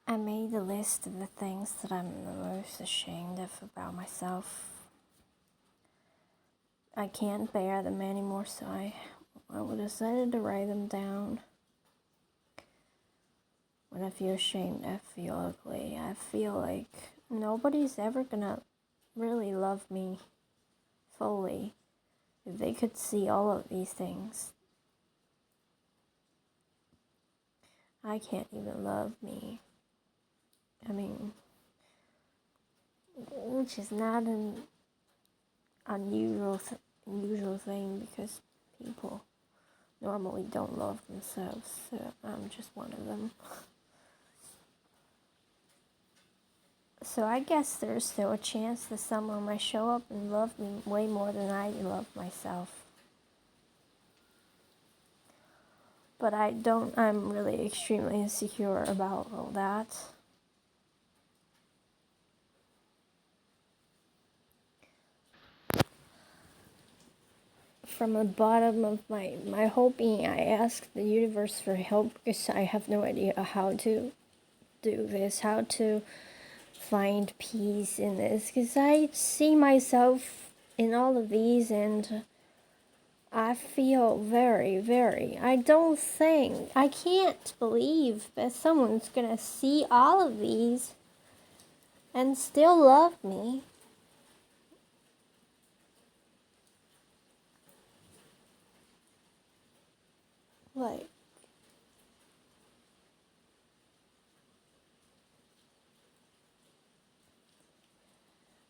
I made a list of the things that I'm the most ashamed of about myself. I can't bear them anymore, so I decided to write them down. When I feel ashamed, I feel ugly. I feel like nobody's ever gonna really love me fully if they could see all of these things. I can't even love me. I mean, which is not an unusual thing because people normally don't love themselves, so I'm just one of them. So I guess there's still a chance that someone might show up and love me way more than I love myself. But I'm really extremely insecure about all that. From the bottom of my whole being, I ask the universe for help because I have no idea how to do this, how to find peace in this, because I see myself in all of these and I feel I can't believe that someone's gonna see all of these and still love me. Like,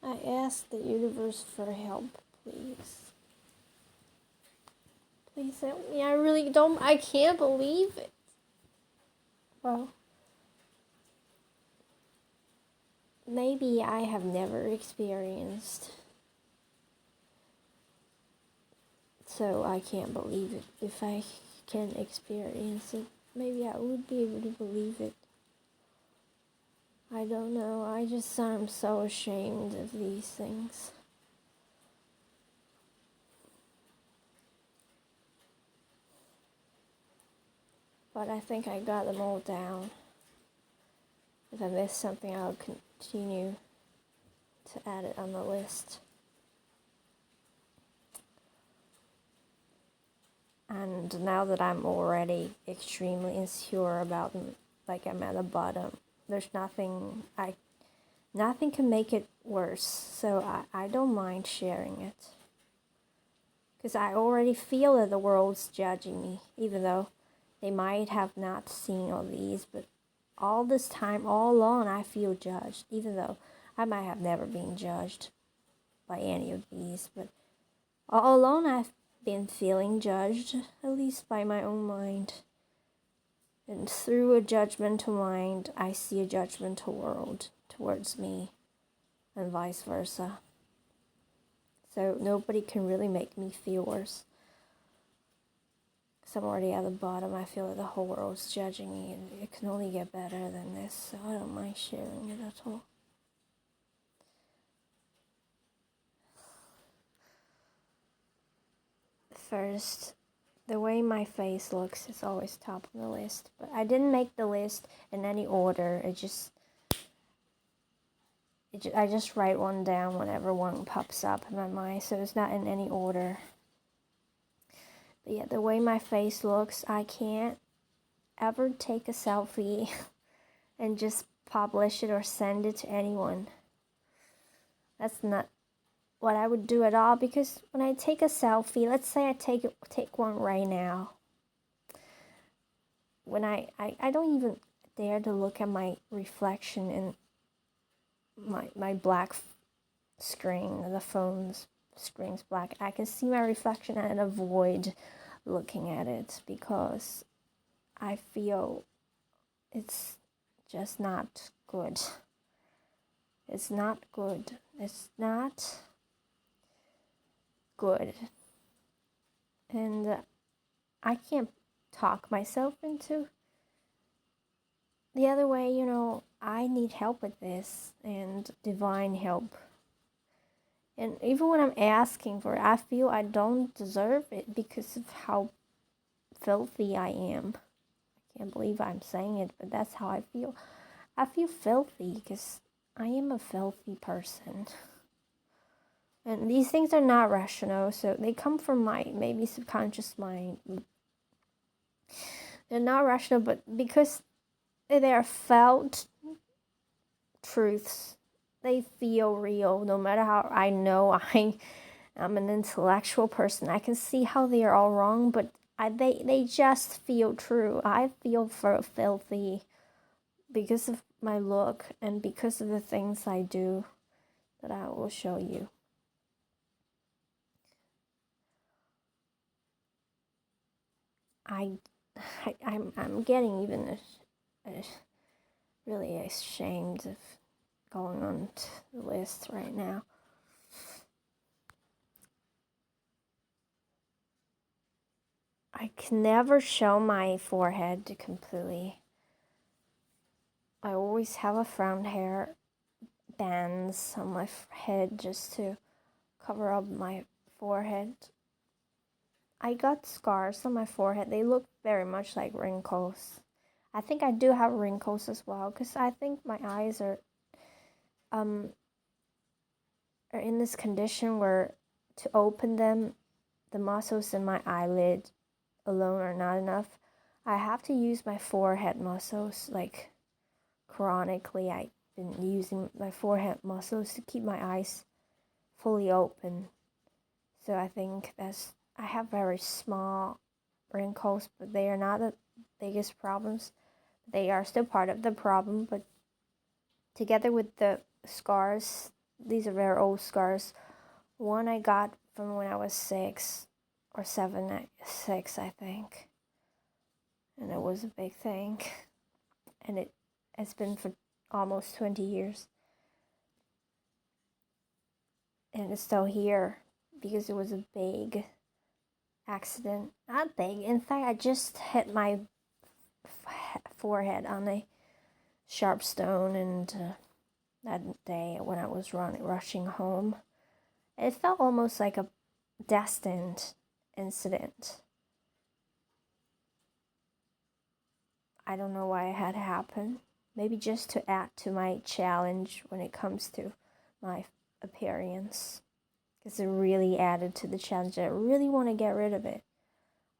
I ask the universe for help, please. Please help me. I can't believe it. Well, maybe I have never experienced, so I can't believe it. If I can experience it, maybe I would be able to believe it. I don't know. I'm so ashamed of these things. But I think I got them all down. If I miss something, I'll continue to add it on the list. And now that I'm already extremely insecure about them, like I'm at the bottom, there's nothing can make it worse. So I don't mind sharing it. Because I already feel that the world's judging me, even though they might have not seen all these, but all this time, all along, I feel judged, even though I might have never been judged by any of these, but all along I've been feeling judged, at least by my own mind. And through a judgmental mind, I see a judgmental world towards me, and vice versa. So nobody can really make me feel worse. Because I'm already at the bottom, I feel that the whole world's judging me, and it can only get better than this, so I don't mind sharing it at all. First, the way my face looks is always top of the list, but I didn't make the list in any order. I just write one down whenever one pops up in my mind, so it's not in any order. But yeah, the way my face looks, I can't ever take a selfie and just publish it or send it to anyone. That's not what I would do at all, because when I take a selfie, let's say I take one right now, when I don't even dare to look at my reflection in my black screen. The phone's screen's black. I can see my reflection and avoid looking at it because I feel it's just not good. It's not good. It's not good. And I can't talk myself into the other way. I need help with this, and divine help. And even when I'm asking for it, I feel I don't deserve it because of how filthy I am. I can't believe I'm saying it, but that's how I feel. I feel filthy because I am a filthy person. And these things are not rational, so they come from my maybe subconscious mind. They're not rational, but because they are felt truths, they feel real. No matter how I know I'm an intellectual person, I can see how they are all wrong, but they just feel true. I feel filthy because of my look and because of the things I do that I will show you. I'm getting even really ashamed of going on the list right now. I can never show my forehead completely. I always have a frown hair bands on my head just to cover up my forehead. I got scars on my forehead. They look very much like wrinkles. I think I do have wrinkles as well because I think my eyes are in this condition where to open them, the muscles in my eyelid alone are not enough. I have to use my forehead muscles, like chronically. I've been using my forehead muscles to keep my eyes fully open. So I think I have very small wrinkles, but they are not the biggest problems. They are still part of the problem, but together with the scars, these are very old scars. One I got from when I was 6 or 7, 6, I think. And it was a big thing. And it's been for almost 20 years. And it's still here because it was a big accident. Not big. In fact, I just hit my forehead on a sharp stone, and that day when I was rushing home, it felt almost like a destined incident. I don't know why it had happened. Maybe just to add to my challenge when it comes to my appearance. Because it really added to the challenge. I really want to get rid of it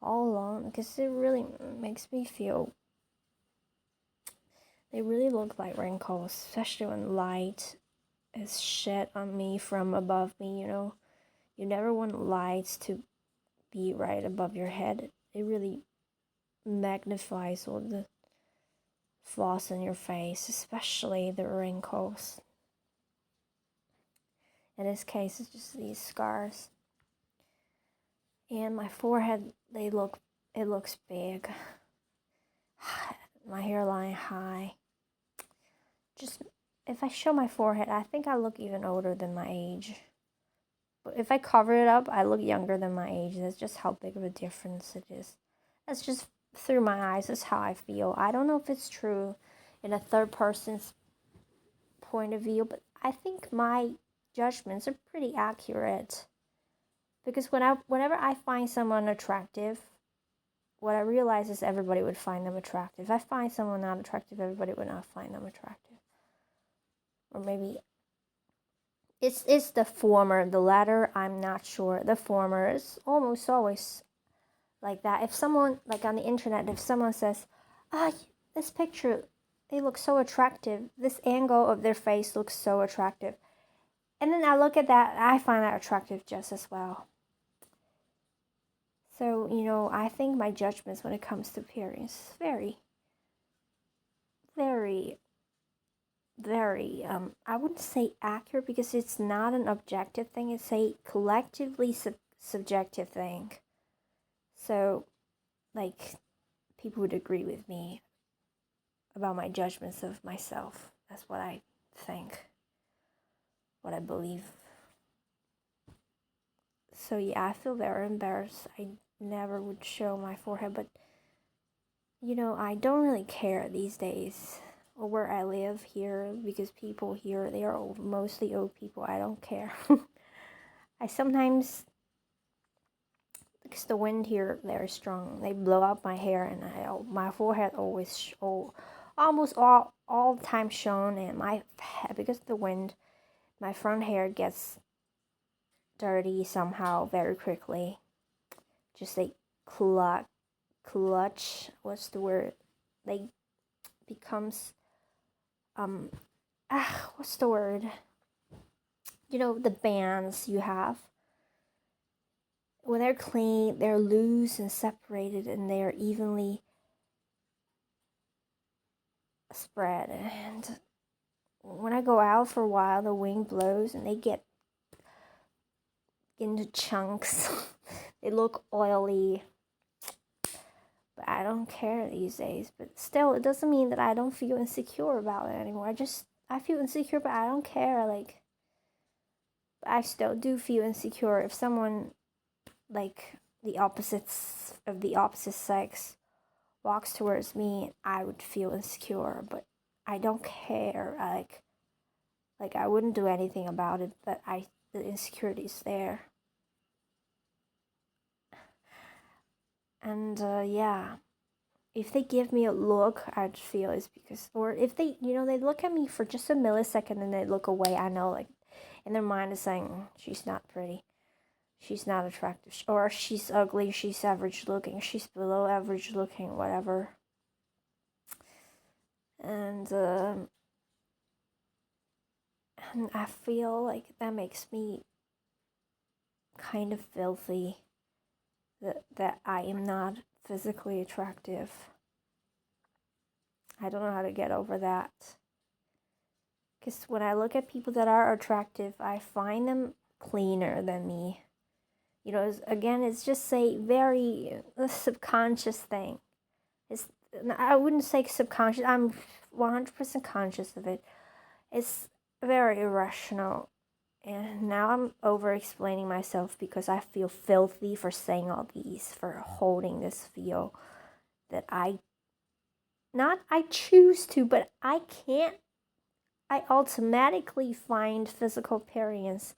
all along because it really makes me feel. They really look like wrinkles, especially when light is shed on me from above me, you know. You never want lights to be right above your head. It really magnifies all the flaws in your face, especially the wrinkles. In this case, it's just these scars. And my forehead, it looks big. My hairline high. Just, if I show my forehead, I think I look even older than my age. But if I cover it up, I look younger than my age. That's just how big of a difference it is. That's just through my eyes. That's how I feel. I don't know if it's true in a third person's point of view, but I think my judgments are pretty accurate. Because whenever I find someone attractive, what I realize is everybody would find them attractive. If I find someone not attractive, everybody would not find them attractive. Or maybe it's the former. The latter, I'm not sure. The former is almost always like that. If someone, like on the internet, if someone says, this picture, they look so attractive. This angle of their face looks so attractive. And then I look at that, I find that attractive just as well. So, you know, I think my judgments when it comes to appearance very, very, very, I wouldn't say accurate because it's not an objective thing. It's a collectively subjective thing. So, like, people would agree with me about my judgments of myself. That's what I think, what I believe. So, yeah, I feel very embarrassed. I never would show my forehead, but you know, I don't really care these days or where I live here because people here, they are old, mostly old people. I don't care. I sometimes, because the wind here very strong, they blow out my hair and my forehead almost all the time shown, and because of the wind, my front hair gets dirty somehow very quickly. Just like clutch. What's the word? Like becomes what's the word? You know, the bands you have. When they're clean, they're loose and separated, and they're evenly spread. And when I go out for a while, the wind blows and they get into chunks. They look oily. But I don't care these days. But still, it doesn't mean that I don't feel insecure about it anymore. I feel insecure, but I don't care. Like, I still do feel insecure if someone, like, the opposite sex walks towards me, I would feel insecure, but I don't care. Like I wouldn't do anything about it, but the insecurity is there. And yeah, if they give me a look, I'd feel it's because, or if they, they look at me for just a millisecond and they look away, I know, like, in their mind is saying, she's not pretty, she's not attractive, or she's ugly, she's average looking, she's below average looking, whatever. And I feel like that makes me kind of filthy, that I am not physically attractive. I don't know how to get over that. Because when I look at people that are attractive, I find them cleaner than me. It's just a very subconscious thing. I wouldn't say subconscious. I'm 100% conscious of it. It's very irrational. And now I'm over-explaining myself because I feel filthy for saying all these, for holding this feel that I choose to, but I can't. I automatically find physical appearance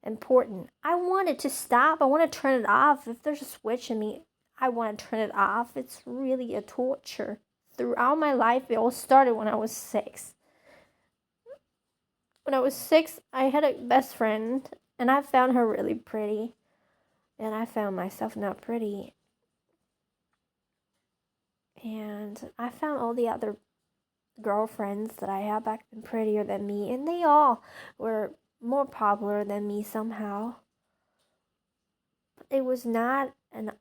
important. I want it to stop. I want to turn it off. If there's a switch in me, I want to turn it off. It's really a torture. Throughout my life, it all started when I was 6. When I was 6, I had a best friend, and I found her really pretty. And I found myself not pretty. And I found all the other girlfriends that I had back then prettier than me, and they all were more popular than me somehow. But it was not an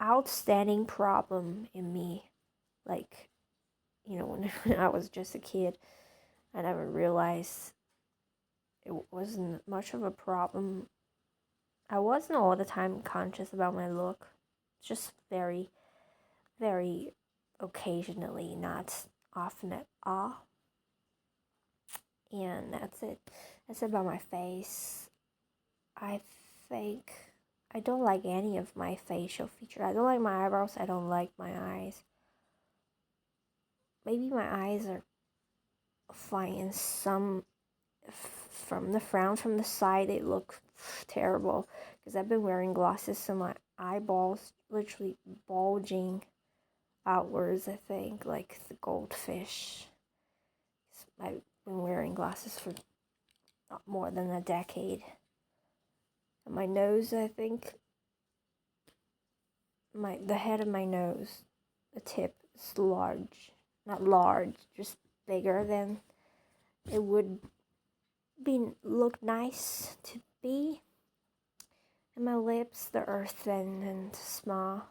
outstanding problem in me. Like, when I was just a kid, I never realized it wasn't much of a problem. I wasn't all the time conscious about my look. Just very, very occasionally, not often at all. And that's it. That's about my face. I think I don't like any of my facial features. I don't like my eyebrows. I don't like my eyes. Maybe my eyes are fine in some. From the frown from the side, they look terrible because I've been wearing glasses, so my eyeballs literally bulging outwards. I think like the goldfish. I've been wearing glasses for not more than a decade. And my nose, I think, the head of my nose, the tip is large. Not large, just bigger than it would look nice to be. And my lips, they're thin and small.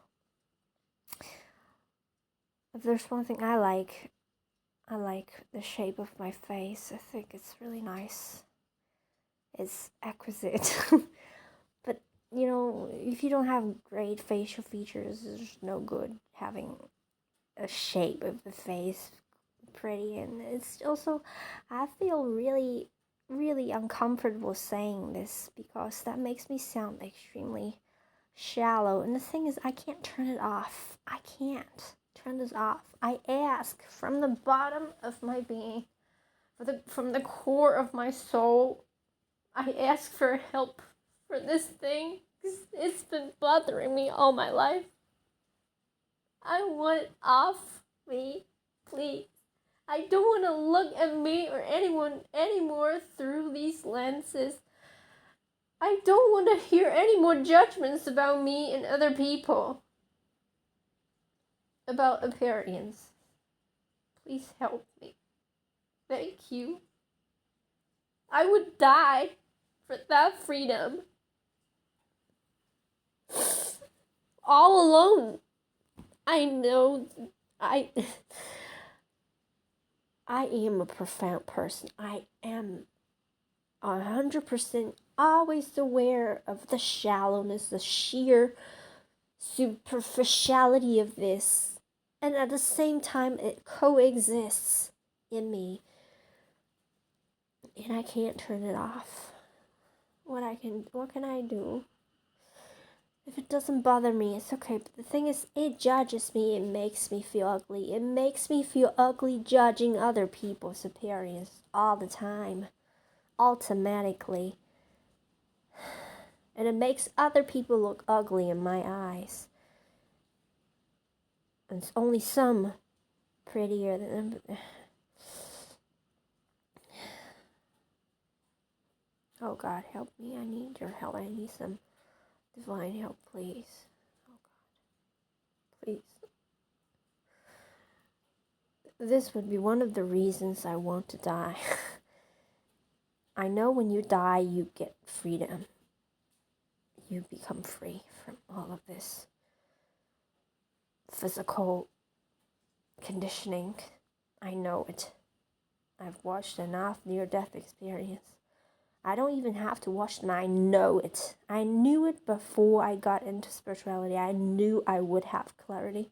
If there's one thing I like the shape of my face. I think it's really nice. It's exquisite. But, if you don't have great facial features, there's no good having a shape of the face pretty. And it's also, I feel really, really uncomfortable saying this because that makes me sound extremely shallow. And the thing is, I can't turn it off. I can't turn this off. I ask from the bottom of my being, from the core of my soul, I ask for help for this thing. It's been bothering me all my life. I want it off me. Please. I don't want to look at me or anyone anymore through these lenses. I don't want to hear any more judgments about me and other people. About appearance. Please help me. Thank you. I would die for that freedom. All alone. I know I am a profound person. I am 100% always aware of the shallowness, the sheer superficiality of this. And at the same time, it coexists in me. And I can't turn it off. What can I do? If it doesn't bother me, it's okay. But the thing is, it judges me. It makes me feel ugly. It makes me feel ugly judging other people's appearance all the time. Automatically. And it makes other people look ugly in my eyes. And it's only some prettier than them. Oh God, help me. I need your help. I need some divine help, please. Oh God. Please. This would be one of the reasons I want to die. I know when you die, you get freedom. You become free from all of this physical conditioning. I know it. I've watched enough near-death experience. I don't even have to watch them. I know it. I knew it before I got into spirituality. I knew I would have clarity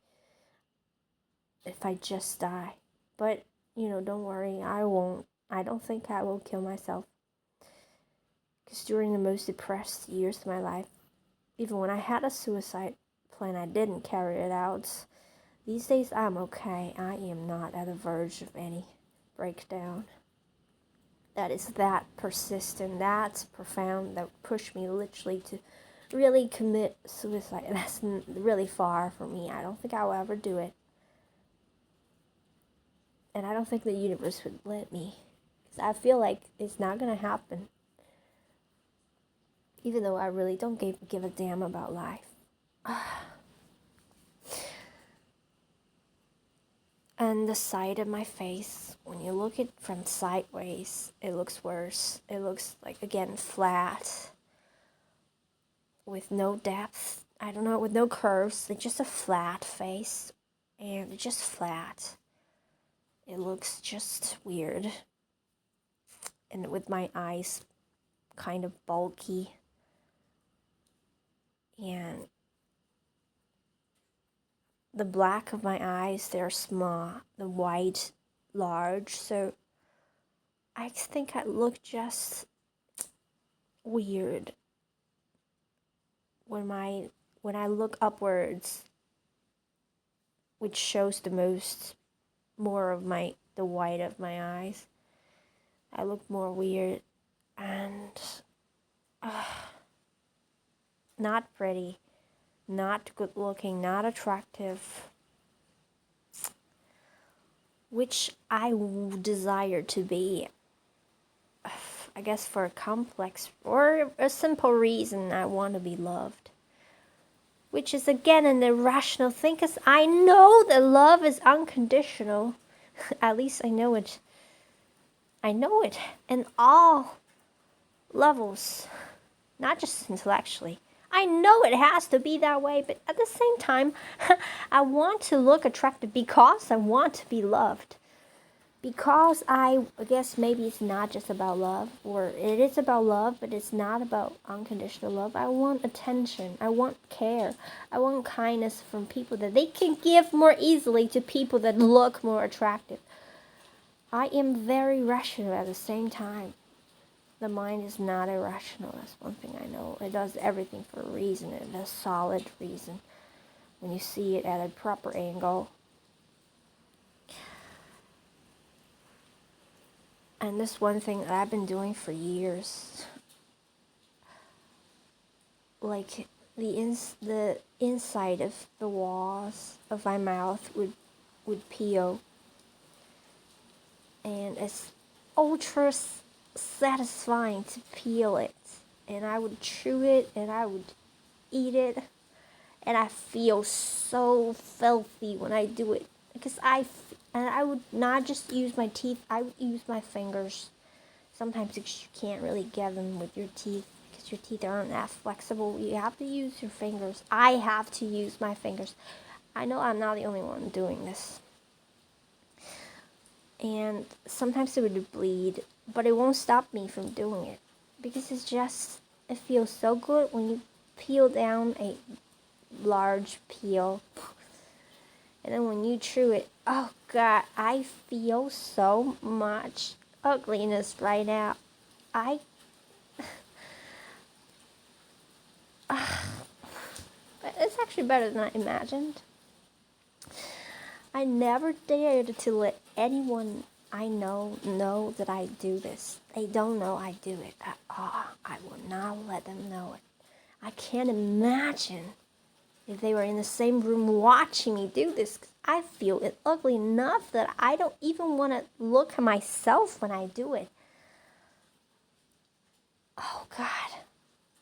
if I just die. But, don't worry. I won't. I don't think I will kill myself. Because during the most depressed years of my life, even when I had a suicide plan, I didn't carry it out. These days, I'm okay. I am not at the verge of any breakdown. That is that persistent, that's profound, that pushed me literally to really commit suicide. That's really far from me. I don't think I will ever do it. And I don't think the universe would let me. Because I feel like it's not going to happen. Even though I really don't give a damn about life. And the side of my face, when you look at from sideways, it looks worse. It looks like, again, flat. With no depth. I don't know, with no curves. It's just a flat face. And it's just flat. It looks just weird. And with my eyes kind of bulky. And the black of my eyes, they're small. The white, large. So I think I look just weird when I look upwards, which shows more of the white of my eyes. I look more weird and not pretty, not good looking, not attractive, which I desire to be. I guess for a complex or a simple reason, I want to be loved. Which is again an irrational thing, because I know that love is unconditional. At least I know it. I know it in all levels, not just intellectually. I know it has to be that way, but at the same time, I want to look attractive because I want to be loved. Because I guess maybe it's not just about love, or it is about love, but it's not about unconditional love. I want attention. I want care. I want kindness from people that they can give more easily to people that look more attractive. I am very rational at the same time. The mind is not irrational. That's one thing I know. It does everything for a reason, and a solid reason. When you see it at a proper angle. And this one thing that I've been doing for years, like the inside of the walls of my mouth would peel and it's ultra satisfying to peel it. And I would chew it and I would eat it, and I feel so filthy when I do it because and I would not just use my teeth, I would use my fingers. Sometimes because you can't really get them with your teeth because your teeth aren't that flexible. You have to use your fingers. I have to use my fingers. I know I'm not the only one doing this. And sometimes it would bleed, but it won't stop me from doing it because it feels so good when you peel down a large peel, and then when you chew it, oh god, I feel so much ugliness right now. It's actually better than I imagined. I never dared to let anyone I know that I do this. They don't know I do it at all. I will not let them know it. I can't imagine if they were in the same room watching me do this. I feel it ugly enough that I don't even want to look at myself when I do it. Oh God.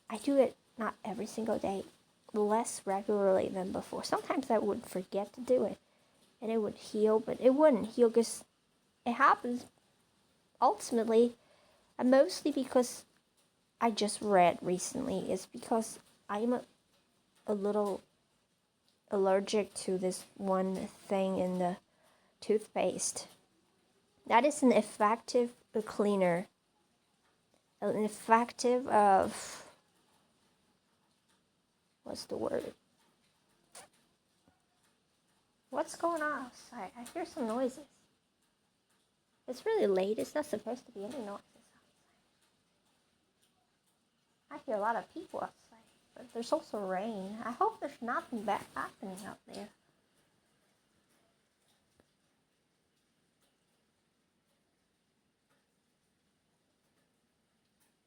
I do it not every single day, less regularly than before. Sometimes I would forget to do it and it would heal, but it wouldn't heal because it happens ultimately, and mostly because I just read recently, is because I'm a little allergic to this one thing in the toothpaste. That is an effective cleaner, an effective of, what's the word? What's going on outside? I hear some noises. It's really late. It's not supposed to be any noises outside. I hear a lot of people outside, but there's also rain. I hope there's nothing bad happening out there.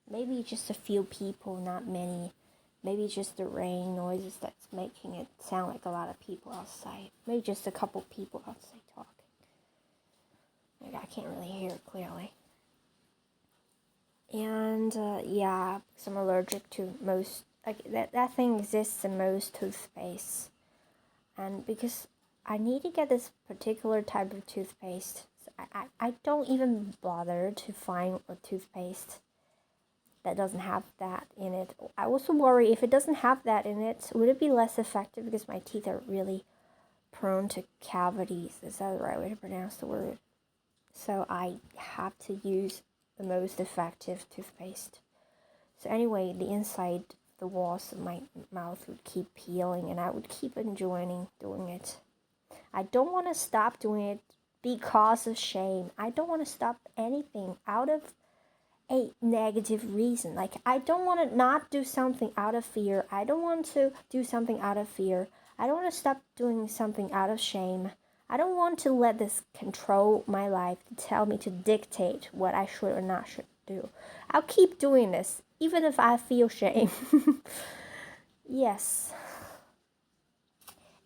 Maybe just a few people, not many. Maybe just the rain noises that's making it sound like a lot of people outside. Maybe just a couple people outside talking. Maybe I can't really hear it clearly. And yeah, because I'm allergic to most, like that thing exists in most toothpaste. And because I need to get this particular type of toothpaste, so I don't even bother to find a toothpaste that doesn't have that in it. I also worry if it doesn't have that in it, would it be less effective because my teeth are really prone to cavities? Is that the right way to pronounce the word? So I have to use the most effective toothpaste. So anyway, the inside, the walls of my mouth would keep peeling and I would keep enjoying doing it. I don't want to stop doing it because of shame. I don't want to stop anything out of a negative reason. Like, I don't want to not do something out of fear. I don't want to do something out of fear. I don't want to stop doing something out of shame. I don't want to let this control my life, to tell me to dictate what I should or not should do. I'll keep doing this, even if I feel shame. Yes.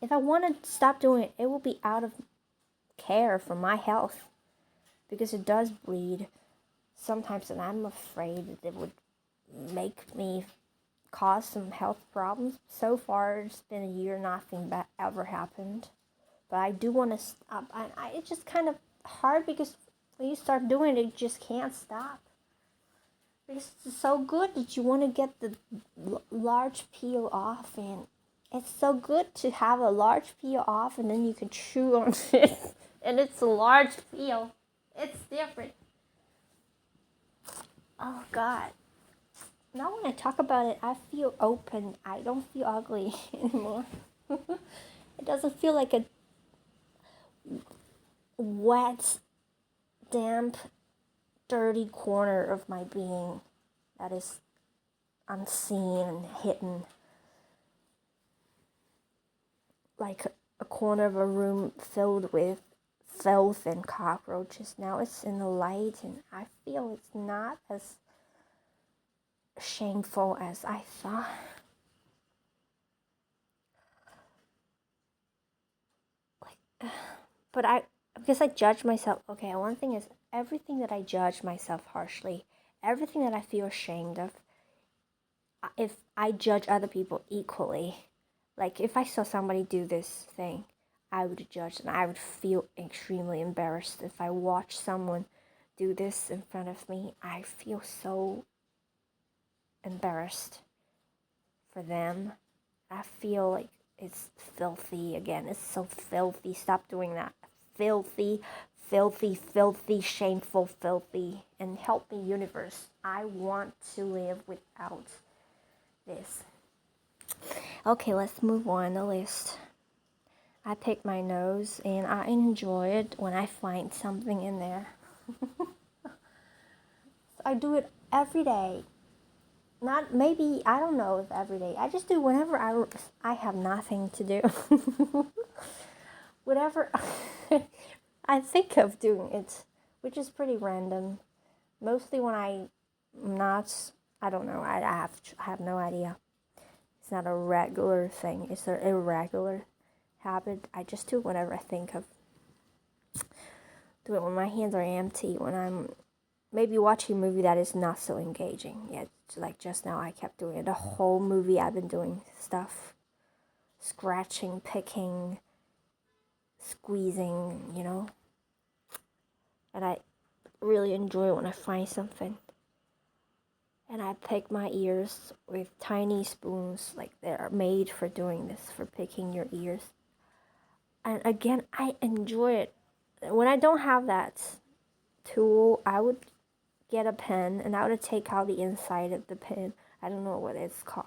If I want to stop doing it, it will be out of care for my health, because it does bleed sometimes, and I'm afraid that it would make me cause some health problems. So far, it's been a year, nothing bad ever happened. But I do want to stop. It's just kind of hard because when you start doing it, you just can't stop. Because it's so good that you want to get the large peel off, and it's so good to have a large peel off, and then you can chew on it, and it's a large peel. It's different. Oh God. Now when I talk about it, I feel open. I don't feel ugly anymore. It doesn't feel like a wet, damp, dirty corner of my being that is unseen and hidden. Like a corner of a room filled with filth and cockroaches. Now it's in the light, and I feel it's not as shameful as I thought. But because I judge myself. Okay, one thing is everything that I judge myself harshly, everything that I feel ashamed of, if I judge other people equally, like if I saw somebody do this thing, I would judge and I would feel extremely embarrassed. If I watch someone do this in front of me, I feel so embarrassed for them. I feel like it's filthy again. It's so filthy. Stop doing that. Filthy, filthy, filthy, shameful, filthy. And help me, universe. I want to live without this. Okay, let's move on the list. I pick my nose and I enjoy it when I find something in there. I do it every day. Not maybe, I don't know if every day. I just do whenever I have nothing to do. Whatever I think of doing it, which is pretty random. Mostly when I'm not, I don't know, I have no idea. It's not a regular thing. It's an irregular habit. I just do it whenever I think of. Do it when my hands are empty, when I'm maybe watching a movie that is not so engaging. Yeah, like just now I kept doing it. The whole movie I've been doing stuff. Scratching, picking, squeezing, you know. And I really enjoy it when I find something. And I pick my ears with tiny spoons, like they're made for doing this, for picking your ears. And again, I enjoy it. When I don't have that tool, I would get a pen and I would take out the inside of the pen. I don't know what it's called.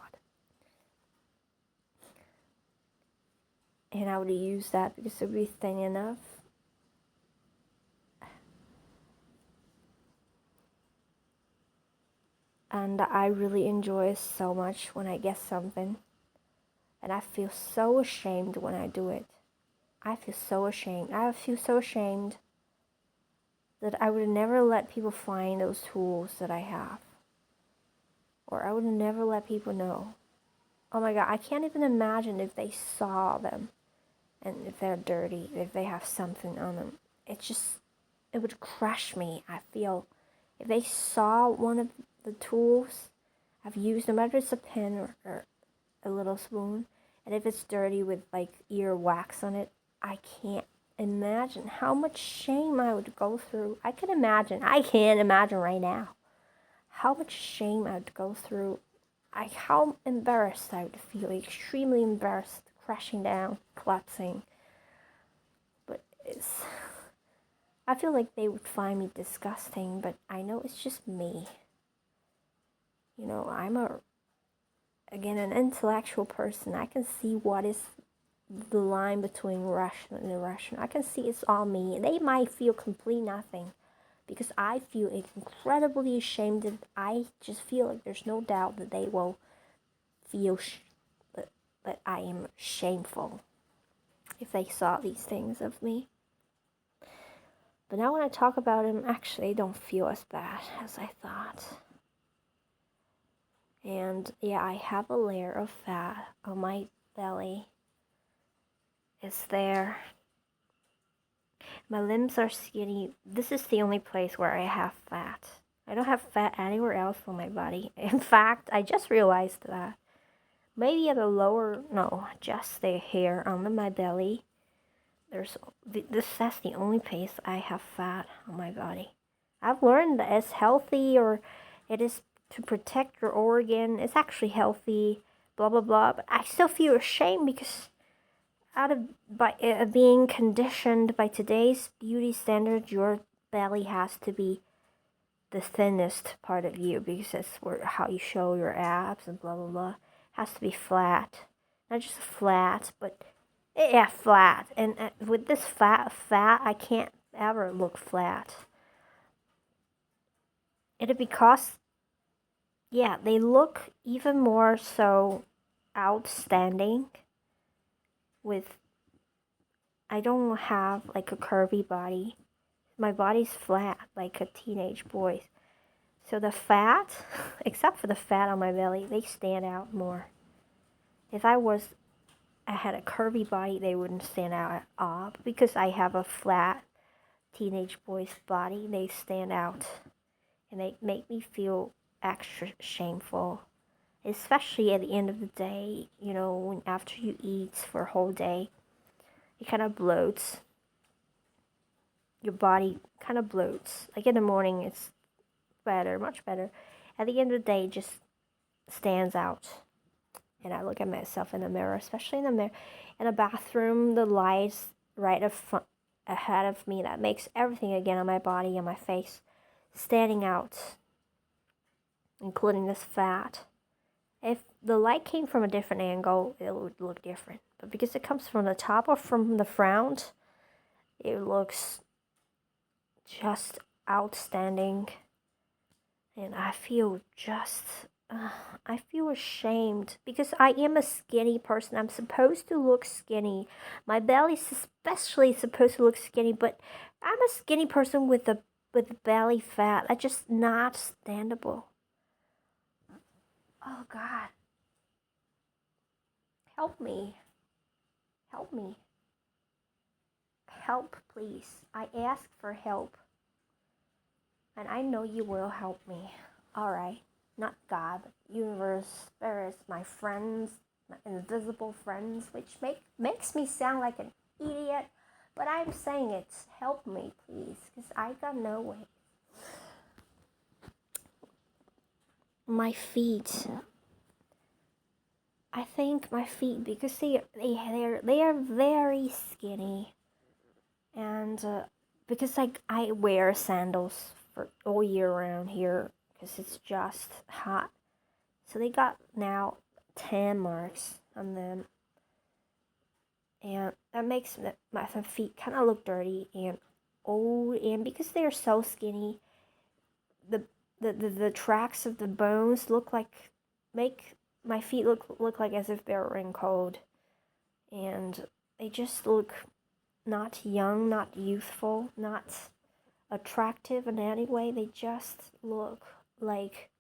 And I would use that because it would be thin enough. And I really enjoy it so much when I get something. And I feel so ashamed when I do it. I feel so ashamed. I feel so ashamed that I would never let people find those tools that I have. Or I would never let people know. Oh my God, I can't even imagine if they saw them. And if they're dirty, if they have something on them. It would crush me. I feel if they saw one of the tools I've used, no matter if it's a pen or a little spoon, and if it's dirty with like ear wax on it, I can't imagine how much shame I would go through. I can't imagine right now how much shame I would go through. How embarrassed I would feel, extremely embarrassed, crashing down, collapsing. But I feel like they would find me disgusting, but I know it's just me. You know, I'm an intellectual person. I can see what is the line between rational and irrational. I can see it's all me. They might feel complete nothing because I feel incredibly ashamed. I just feel like there's no doubt that they will feel that I am shameful if they saw these things of me. But now when I talk about them, actually, they don't feel as bad as I thought. And yeah, I have a layer of fat on my belly. It's there. My limbs are skinny. This is the only place where I have fat. I don't have fat anywhere else on my body. In fact, I just realized that. Maybe at the just the hair on my belly. That's the only place I have fat on my body. I've learned that it's healthy, or it is to protect your organ. It's actually healthy, blah blah blah. But I still feel ashamed because being conditioned by today's beauty standards, your belly has to be the thinnest part of you because that's how you show your abs and blah blah blah. It has to be flat, not just flat, but yeah, flat. And with this fat, I can't ever look flat. It'd because, yeah, they look even more so outstanding with, I don't have like a curvy body. My body's flat like a teenage boy's. So the fat, except for the fat on my belly, they stand out more. If I had a curvy body, they wouldn't stand out at all because I have a flat teenage boy's body, they stand out. And they make me feel extra shameful. Especially at the end of the day, when after you eat for a whole day, it kind of bloats. Your body kind of bloats. Like in the morning, it's better, much better. At the end of the day, it just stands out. And I look at myself in the mirror, especially in the mirror. In a bathroom, the lights right ahead of me, that makes everything again on my body and my face standing out, including this fat. If the light came from a different angle, it would look different. But because it comes from the top or from the front, it looks just outstanding. And I feel ashamed because I am a skinny person. I'm supposed to look skinny. My belly's especially supposed to look skinny, but I'm a skinny person with belly fat. That's just not standable. Oh God. Help me. Help me. Help, please. I ask for help. And I know you will help me. Alright. Not God, but universe, spirits, my friends, my invisible friends, which makes me sound like an idiot. But I'm saying it. Help me, please. Because I got no way. My feet. I think my feet, because they are very skinny, and because I wear sandals for all year round here because it's just hot, so they got now tan marks on them, and that makes my feet kind of look dirty and old, and because they are so skinny, the tracks of the bones make my feet look like as if they're wrinkled, and they just look not young, not youthful, not attractive in any way. They just look like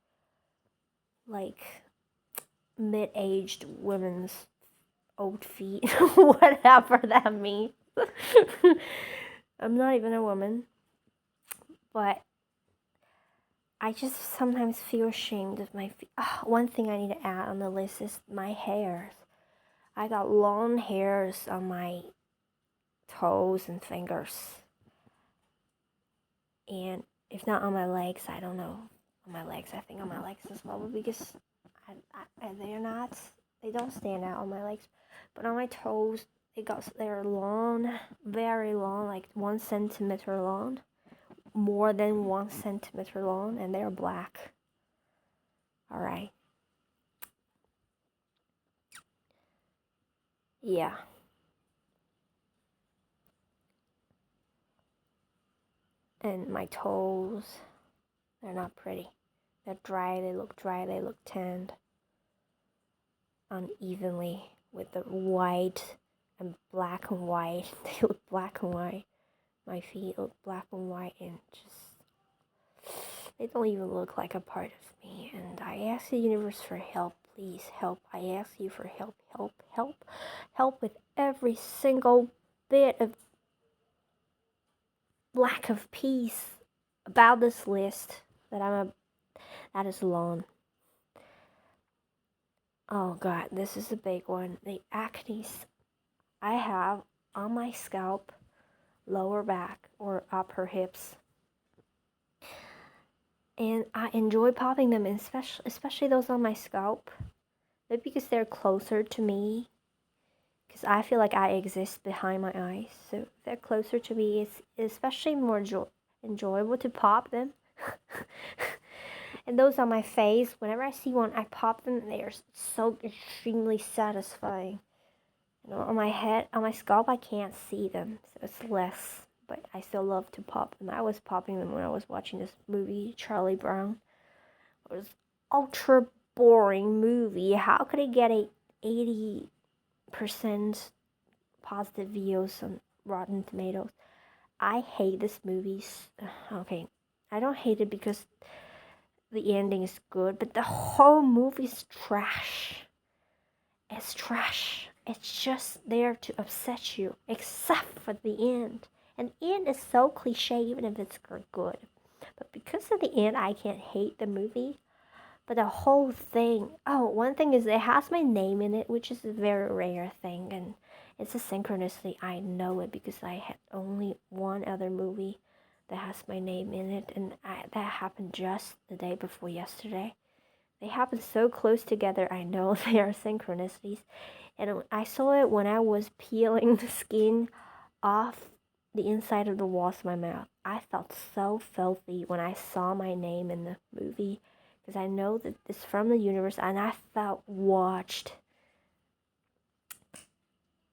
mid-aged women's old feet, whatever that means. I'm not even a woman, but I just sometimes feel ashamed of my feet. One thing I need to add on the list is my hairs. I got long hairs on my toes and fingers. And if not on my legs, I don't know. On my legs, I think on my legs as well, because they don't stand out on my legs. But on my toes, they're long, very long, like 1 centimeter long. More than 1 centimeter long, and they're black. Alright. Yeah. And my toes, they're not pretty. They're dry, they look tanned. Unevenly with the white and black and white. They look black and white. My feet look black and white, and just, they don't even look like a part of me. And I ask the universe for help. Please help. I ask you for help. Help with every single bit of lack of peace about this list that is long. Oh God, this is a big one. The acne I have on my scalp, lower back, or upper hips. And I enjoy popping them, especially those on my scalp. Maybe because they're closer to me. Because I feel like I exist behind my eyes. So if they're closer to me, it's especially more enjoyable to pop them. And those on my face, whenever I see one, I pop them. They are so extremely satisfying. On my head, on my scalp, I can't see them, so it's less. But I still love to pop them. I was popping them when I was watching this movie, Charlie Brown. It was ultra boring movie. How could it get a 80% positive views on Rotten Tomatoes? I hate this movie. Okay, I don't hate it because the ending is good, but the whole movie is trash. It's trash. It's just there to upset you, except for the end. And the end is so cliche, even if it's good. But because of the end, I can't hate the movie. But the whole thing, oh, one thing is it has my name in it, which is a very rare thing. And it's a synchronicity. I know it because I had only one other movie that has my name in it. And that happened just the day before yesterday. They happen so close together, I know they are synchronicities. And I saw it when I was peeling the skin off the inside of the walls of my mouth. I felt so filthy when I saw my name in the movie because I know that it's from the universe and I felt watched.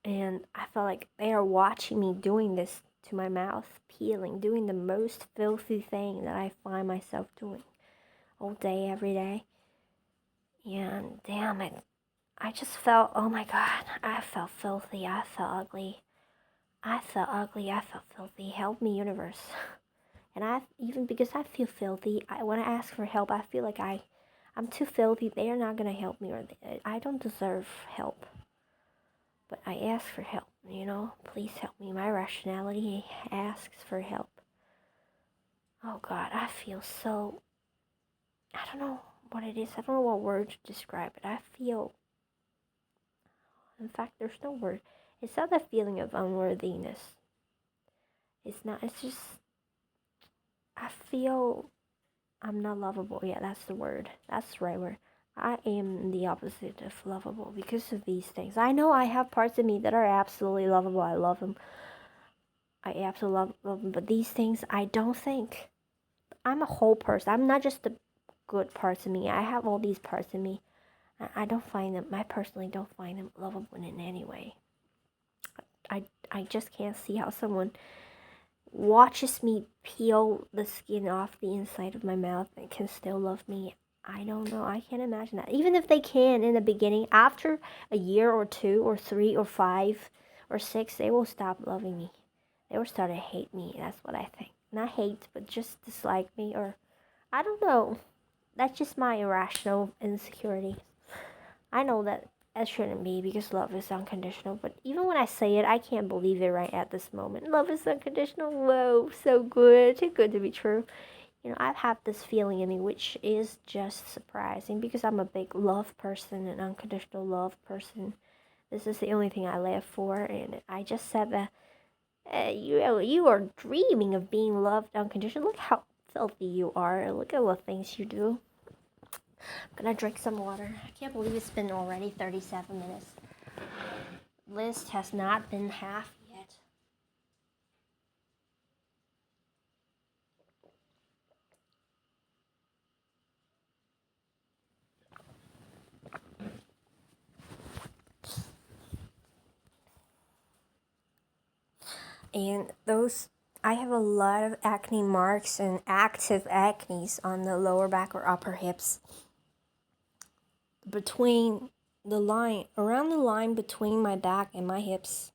And I felt like they are watching me doing this to my mouth, peeling, doing the most filthy thing that I find myself doing all day, every day. And damn it, I just felt, oh my God, I felt filthy, I felt ugly. I felt ugly, I felt filthy. Help me, universe. And even because I feel filthy, when I ask for help, I feel like I'm too filthy. They are not going to help me, or I don't deserve help. But I ask for help, Please help me. My rationality asks for help. Oh God, I feel so, I don't know what it is. I don't know what word to describe it. I feel, in fact, there's no word. It's not the feeling of unworthiness. It's not, it's just, I feel I'm not lovable. Yeah, that's the word. That's the right word. I am the opposite of lovable because of these things. I know I have parts of me that are absolutely lovable. I love them. I absolutely love them. But these things, I don't think. I'm a whole person. I'm not just the good parts of me. I have all these parts of me. I don't find them, I personally don't find them lovable in any way. I just can't see how someone watches me peel the skin off the inside of my mouth and can still love me. I don't know. I can't imagine that. Even if they can in the beginning, after a year or 2 or 3 or 5 or 6, they will stop loving me. They will start to hate me. That's what I think. Not hate, but just dislike me, or I don't know. That's just my irrational insecurity. I know that shouldn't be because love is unconditional, but even when I say it, I can't believe it right at this moment. Love is unconditional. Whoa, so good. Too good to be true. I've had this feeling in me, which is just surprising because I'm a big love person, an unconditional love person. This is the only thing I live for, and I just said that you are dreaming of being loved unconditionally. Look how filthy you are. Look at what things you do. I'm gonna drink some water. I can't believe it's been already 37 minutes. List has not been half yet. And I have a lot of acne marks and active acnes on the lower back or upper hips. Around the line between my back and my hips,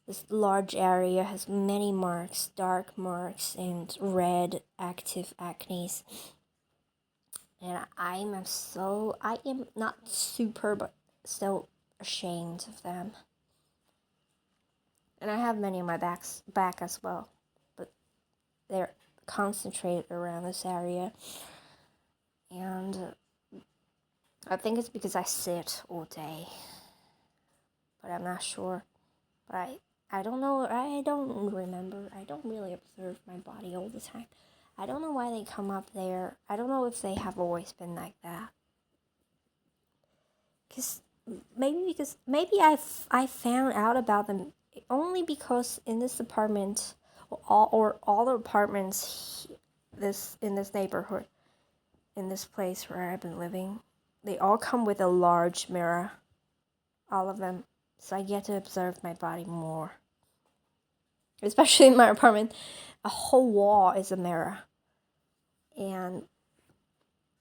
this large area has many marks, dark marks, and red active acnes. And I am not super, but still ashamed of them. And I have many on my back as well, but they're concentrated around this area. And I think it's because I sit all day, but I'm not sure. But I don't know, I don't remember, I don't really observe my body all the time. I don't know why they come up there. I don't know if they have always been like that. Maybe I found out about them only because in this apartment, all the apartments in this neighborhood, in this place where I've been living, they all come with a large mirror, all of them. So I get to observe my body more. Especially in my apartment, a whole wall is a mirror. And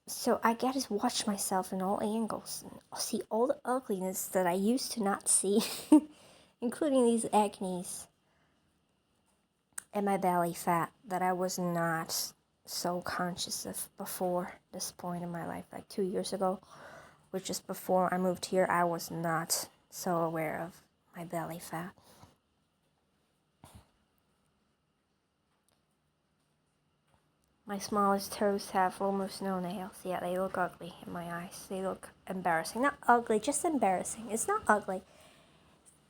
so I get to watch myself in all angles and see all the ugliness that I used to not see, including these acnes and my belly fat that I was not so conscious of before this point in my life. Like 2 years ago, which is before I moved here, I was not so aware of my belly fat. My smallest toes have almost no nails. Yeah, they look ugly in my eyes. They look embarrassing. Not ugly, just embarrassing. It's not ugly.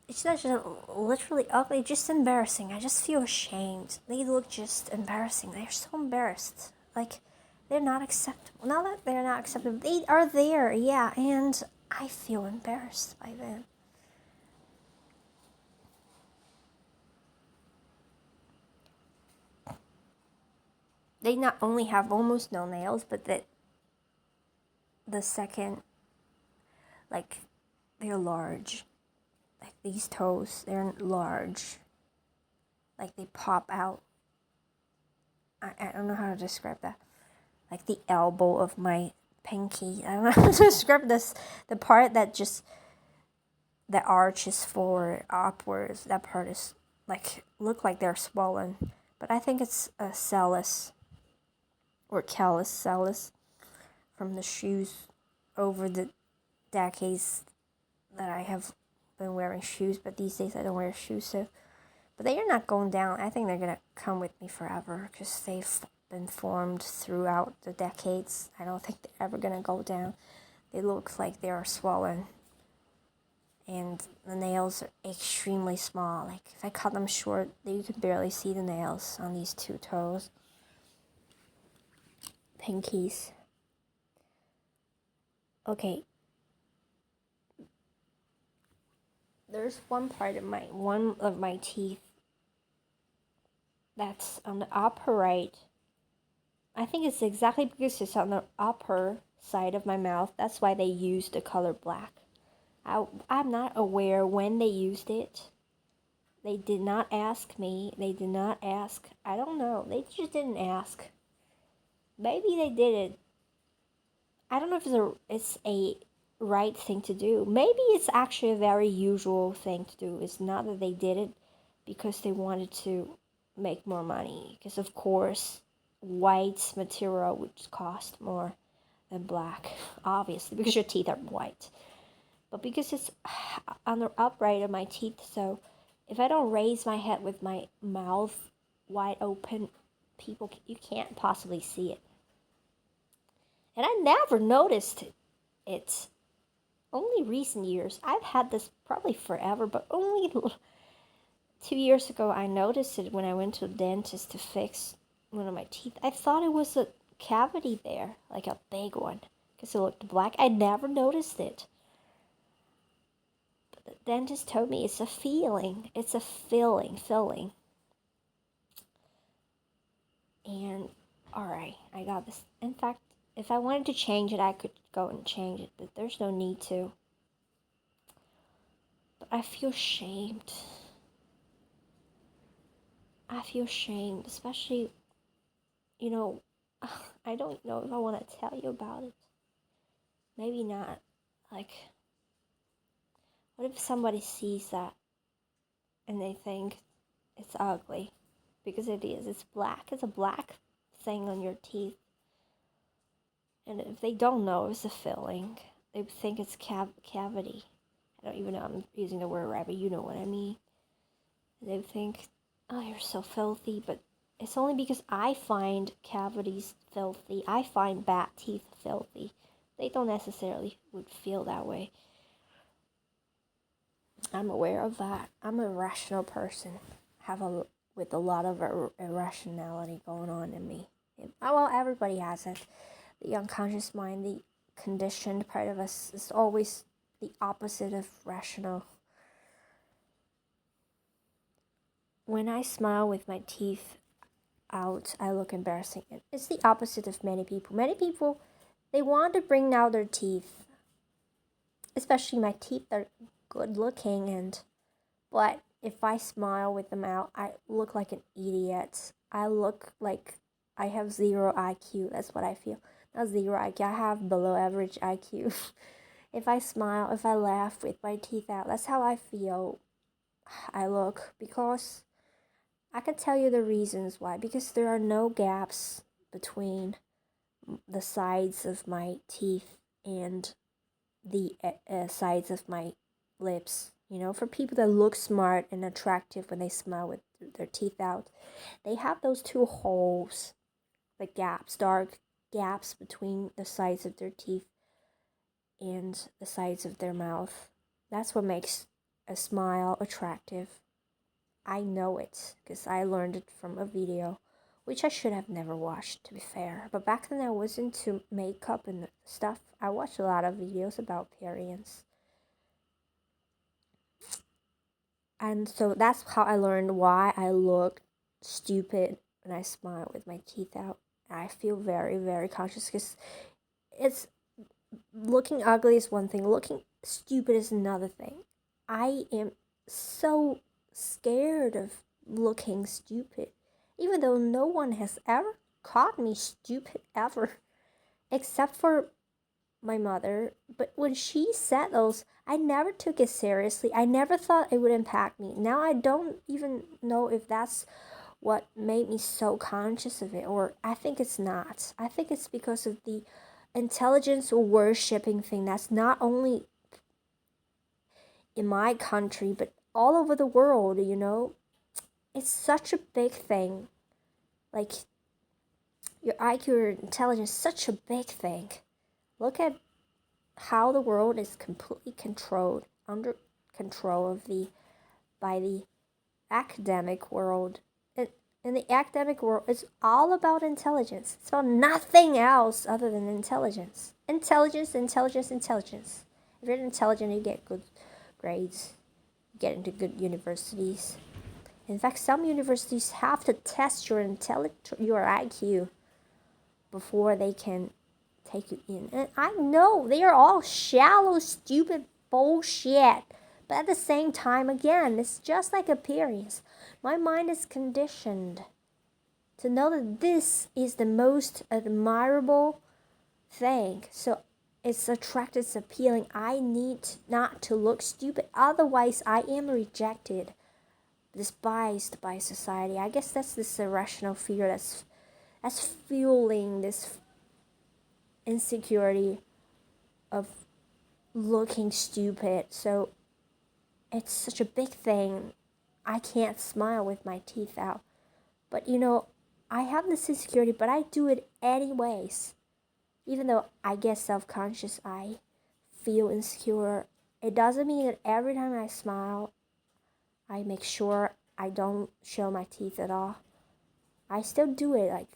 It's not just literally ugly, just embarrassing. I just feel ashamed. They look just embarrassing. They're so embarrassed. Like, they're not acceptable. Not that they're not acceptable. They are there, yeah, and I feel embarrassed by them. They not only have almost no nails, but that the second, like, they're large. Like, these toes, they're large. Like, they pop out. I don't know how to describe that. Like, the elbow of my pinky. I don't know how to describe this. The part that just, that arches forward, upwards. That part is, like, look like they're swollen. But I think it's a callus, or callus from the shoes over the decades that I have been wearing shoes, but these days I don't wear shoes, so. But they are not going down. I think they're gonna come with me forever because they've been formed throughout the decades. I don't think they're ever gonna go down. They look like they are swollen, and the nails are extremely small. Like, if I cut them short, you can barely see the nails on these two toes. Pinkies. Okay. There's one of my teeth that's on the upper right. I think it's exactly because it's on the upper side of my mouth. That's why they used the color black. I'm not aware when they used it. They did not ask me. They did not ask. I don't know. They just didn't ask. Maybe they did it. I don't know if it's a right thing to do. Maybe it's actually a very usual thing to do. It's not that they did it because they wanted to make more money. Because, of course, white material would cost more than black, obviously, because your teeth are white. But because it's on the upright of my teeth, so if I don't raise my head with my mouth wide open, you can't possibly see it. And I never noticed it. Only recent years. I've had this probably forever, but only 2 years ago I noticed it when I went to the dentist to fix one of my teeth. I thought it was a cavity there, like a big one, because it looked black. I never noticed it. But the dentist told me it's a feeling. It's a filling. And, alright, I got this. In fact, if I wanted to change it, I could go and change it, but there's no need to. But I feel shamed. I feel shamed, especially, I don't know if I want to tell you about it. Maybe not. Like, what if somebody sees that and they think it's ugly? Because it is. It's black. It's a black thing on your teeth. And if they don't know it's a filling, they think it's cavity. I don't even know I'm using the word right, but you know what I mean. They think, oh, you're so filthy, but it's only because I find cavities filthy. I find bad teeth filthy. They don't necessarily would feel that way. I'm aware of that. I'm a rational person. With a lot of irrationality going on in me. Well, everybody has it. The unconscious mind, the conditioned part of us, is always the opposite of rational. When I smile with my teeth out, I look embarrassing. It's the opposite of many people. Many people, they want to bring out their teeth. Especially my teeth are good looking, but if I smile with them out, I look like an idiot. I look like I have 0 IQ. That's what I feel. Not 0 IQ. I have below average IQ. If I smile, if I laugh with my teeth out, that's how I feel I look. Because I can tell you the reasons why. Because there are no gaps between the sides of my teeth and the sides of my lips. For people that look smart and attractive when they smile with their teeth out, they have those 2 holes the gaps, dark gaps between the sides of their teeth and the sides of their mouth. That's what makes a smile attractive. I know it because I learned it from a video, which I should have never watched, to be fair. But back then I was into makeup and stuff. I watched a lot of videos about appearance. And so that's how I learned why I look stupid when I smile with my teeth out. I feel very, very conscious because it's looking ugly is one thing, looking stupid is another thing. I am so scared of looking stupid, even though no one has ever caught me stupid ever, except for my mother. But when she said those, I never took it seriously. I never thought it would impact me. Now I don't even know if that's what made me so conscious of it, or I think it's not. I think it's because of the intelligence worshipping thing that's not only in my country but all over the world, you know. It's such a big thing. Like, your IQ, your intelligence, such a big thing. Look at how the world is completely controlled, under control of by the academic world. In the academic world, it's all about intelligence. It's about nothing else other than intelligence. Intelligence, intelligence, intelligence. If you're intelligent, you get good grades, you get into good universities. In fact, some universities have to test your your IQ before they can take you in. And I know they are all shallow, stupid bullshit. But at the same time, again, it's just like appearance. My mind is conditioned to know that this is the most admirable thing. So it's attractive, it's appealing. I need not to look stupid. Otherwise, I am rejected, despised by society. I guess that's this irrational fear that's fueling this insecurity of looking stupid. So it's such a big thing. I can't smile with my teeth out. But you know, I have this insecurity, but I do it anyways. Even though I get self-conscious, I feel insecure. It doesn't mean that every time I smile, I make sure I don't show my teeth at all. I still do it,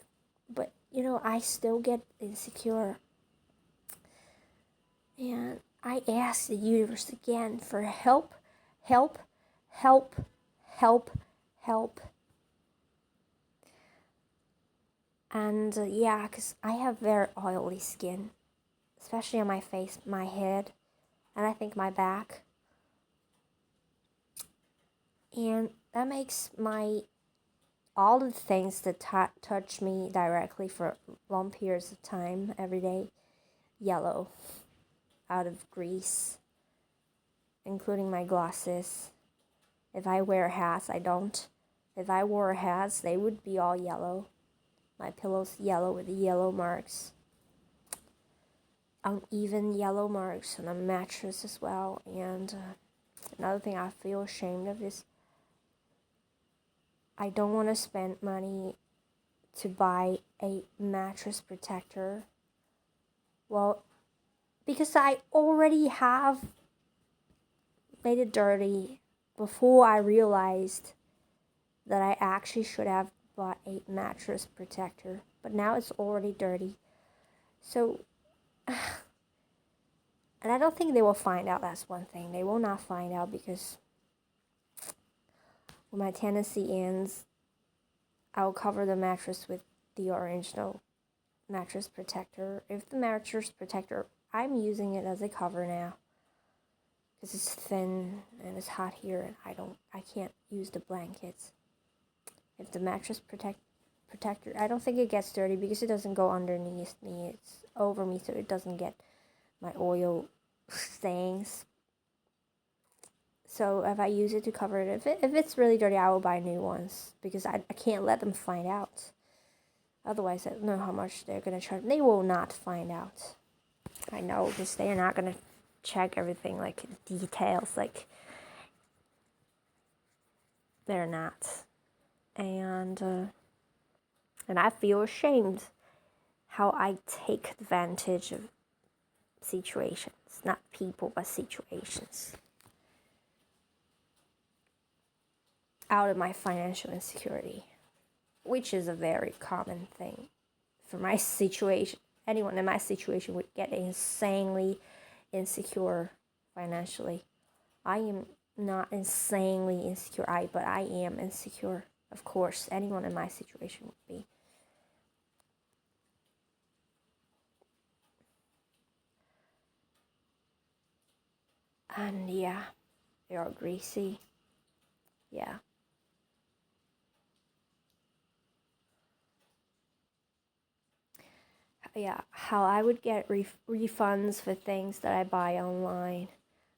but you know, I still get insecure. And I ask the universe again for help, help, help, help, help. And yeah, because I have very oily skin, especially on my face, my head, and I think my back. And that makes all the things that touch me directly for long periods of time, every day, yellow, out of grease, including my glasses. If I wear hats, I don't. If I wore hats, they would be all yellow. My pillow's yellow with the yellow marks. Uneven yellow marks on a mattress as well. And another thing I feel ashamed of is I don't want to spend money to buy a mattress protector. Well, because I already have made it dirty before I realized that I actually should have bought a mattress protector. But now it's already dirty. So, and I don't think they will find out. That's one thing. They will not find out because when my tenancy ends, I will cover the mattress with the original mattress protector. If the mattress protector, I'm using it as a cover now because it's thin and it's hot here, and I can't use the blankets. If the mattress protector, I don't think it gets dirty because it doesn't go underneath me. It's over me, so it doesn't get my oil stains. So if I use it to cover it, if it's really dirty, I will buy new ones because I can't let them find out. Otherwise, I don't know how much they're going to charge. They will not find out. I know, because they are not going to check everything, like details, like they're not. And And I feel ashamed how I take advantage of situations, not people, but situations, out of my financial insecurity, which is a very common thing for my situation. Anyone in my situation would get insanely insecure financially. I am not insanely insecure, but I am insecure. Of course, anyone in my situation would be. And yeah, they are greasy. Yeah. Yeah, how I would get refunds for things that I buy online,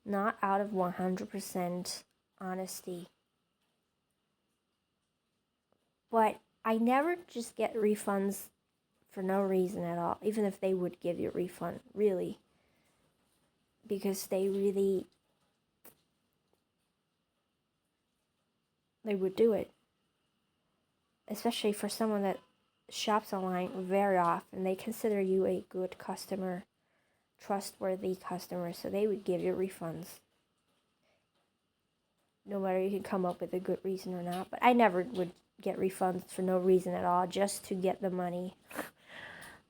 not out of 100% honesty. But I never just get refunds for no reason at all, even if they would give you a refund, really. Because they would do it. Especially for someone that shops online very often. They consider you a good customer, trustworthy customer, so they would give you refunds. No matter you can come up with a good reason or not. But I never would get refunds for no reason at all, just to get the money.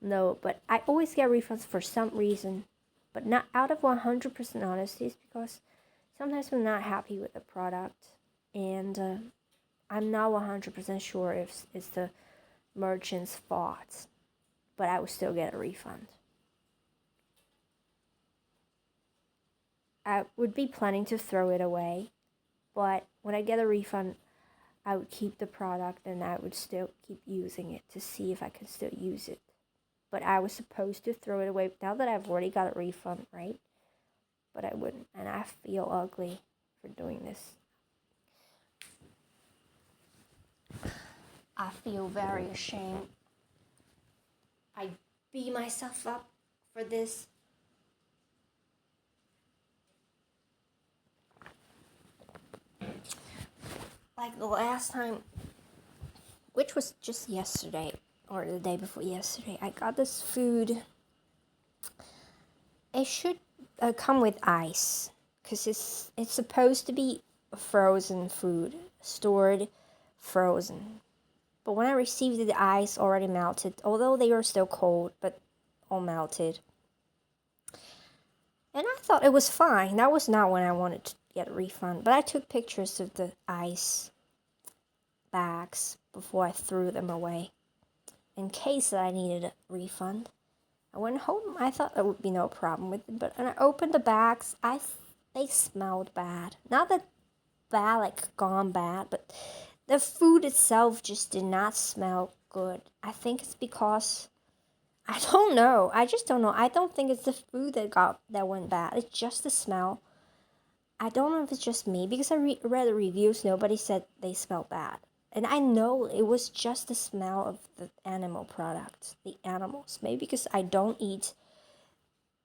No, but I always get refunds for some reason, but not out of 100% honesty, because sometimes I'm not happy with the product, and I'm not 100% sure if it's the merchant's fault, but I would still get a refund. I would be planning to throw it away, but when I get a refund, I would keep the product and I would still keep using it to see if I could still use it. But I was supposed to throw it away now that I've already got a refund, right? But I wouldn't, and I feel ugly for doing this. I feel very ashamed. I beat myself up for this. Like the last time, which was just yesterday, or the day before yesterday, I got this food. It should come with ice, because it's supposed to be frozen food, stored frozen. But when I received it, the ice already melted, although they were still cold, but all melted. And I thought it was fine. That was not when I wanted to get a refund. But I took pictures of the ice bags before I threw them away, in case that I needed a refund. I went home. I thought there would be no problem with it. But when I opened the bags, they smelled bad. Not that bad, like gone bad, but the food itself just did not smell good. I think it's because I don't know. I just don't know. I don't think it's the food that went bad. It's just the smell. I don't know if it's just me, because I read the reviews. Nobody said they smelled bad. And I know it was just the smell of the animal products, the animals. Maybe because I don't eat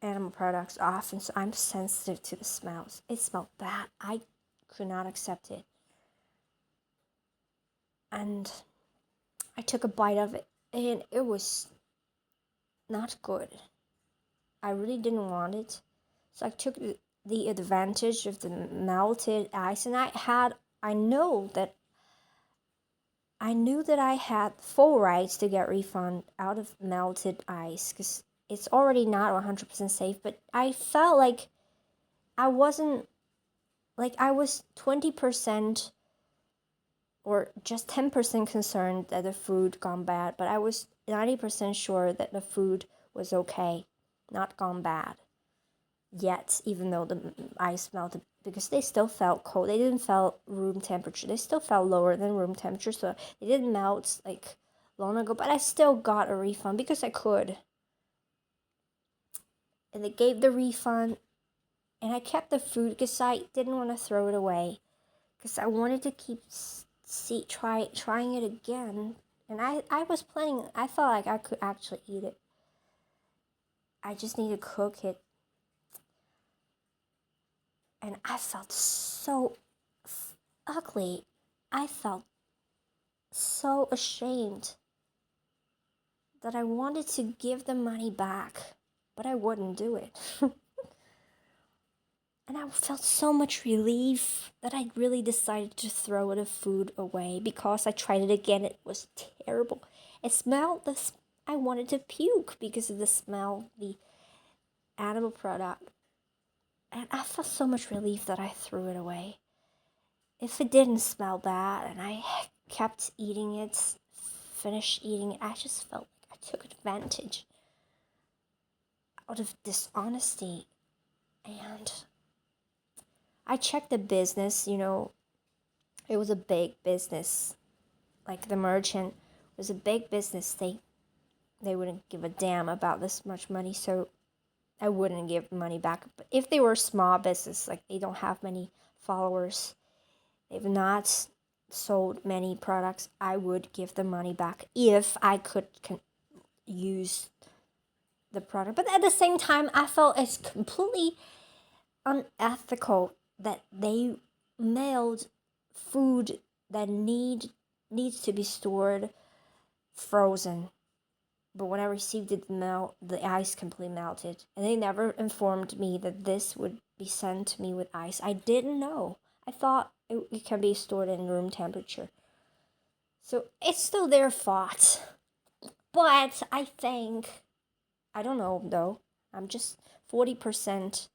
animal products often, so I'm sensitive to the smells. It smelled bad. I could not accept it. And I took a bite of it, and it was not good. I really didn't want it. So I took the advantage of the melted ice, and I knew that I had full rights to get refund out of melted ice, because it's already not 100% safe, but I felt like I wasn't, like I was 20% or just 10% concerned that the food gone bad, but I was 90% sure that the food was okay, not gone bad yet, even though the ice melted, because they still felt cold. They didn't felt room temperature. They still felt lower than room temperature, so they didn't melt like long ago, but I still got a refund because I could. And they gave the refund, and I kept the food because I didn't want to throw it away, because I wanted to keep trying it again. And I was planning, I felt like I could actually eat it. I just need to cook it. And I felt so ugly. I felt so ashamed. that I wanted to give the money back, but I wouldn't do it. And I felt so much relief that I really decided to throw the food away because I tried it again. It was terrible. It smelled this. I wanted to puke because of the smell, the animal product. And I felt so much relief that I threw it away. If it didn't smell bad and I kept eating it, finished eating it, I just felt like I took advantage out of dishonesty. And I checked the business, it was a big business. Like the merchant was a big business. They wouldn't give a damn about this much money, so I wouldn't give the money back. But if they were a small business, like they don't have many followers, they've not sold many products, I would give the money back if I could use the product. But at the same time, I felt it's completely unethical that they mailed food that needs to be stored frozen. But when I received it, the ice completely melted. And they never informed me that this would be sent to me with ice. I didn't know. I thought it can be stored in room temperature. So it's still their fault. But I think, I don't know though, I'm just 40%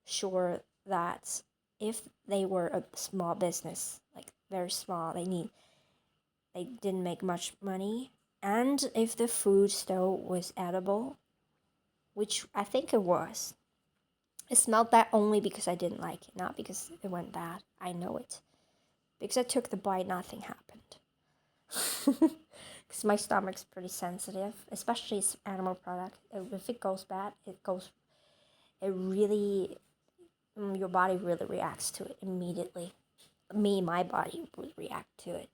sure that if they were a small business, like very small, they didn't make much money, and if the food still was edible, which I think it was, it smelled bad only because I didn't like it, not because it went bad. I know it. Because I took the bite, nothing happened. Because my stomach's pretty sensitive, especially animal product. If it goes bad, your body really reacts to it immediately. My body would react to it.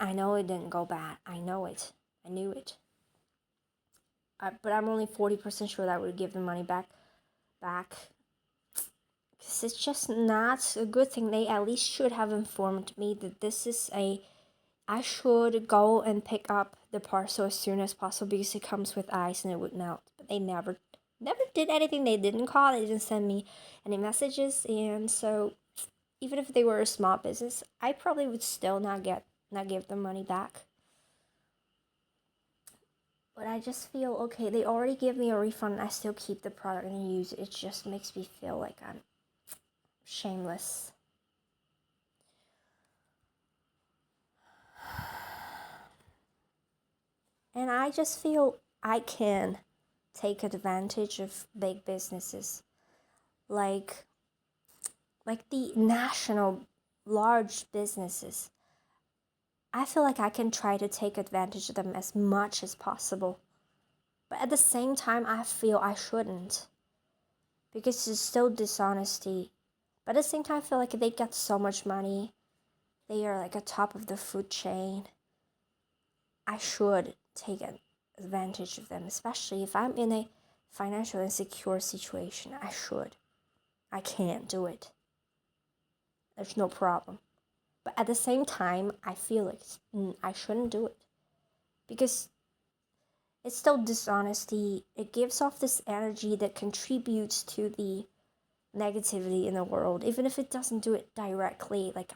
I know it didn't go bad. I know it. I knew it. But I'm only 40% sure that I would give the money back. Because it's just not a good thing. They at least should have informed me that I should go and pick up the parcel as soon as possible because it comes with ice and it would melt. But they never did anything. They didn't call. They didn't send me any messages. And so even if they were a small business, I probably would still not give them money back. But I just feel, okay, they already give me a refund and I still keep the product and use it. It just makes me feel like I'm shameless. And I just feel I can take advantage of big businesses. Like the national large businesses. I feel like I can try to take advantage of them as much as possible. But at the same time, I feel I shouldn't. Because it's still dishonesty. But at the same time, I feel like they get so much money. They are like a top of the food chain. I should take advantage of them, especially if I'm in a financial insecure situation. I should. I can't do it. There's no problem. But at the same time, I feel like I shouldn't do it. Because it's still dishonesty. It gives off this energy that contributes to the negativity in the world, even if it doesn't do it directly. Like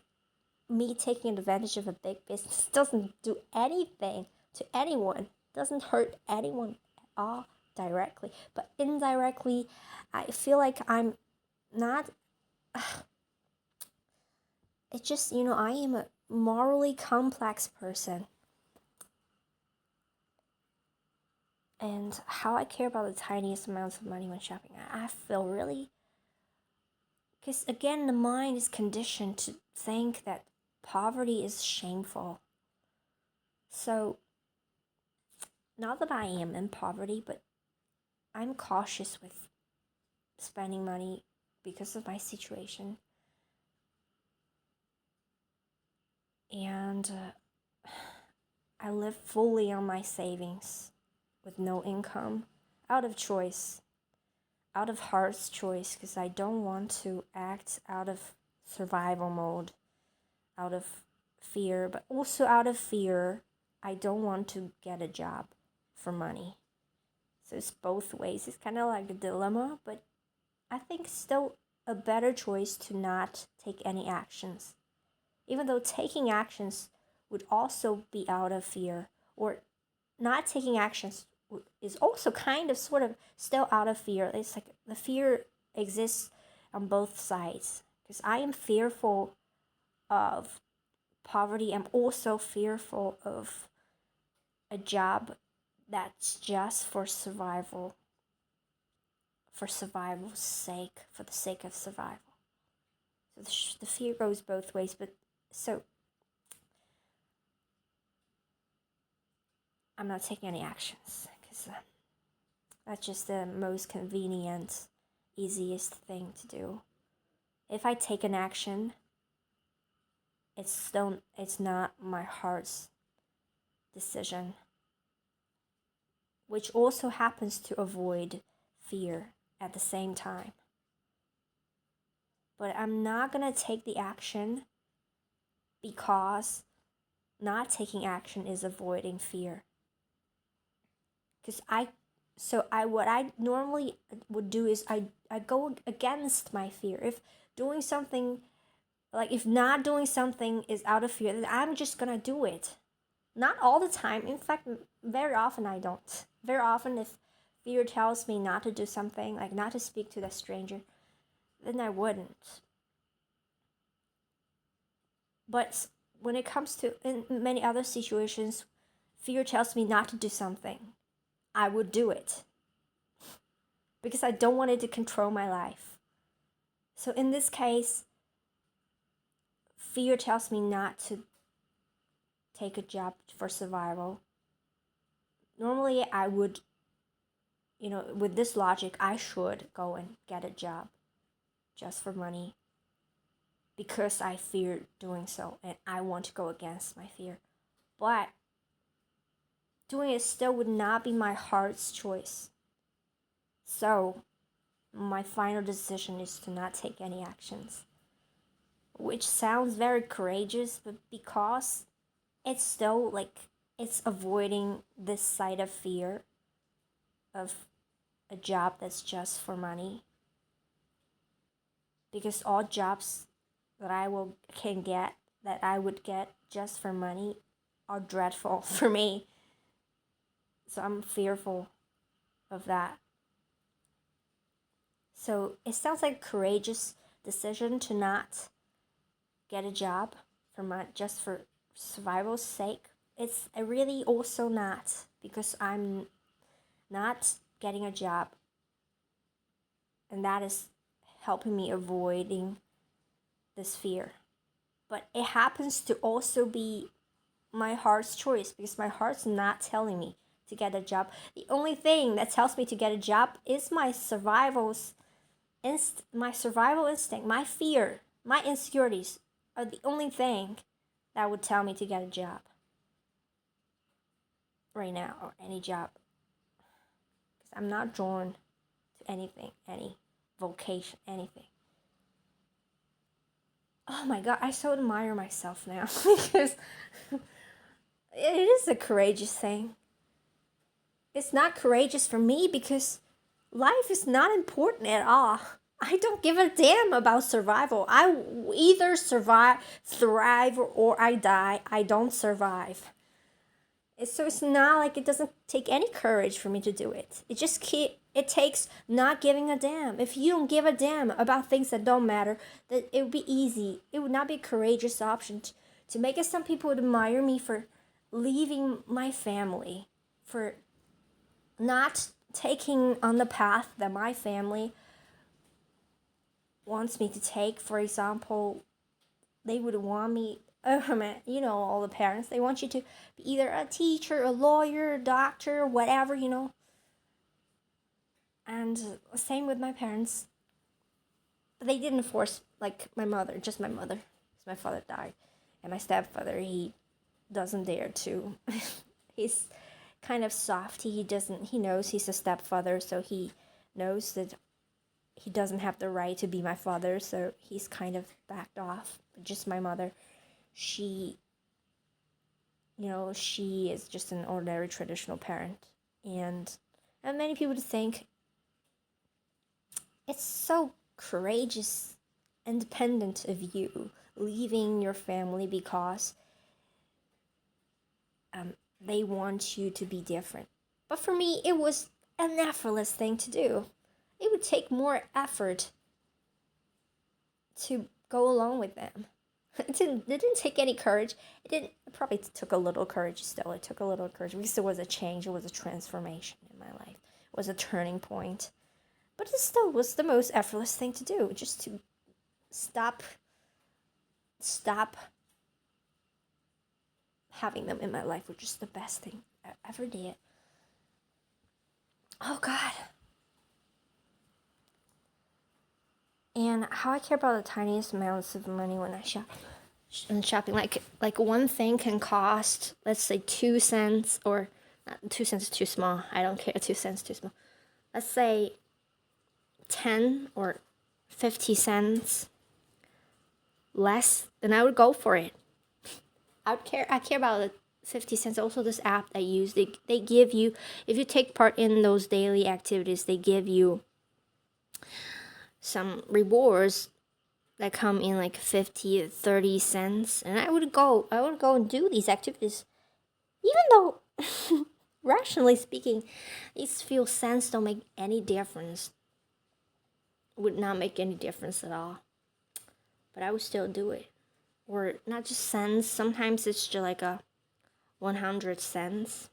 me taking advantage of a big business doesn't do anything to anyone, doesn't hurt anyone at all directly, but indirectly I feel like I'm not it's just, I am a morally complex person, and how I care about the tiniest amounts of money when shopping, I feel really, because again the mind is conditioned to think that poverty is shameful. So not that I am in poverty, but I'm cautious with spending money because of my situation. And I live fully on my savings with no income, out of choice, out of heart's choice, because I don't want to act out of survival mode, out of fear, but also out of fear I don't want to get a job for money. So it's both ways. It's kind of like a dilemma, but I think still a better choice to not take any actions. Even though taking actions would also be out of fear, or not taking actions is also kind of sort of still out of fear. It's like the fear exists on both sides, because I am fearful of poverty. I'm also fearful of a job that's just for survival's sake, for the sake of survival. So the fear goes both ways, but so I'm not taking any actions because that's just the most convenient, easiest thing to do. If I take an action, it's not my heart's decision, which also happens to avoid fear at the same time. But I'm not gonna take the action because not taking action is avoiding fear. Because what I normally would do is I go against my fear. If doing something, like if not doing something is out of fear, then I'm just gonna do it. Not all the time. In fact, very often I don't. Very often, if fear tells me not to do something, like not to speak to that stranger, then I wouldn't. But when it comes to in many other situations, fear tells me not to do something, I would do it. Because I don't want it to control my life. So in this case, fear tells me not to take a job for survival. Normally I would, with this logic, I should go and get a job just for money because I fear doing so and I want to go against my fear. But doing it still would not be my heart's choice. So my final decision is to not take any actions, which sounds very courageous, but because it's still like it's avoiding this side of fear of a job that's just for money, because all jobs that I would get just for money are dreadful for me. So I'm fearful of that. So it sounds like a courageous decision to not get a job just for survival's sake. It's really also not, because I'm not getting a job, and that is helping me avoiding this fear. But it happens to also be my heart's choice, because my heart's not telling me to get a job. The only thing that tells me to get a job is my survival instinct, my fear, my insecurities are the only thing that would tell me to get a job right now, or any job. Because I'm not drawn to anything, any vocation, anything. Oh my god, I so admire myself now because it is a courageous thing. It's not courageous for me because life is not important at all. I don't give a damn about survival. I either thrive, or I die. I don't survive. So it's not like it doesn't take any courage for me to do it. It takes not giving a damn. If you don't give a damn about things that don't matter, that it would be easy. It would not be a courageous option to make it. Some people would admire me for leaving my family, for not taking on the path that my family wants me to take. For example, they would want me, all the parents, they want you to be either a teacher, a lawyer, a doctor, whatever, And same with my parents. But they didn't force, like my mother, just my mother, because my father died. And my stepfather, he doesn't dare to. He's kind of soft. He knows he's a stepfather, so he knows that he doesn't have the right to be my father, so he's kind of backed off. But just my mother, she, she is just an ordinary traditional parent. And many people think it's so courageous, independent of you, leaving your family because they want you to be different. But for me, it was an effortless thing to do. It would take more effort to go along with them. It didn't take any courage. It probably took a little courage still. It took a little courage because it was a change. It was a transformation in my life. It was a turning point. But it still was the most effortless thing to do. Just to stop having them in my life was just the best thing I ever did. Oh, God. And how I care about the tiniest amounts of money when I shop. And shopping, like one thing can cost, let's say 2 cents, or not, 2 cents is too small. I don't care. 2 cents too small. Let's say 10 or 50 cents less, then I would go for it. I care about the 50 cents. Also, this app I use, they give you, if you take part in those daily activities, they give you some rewards that come in like 50 30 cents, and I would go and do these activities, even though rationally speaking these few cents don't make any difference, would not make any difference at all, but I would still do it. Or not just cents, sometimes it's just like a 100 cents,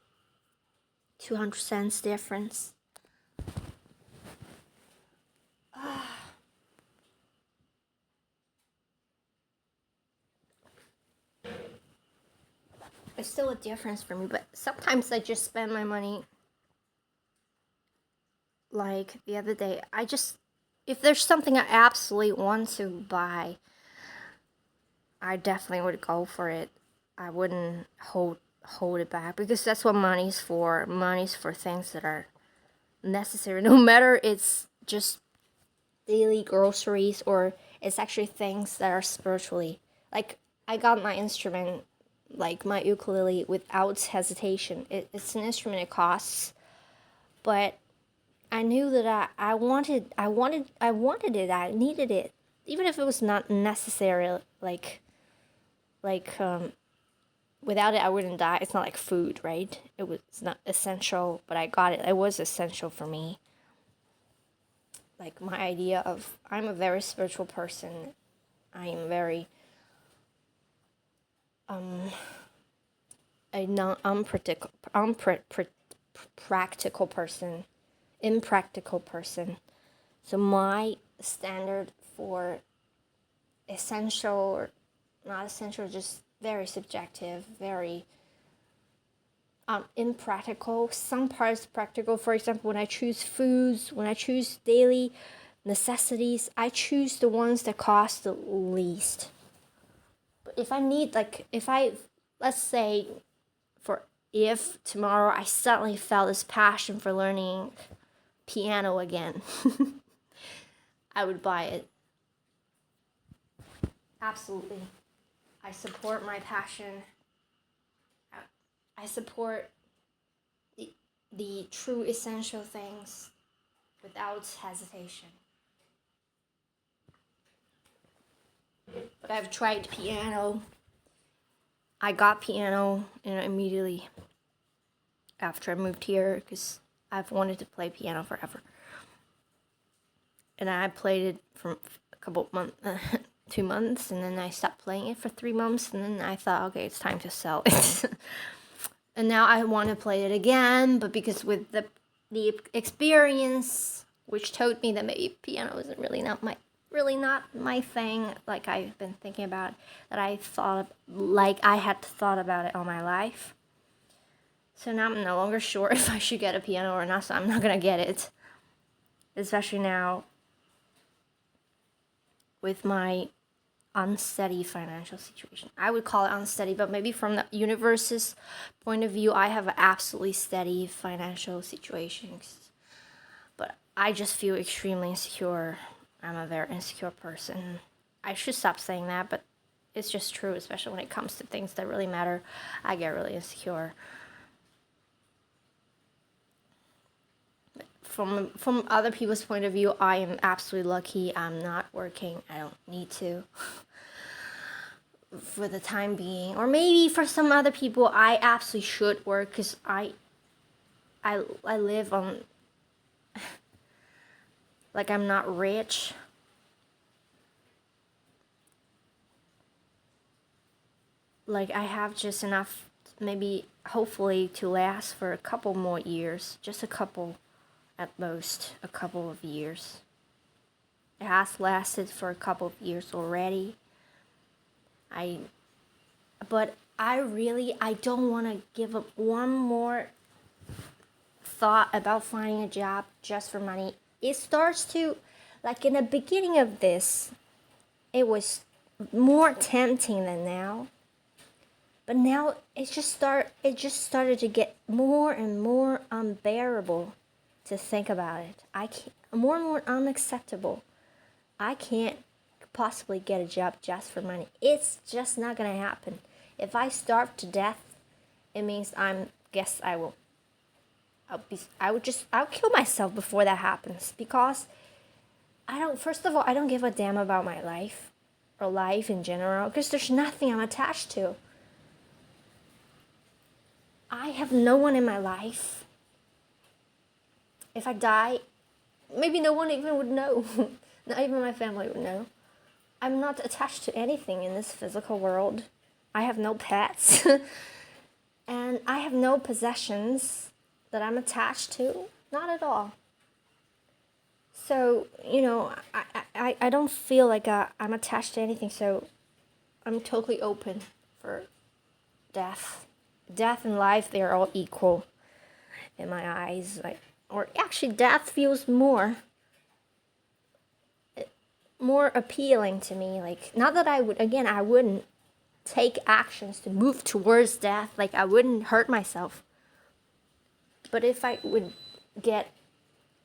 200 cents difference. It's still a difference for me, but sometimes I just spend my money. Like the other day, if there's something I absolutely want to buy, I definitely would go for it. I wouldn't hold it back, because that's what money's for. Money's for things that are necessary, no matter it's just daily groceries or it's actually things that are spiritually. Like, I got my instrument, like my ukulele, without hesitation. It's an instrument, it costs, but I knew that I wanted it. I needed it, even if it was not necessary. Without it, I wouldn't die. It's not like food, right? It's not essential, but I got it. It was essential for me. Like, my idea of, I'm a very spiritual person. I am very practical person, impractical person. So my standard for essential or not essential, just very subjective, very impractical. Some parts practical. For example, when I choose foods, when I choose daily necessities, I choose the ones that cost the least. But if I need, let's say, if tomorrow I suddenly felt this passion for learning piano again, I would buy it. Absolutely. I support my passion. I support the true essential things without hesitation. But I've tried piano. I got piano, immediately after I moved here, because I've wanted to play piano forever. And I played it for a couple months, 2 months, and then I stopped playing it for 3 months, and then I thought, okay, it's time to sell it. And now I want to play it again, but because with the experience, which told me that maybe piano isn't really not my thing, like I've been thinking about, that I had thought about it all my life. So now I'm no longer sure if I should get a piano or not, so I'm not gonna get it. Especially now with my unsteady financial situation. I would call it unsteady, but maybe from the universe's point of view, I have an absolutely steady financial situation. But I just feel extremely insecure. I'm a very insecure person. I should stop saying that, but it's just true, especially when it comes to things that really matter. I get really insecure. From other people's point of view, I am absolutely lucky. I'm not working. I don't need to for the time being. Or maybe for some other people, I absolutely should work because I live on, like, I'm not rich. Like, I have just enough, maybe, hopefully, to last for a couple more years. Just a couple, at most, a couple of years. It has lasted for a couple of years already. But I don't want to give up one more thought about finding a job just for money. It starts to, like, in the beginning of this, it was more tempting than now. But now it just started to get more and more unbearable to think about it. More and more unacceptable. I can't possibly get a job just for money. It's just not gonna happen. If I starve to death, it means I'll kill myself before that happens, because first of all, I don't give a damn about my life or life in general, because there's nothing I'm attached to. I have no one in my life. If I die, maybe no one even would know. Not even my family would know. I'm not attached to anything in this physical world. I have no pets. And I have no possessions that I'm attached to. Not at all. So, I don't feel like I'm attached to anything. So I'm totally open for death. Death and life, they're all equal in my eyes. Or actually, death feels more appealing to me. Like, not that I wouldn't take actions to move towards death. Like, I wouldn't hurt myself. But if I would get,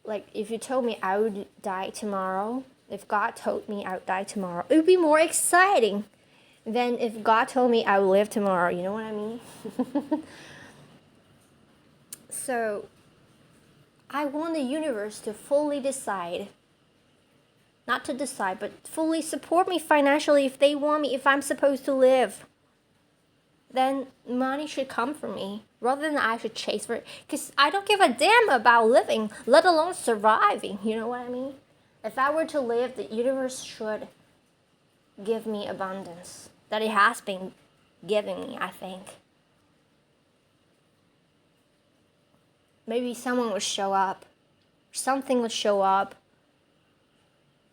like, if you told me I would die tomorrow, if God told me I would die tomorrow, it would be more exciting than if God told me I would live tomorrow. You know what I mean? So, I want the universe to fully decide. Not to decide, but fully support me financially if they want me, if I'm supposed to live. Then money should come from me, rather than I should chase for it. Because I don't give a damn about living, let alone surviving. You know what I mean? If I were to live, the universe should give me abundance. That it has been giving me, I think. Maybe someone will show up. Something will show up.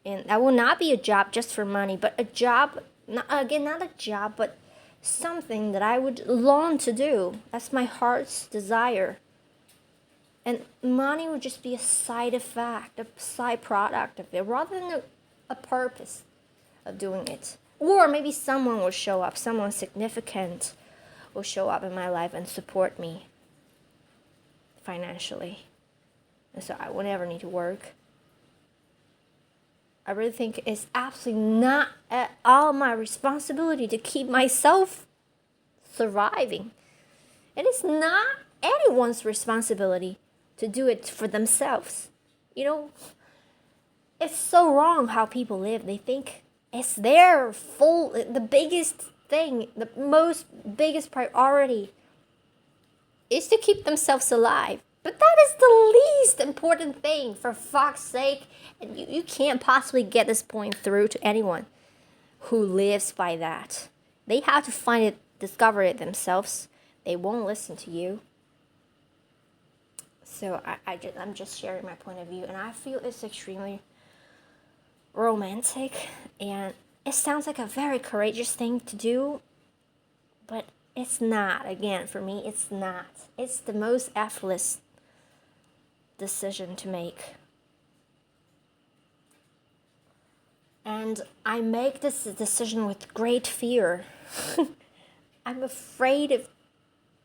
And that will not be a job just for money, but a job, not a job, but something that I would long to do. That's my heart's desire. And money would just be a side effect, a side product of it, rather than a purpose of doing it. Or maybe someone will show up, someone significant will show up in my life and support me financially. And so I will never need to work. I really think it's absolutely not at all my responsibility to keep myself surviving. It is not anyone's responsibility to do it for themselves. It's so wrong how people live. They think it's the biggest thing, the biggest priority is to keep themselves alive. But that is the least important thing, for fuck's sake. And you can't possibly get this point through to anyone who lives by that. They have to discover it themselves. They won't listen to you. So I'm just sharing my point of view. And I feel it's extremely romantic. And it sounds like a very courageous thing to do. But it's not. Again, for me, it's not. It's the most effortless decision to make. And I make this decision with great fear. I'm afraid of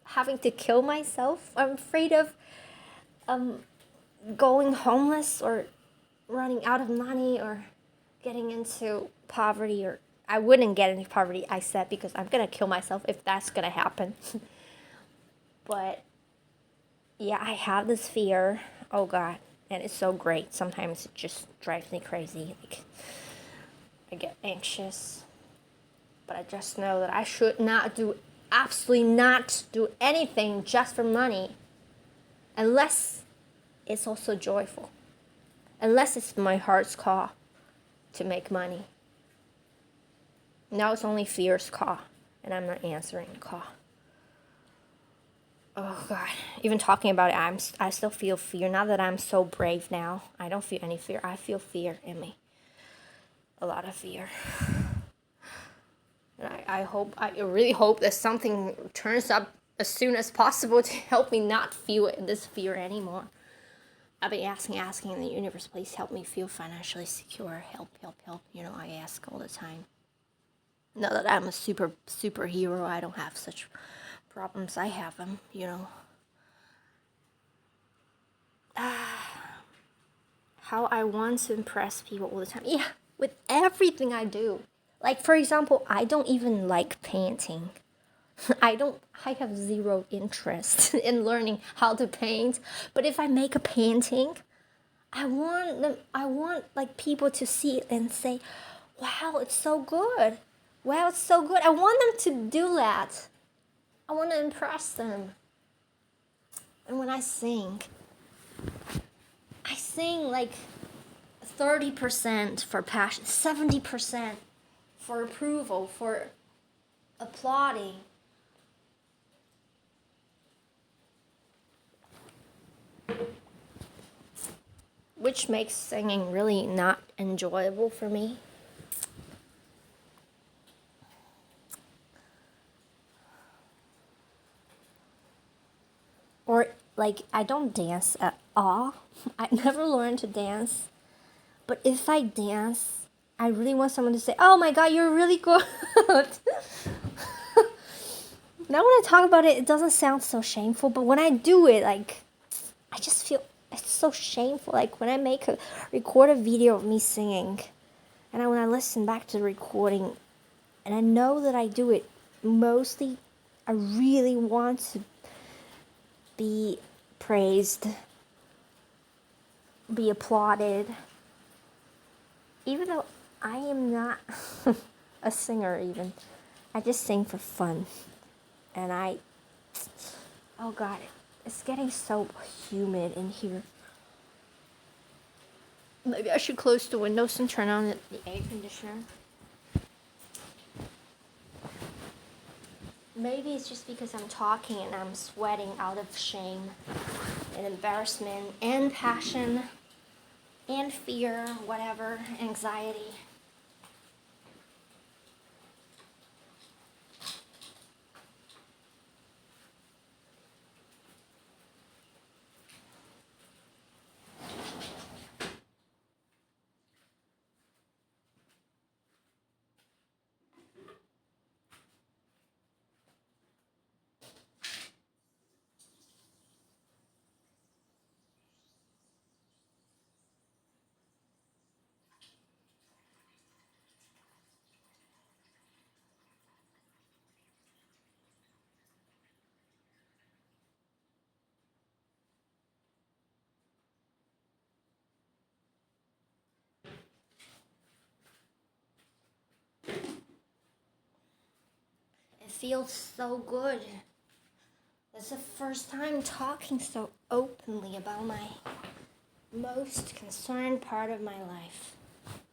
having to kill myself. I'm afraid of going homeless or running out of money or getting into poverty or I wouldn't get into poverty, I said, because I'm gonna kill myself if that's gonna happen. But yeah, I have this fear. Oh God, and it's so great. Sometimes it just drives me crazy. Like I get anxious, but I just know that I should not do, absolutely not do anything just for money, unless it's also joyful, unless it's my heart's call to make money. Now it's only fear's call, and I'm not answering the call. Oh God, even talking about it, I still feel fear. Not that I'm so brave now. I don't feel any fear. I feel fear in me. A lot of fear. And I really hope that something turns up as soon as possible to help me not feel this fear anymore. I've been asking in the universe, please help me feel financially secure. Help. You know, I ask all the time. Not that I'm a superhero. I don't have such problems. I have them, you know. How I want to impress people all the time. Yeah, with everything I do. Like, for example, I don't even like painting. I have zero interest in learning how to paint. But if I make a painting, I want like people to see it and say, wow, it's so good. Wow, it's so good. I want them to do that. I want to impress them. And when I sing like 30% for passion, 70% for approval, for applauding. Which makes singing really not enjoyable for me. Or, like, I don't dance at all. I never learned to dance. But if I dance, I really want someone to say, oh my God, you're really good. Now when I talk about it, it doesn't sound so shameful. But when I do it, like, I just feel it's so shameful. Like when I record a video of me singing, and when I listen back to the recording, and I know that I do it mostly, I really want to be praised, be applauded, even though I am not a singer even. I just sing for fun. And oh God, it's getting so humid in here. Maybe I should close the windows and turn on the air conditioner. Maybe it's just because I'm talking and I'm sweating out of shame and embarrassment and passion and fear, whatever, anxiety. It feels so good. It's the first time talking so openly about my most concerned part of my life.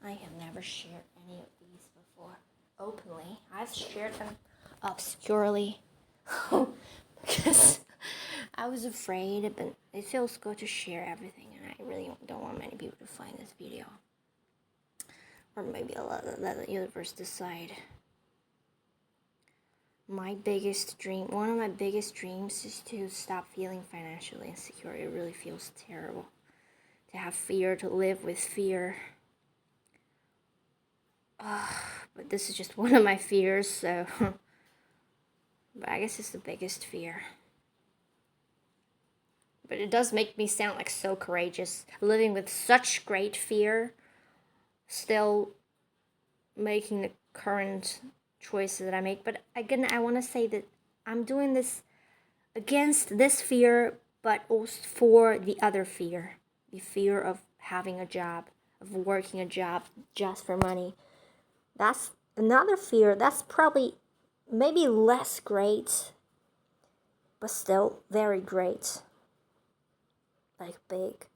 I have never shared any of these before openly. I've shared them obscurely because I was afraid, but it feels good to share everything, and I really don't want many people to find this video. Or maybe I'll let the universe decide. One of my biggest dreams is to stop feeling financially insecure. It really feels terrible to have fear, to live with fear. But this is just one of my fears, so but I guess it's the biggest fear. But it does make me sound like so courageous, living with such great fear, still making the current choices that I make. But again, I want to say that I'm doing this against this fear, but also for the other fear, the fear of having a job, of working a job just for money. That's another fear. That's probably maybe less great, but still very great. Like big.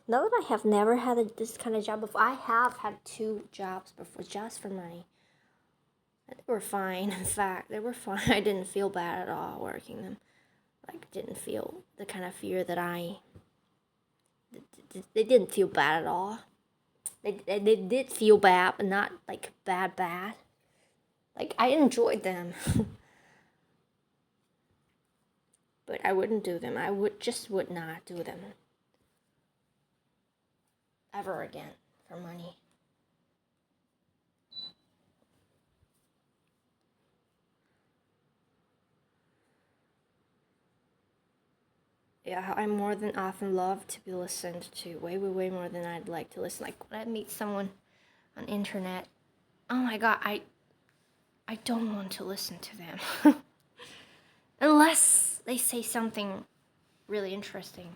Now that I have never had this kind of job before, I have had 2 jobs before just for money. They were fine. In fact, they were fine. I didn't feel bad at all working them. Like, didn't feel the kind of fear that they didn't feel bad at all. They did feel bad, but not like bad. Like, I enjoyed them. But I wouldn't do them. I would not do them ever again for money. Yeah, I more than often love to be listened to. Way more than I'd like to listen. Like when I meet someone on internet, oh my god, I don't want to listen to them. Unless they say something really interesting.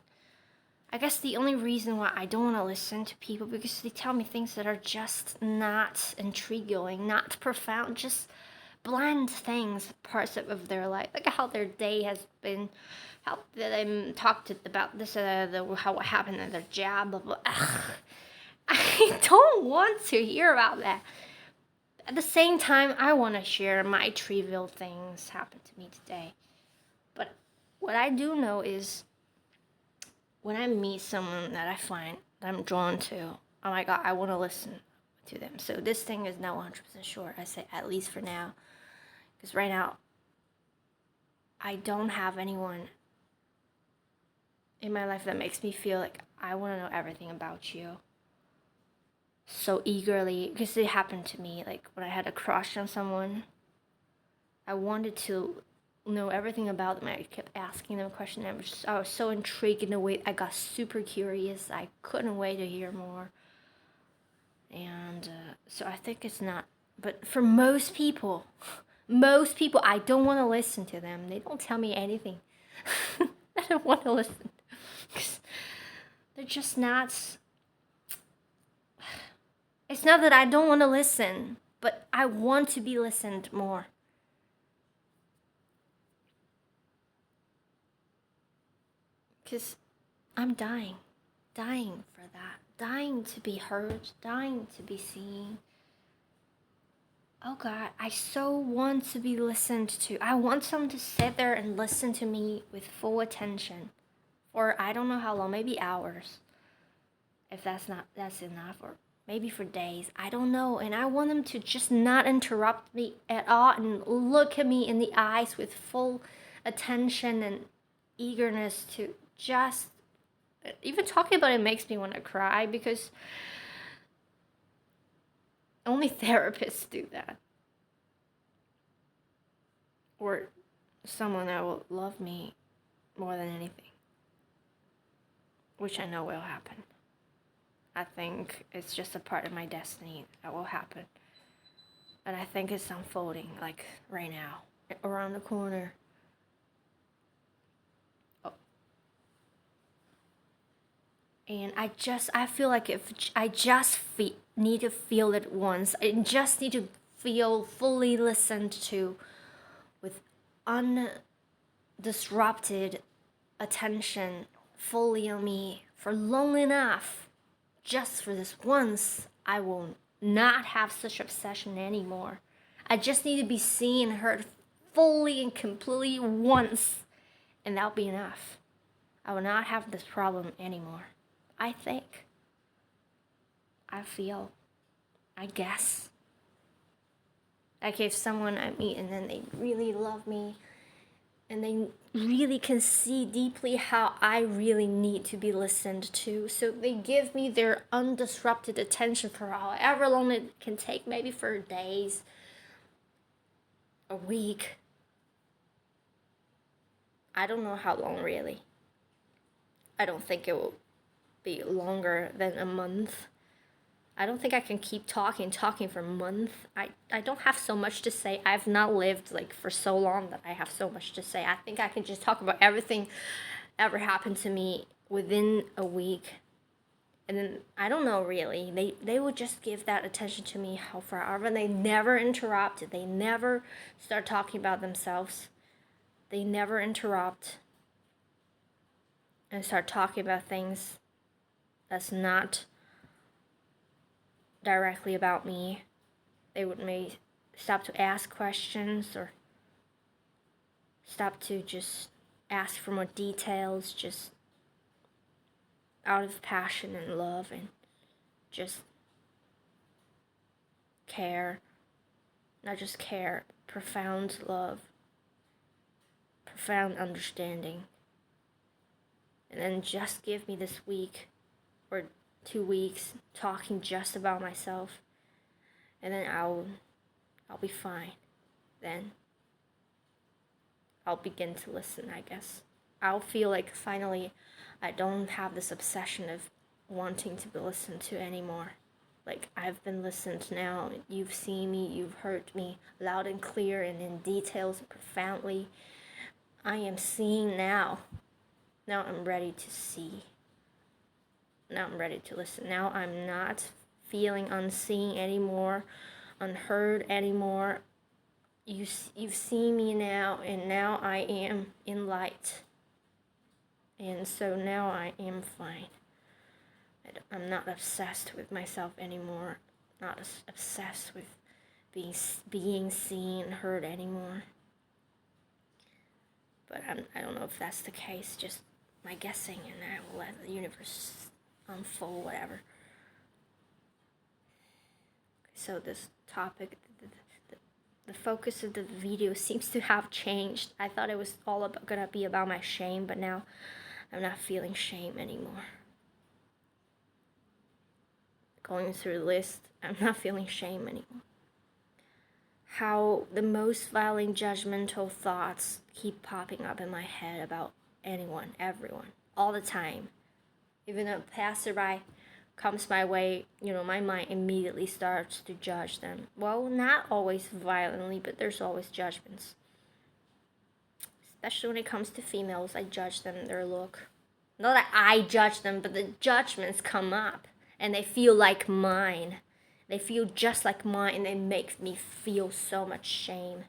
I guess the only reason why I don't want to listen to people because they tell me things that are just not intriguing, not profound, just bland things, parts of their life, like how their day has been, how they talked about this, how what happened at their job, blah, blah. Ugh. I don't want to hear about that. At the same time, I want to share my trivial things happened to me today. But what I do know is when I meet someone that I find that I'm drawn to, oh my god, I want to listen to them. So this thing is not 100% sure. I say at least for now. Because right now, I don't have anyone in my life that makes me feel like I want to know everything about you so eagerly. Because it happened to me, like when I had a crush on someone, I wanted to know everything about them. I kept asking them questions. I was so intrigued in a way. I got super curious. I couldn't wait to hear more. And so I think it's not. But for most people, I don't want to listen to them. They don't tell me anything. I don't want to listen. They're just not. It's not that I don't want to listen, but I want to be listened more. Because I'm dying for that. Dying to be heard, dying to be seen. Oh God, I so want to be listened to. I want someone to sit there and listen to me with full attention. For I don't know how long, maybe hours. If that's enough, or maybe for days. I don't know. And I want them to just not interrupt me at all and look at me in the eyes with full attention and eagerness to just even talking about it makes me want to cry because only therapists do that. Or someone that will love me more than anything. Which I know will happen. I think it's just a part of my destiny that will happen. And I think it's unfolding, like right now, around the corner. Oh. And I feel like if I just need to feel it once, I just need to feel fully listened to with undisrupted attention fully on me for long enough. Just for this once, I will not have such obsession anymore. I just need to be seen and heard fully and completely once, and that'll be enough. I will not have this problem anymore. I think. I feel. I guess. Like if someone I meet and then they really love me, and they really can see deeply how I really need to be listened to. So they give me their undisrupted attention for however long it can take, maybe for days, a week. I don't know how long really. I don't think it will be longer than a month. I don't think I can keep talking for a month. I don't have so much to say. I've not lived like for so long that I have so much to say. I think I can just talk about everything ever happened to me within a week. And then I don't know really. They would just give that attention to me forever. And they never interrupt. They never start talking about themselves. They never interrupt and start talking about things that's not directly about me. They would maybe stop to ask questions or stop to just ask for more details, just out of passion and love and just care. Not just care, profound love, profound understanding. And then just give me this week or 2 weeks talking just about myself, and then I'll be fine. Then I'll begin to listen, I guess. I'll feel like finally I don't have this obsession of wanting to be listened to anymore. Like, I've been listened now. You've seen me, you've heard me loud and clear and in details and profoundly. I am seeing now. Now I'm ready to see. Now I'm ready to listen. Now I'm not feeling unseen anymore, unheard anymore. You've seen me now, and now I am in light. And so now I am fine. I'm not obsessed with myself anymore. Not obsessed with being seen, heard anymore. But I don't know if that's the case. Just my guessing, and I will let the universe unfold, whatever. So this topic, the focus of the video seems to have changed. I thought it was all gonna be about my shame, but now I'm not feeling shame anymore. Going through the list, I'm not feeling shame anymore. How the most violent judgmental thoughts keep popping up in my head about anyone, everyone, all the time. Even a passerby comes my way, my mind immediately starts to judge them. Well, not always violently, but there's always judgments. Especially when it comes to females, I judge them, their look. Not that I judge them, but the judgments come up. And they feel like mine. They feel just like mine, and they make me feel so much shame.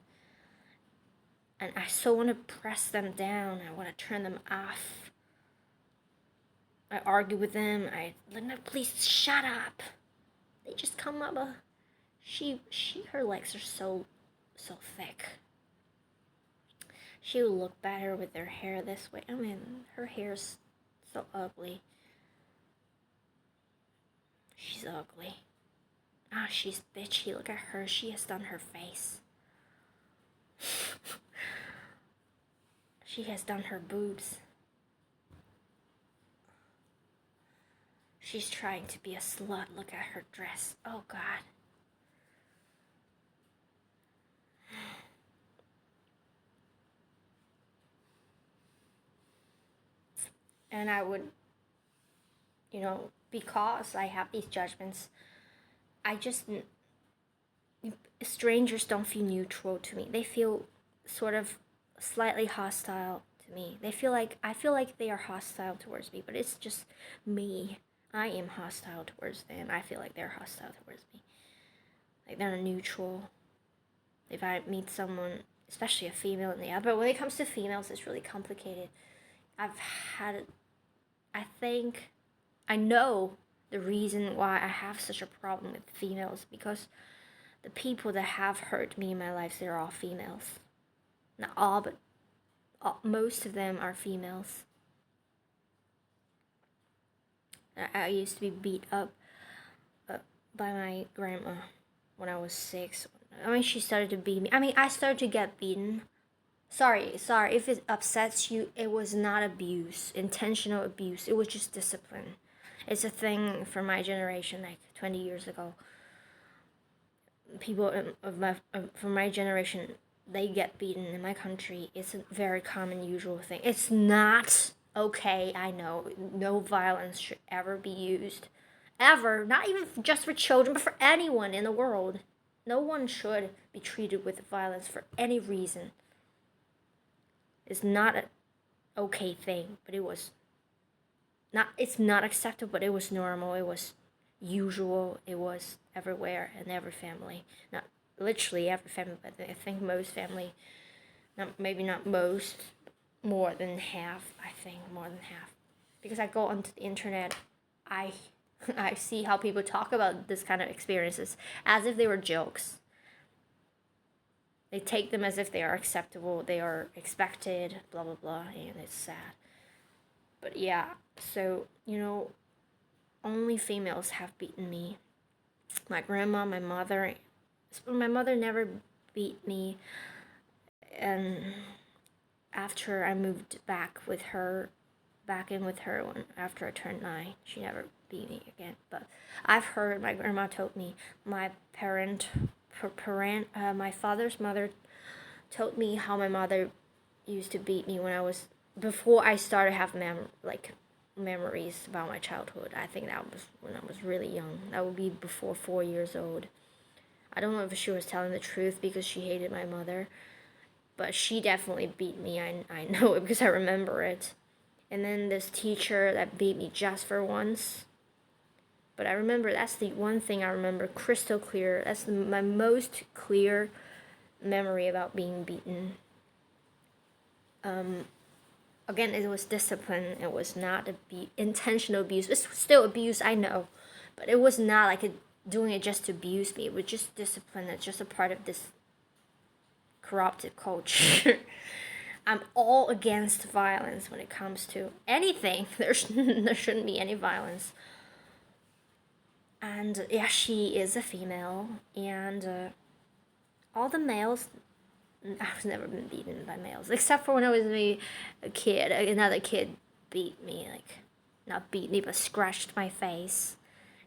And I so want to press them down. I want to turn them off. I argue with them. Please shut up. They just come up. Her legs are so thick. She would look better with her hair this way. I mean, her hair's so ugly. She's ugly. She's bitchy. Look at her. She has done her face. She has done her boobs. She's trying to be a slut. Look at her dress. Oh, God. And I would, because I have these judgments, strangers don't feel neutral to me. They feel sort of slightly hostile to me. I feel like they are hostile towards me, but it's just me. I am hostile towards them. I feel like they're hostile towards me. Like, they're neutral. If I meet someone, especially a female, but when it comes to females, it's really complicated. I know the reason why I have such a problem with females, because the people that have hurt me in my life, they're all females. Not all, but most of them are females. I used to be beat up by my grandma when I was 6. She started to beat me. I started to get beaten. Sorry, if it upsets you, it was not abuse, intentional abuse. It was just discipline. It's a thing for my generation, like 20 years ago. People from my generation, they get beaten in my country. It's a very common, usual thing. It's not Okay, I know, no violence should ever be used. Ever. Not even just for children, but for anyone in the world. No one should be treated with violence for any reason. It's not an okay thing, but it's not acceptable, but it was normal. It was usual. It was everywhere in every family. Not literally every family, but I think most family, maybe not most, more than half. I think more than half, because I go onto the internet, I I see how people talk about this kind of experiences as if they were jokes. They take them as if they are acceptable, they are expected, blah blah blah, and it's sad. But yeah, so only females have beaten me. My grandma, my mother. My mother never beat me, and after I moved back in with her after I turned 9, she never beat me again. But I've heard, my grandma told me, my my father's mother told me how my mother used to beat me before I started having memories about my childhood. I think that was when I was really young. That would be before 4 years old. I don't know if she was telling the truth because she hated my mother, but she definitely beat me. I know it because I remember it. And then this teacher that beat me just for once. But I remember, that's the one thing I remember crystal clear. That's my most clear memory about being beaten. Again, it was discipline. It was not intentional abuse. It's still abuse, I know. But it was not like doing it just to abuse me. It was just discipline. It's just a part of this corrupted culture. I'm all against violence when it comes to anything. There shouldn't be any violence. And yeah, she is a female, and all the males, I've never been beaten by males, except for when I was a kid. Another kid beat me, not beat me, but scratched my face.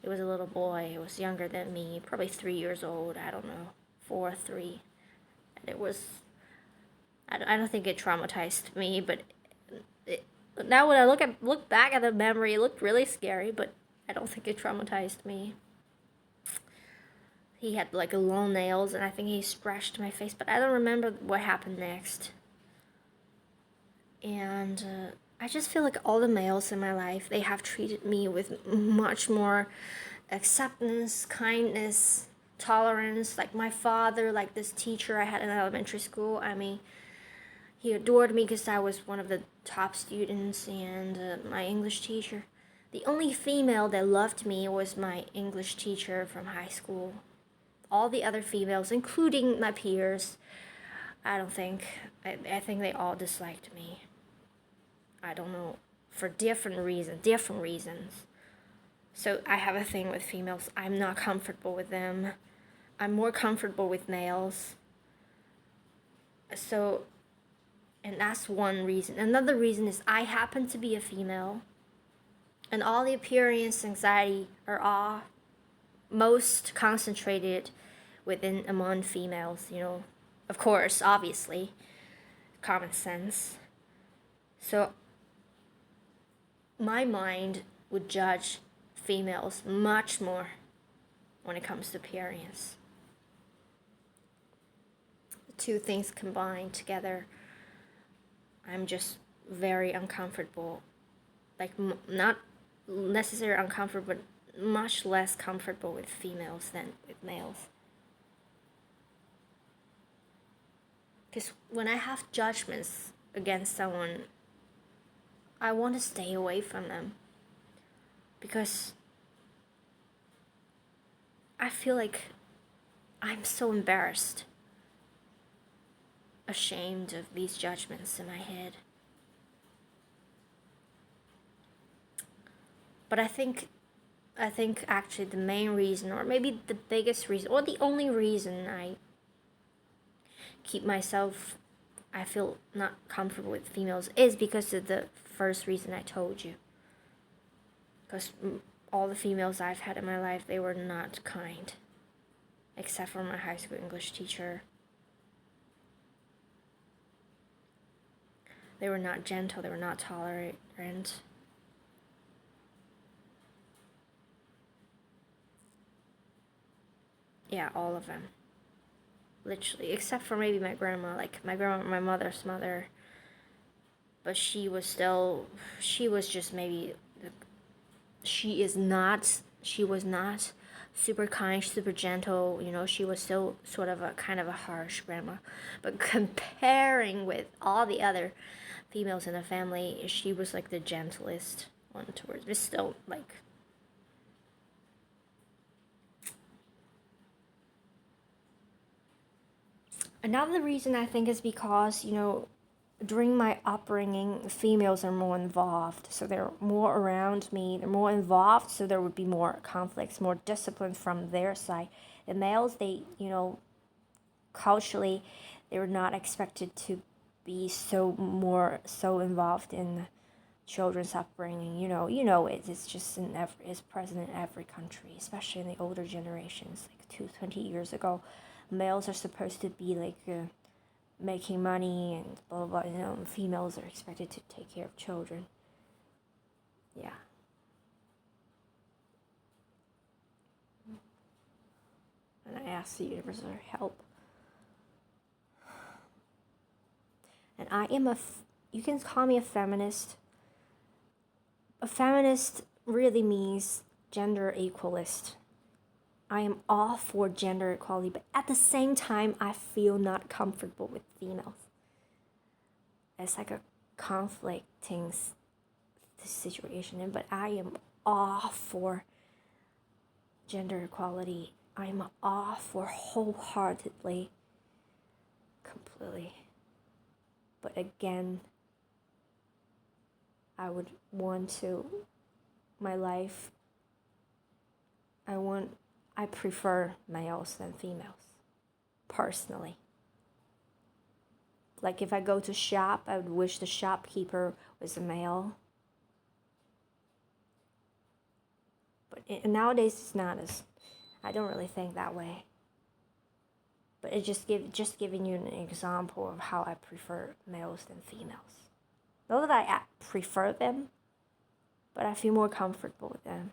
It was a little boy. It was younger than me, probably 3 years old. I don't know, 4, 3. And it was, I don't think it traumatized me, but now when I look back at the memory, it looked really scary, but I don't think it traumatized me. He had long nails, and I think he scratched my face, but I don't remember what happened next. And I just feel like all the males in my life, they have treated me with much more acceptance, kindness, tolerance. Like my father, like this teacher I had in elementary school, I mean, he adored me because I was one of the top students, and my English teacher. The only female that loved me was my English teacher from high school. All the other females, including my peers, I think they all disliked me. I don't know, for different reasons. So I have a thing with females. I'm not comfortable with them. I'm more comfortable with males. So, and that's one reason. Another reason is I happen to be a female, and all the appearance anxiety are all most concentrated among females, of course, obviously, common sense. So my mind would judge females much more when it comes to appearance. The two things combined together, I'm just very uncomfortable. Not necessarily uncomfortable, but much less comfortable with females than with males. Because when I have judgments against someone, I want to stay away from them. Because I feel like I'm so embarrassed, ashamed of these judgments in my head. But I think actually the main reason, or maybe the biggest reason, or the only reason I feel not comfortable with females is because of the first reason I told you. Because all the females I've had in my life, they were not kind. Except for my high school English teacher. They were not gentle, they were not tolerant. Yeah, all of them. Literally, except for maybe my grandma, like my mother's mother. But she was just maybe, she was not super kind, super gentle, she was still sort of a kind of a harsh grandma. But comparing with all the other females in the family, she was like the gentlest one towards, but still like, another reason I think is because, during my upbringing, females are more involved, so they're more around me, they're more involved, so there would be more conflicts, more discipline from their side. The males, they, culturally, they were not expected to be so involved in children's upbringing. It's just it's present in every country, especially in the older generations, like 20 years ago. Males are supposed to be like making money and blah blah blah. Females are expected to take care of children. Yeah. And I ask the universe for help. And I am you can call me a feminist. A feminist really means gender equalist. I am all for gender equality, but at the same time, I feel not comfortable with females. It's like a conflicting situation, but I am all for gender equality. I'm all for wholeheartedly, completely. But again, I would want to, my life, I prefer males than females, personally. Like if I go to shop, I would wish the shopkeeper was a male. But nowadays it's not as, I don't really think that way. But it just giving you an example of how I prefer males than females. Not that I prefer them, but I feel more comfortable with them.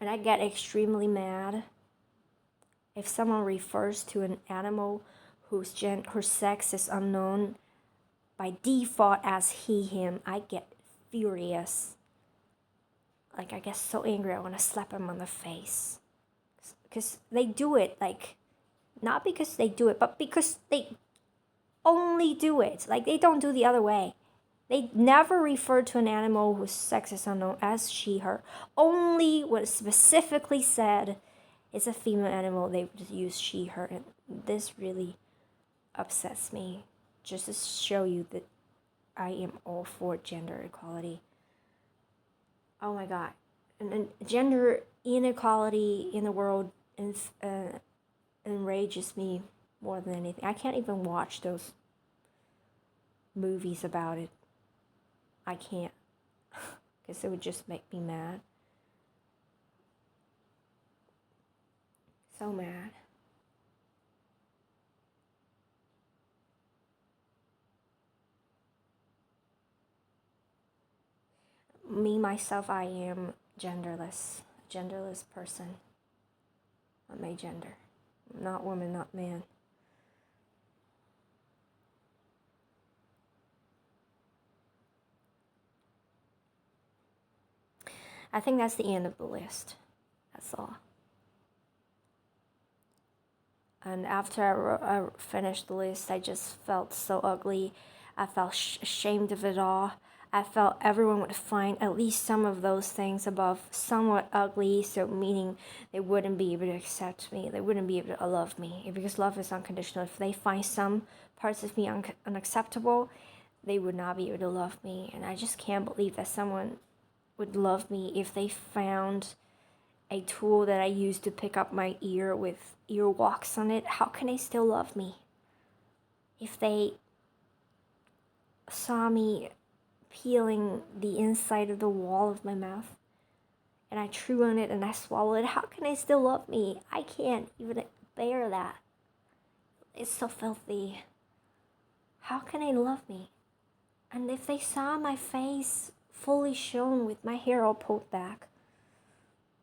And I get extremely mad if someone refers to an animal whose sex is unknown by default as he, him. I get furious. Like, I get so angry, I want to slap him on the face. Because they do it, like, not because they do it, but because they only do it. Like, they don't do the other way. They never refer to an animal whose sex is unknown as she, her. Only when specifically said it's a female animal, they would use she, her. And this really upsets me. Just to show you that I am all for gender equality. Oh my God. And gender inequality in the world enrages me more than anything. I can't even watch those movies about it. I can't. Because it would just make me mad. So mad. Me, myself, I am genderless person. I'm a gender. Not woman, not man. I think that's the end of the list. That's all. And after I finished the list, I just felt so ugly. I felt ashamed of it all. I felt everyone would find at least some of those things above somewhat ugly, so meaning they wouldn't be able to accept me. They wouldn't be able to love me. Because love is unconditional. If they find some parts of me unacceptable, they would not be able to love me. And I just can't believe that someone would love me if they found a tool that I use to pick up my ear with earwax on it. How can they still love me? If they saw me peeling the inside of the wall of my mouth and I chew on it and I swallow it, how can they still love me? I can't even bear that. It's so filthy. How can they love me? And if they saw my face fully shown with my hair all pulled back,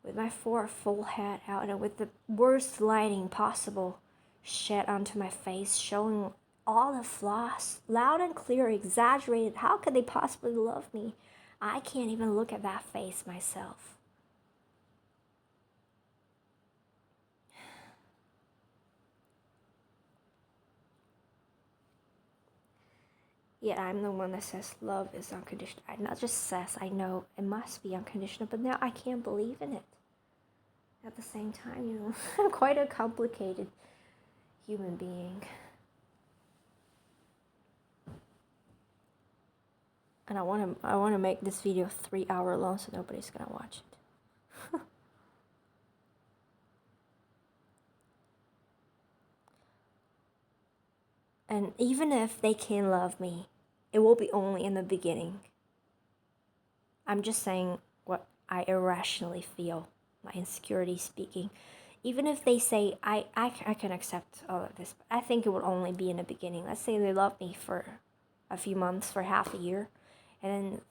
with my full head out, and with the worst lighting possible shed onto my face, showing all the flaws, loud and clear, exaggerated, how could they possibly love me? I can't even look at that face myself. Yet I'm the one that says love is unconditional. I not just says, I know it must be unconditional, but now I can't believe in it. At the same time, I'm quite a complicated human being. And I want to make this video 3 hour long so nobody's gonna watch it. And even if they can love me, it will be only in the beginning. I'm just saying what I irrationally feel, my insecurity speaking. Even if they say, I can accept all of this, but I think it would only be in the beginning. Let's say they love me for a few months, for half a year, and then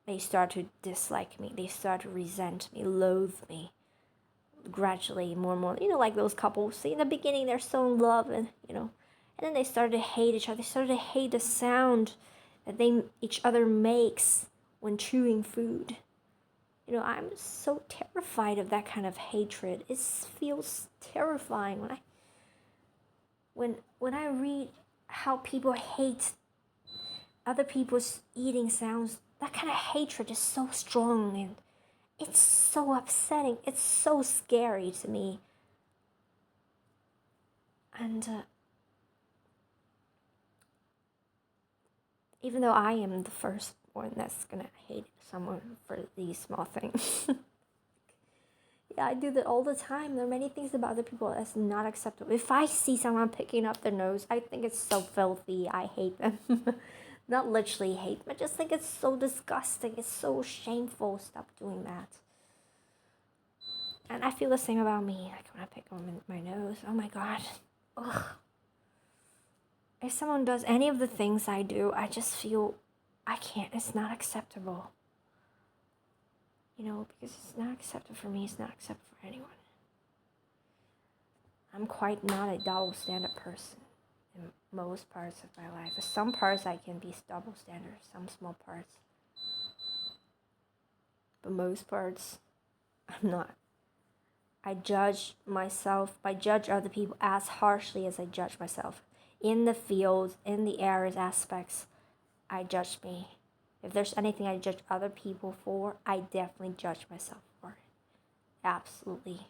they start to dislike me. They start to resent me, loathe me. Gradually, more and more, like those couples. See, in the beginning, they're so in love, and then they started to hate each other. They started to hate the sound that each other makes when chewing food. I'm so terrified of that kind of hatred. It feels terrifying when I read how people hate other people's eating sounds. That kind of hatred is so strong, and it's so upsetting. It's so scary to me. And even though I am the first one that's gonna hate someone for these small things. Yeah, I do that all the time. There are many things about other people that's not acceptable. If I see someone picking up their nose, I think it's so filthy. I hate them. Not literally hate, but just think it's so disgusting. It's so shameful. Stop doing that. And I feel the same about me. Like when I pick on my nose, oh my god. Ugh. If someone does any of the things I do, I just feel I can't. It's not acceptable. Because it's not acceptable for me. It's not acceptable for anyone. I'm quite not a double standard person in most parts of my life. Some parts I can be double standard, some small parts. But most parts, I'm not. I judge other people as harshly as I judge myself. In the fields, in the areas, aspects, I judge me. If there's anything I judge other people for, I definitely judge myself for it. Absolutely.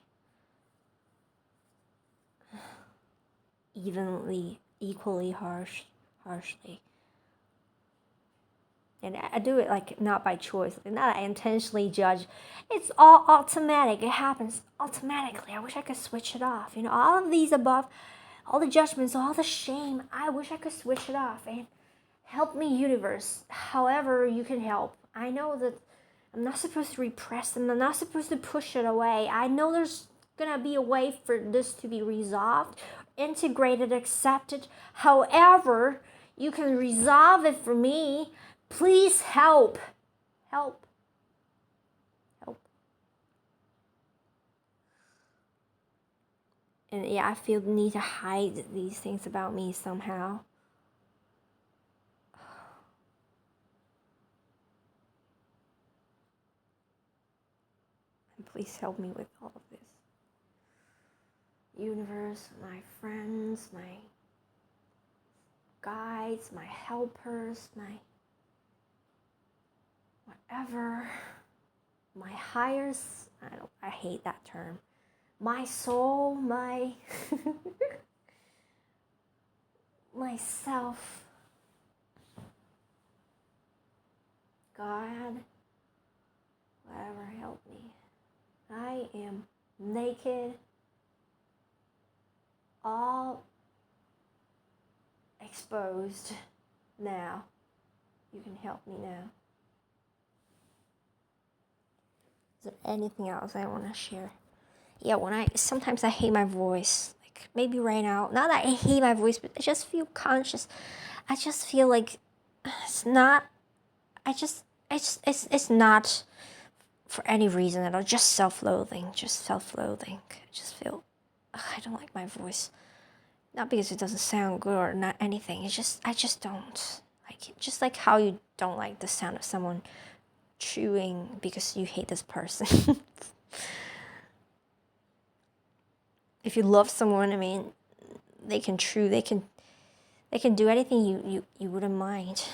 Equally harshly. And I do it not by choice, not that I intentionally judge. It's all automatic. It happens automatically. I wish I could switch it off. All of these above, all the judgments, all the shame, I wish I could switch it off. And help me, universe, however you can help. I know that I'm not supposed to repress them. I'm not supposed to push it away. I know there's gonna be a way for this to be resolved, integrated, accepted. However you can resolve it for me, please help. Help. And yeah, I feel the need to hide these things about me somehow. And please help me with all of this. Universe, my friends, my guides, my helpers, my whatever, my hires, I hate that term. My soul, my myself. God, whatever, help me. I am naked, all exposed now. You can help me now. Is there anything else I want to share? Yeah, sometimes I hate my voice. like maybe right now, not that I hate my voice, but I just feel conscious. I just feel like it's not, it's not for any reason at all, just self-loathing, I just feel, I don't like my voice. Not because it doesn't sound good or not anything, it's just, I just don't like it. Just like how you don't like the sound of someone chewing because you hate this person. If you love someone, I mean, they can chew, they can do anything you wouldn't mind.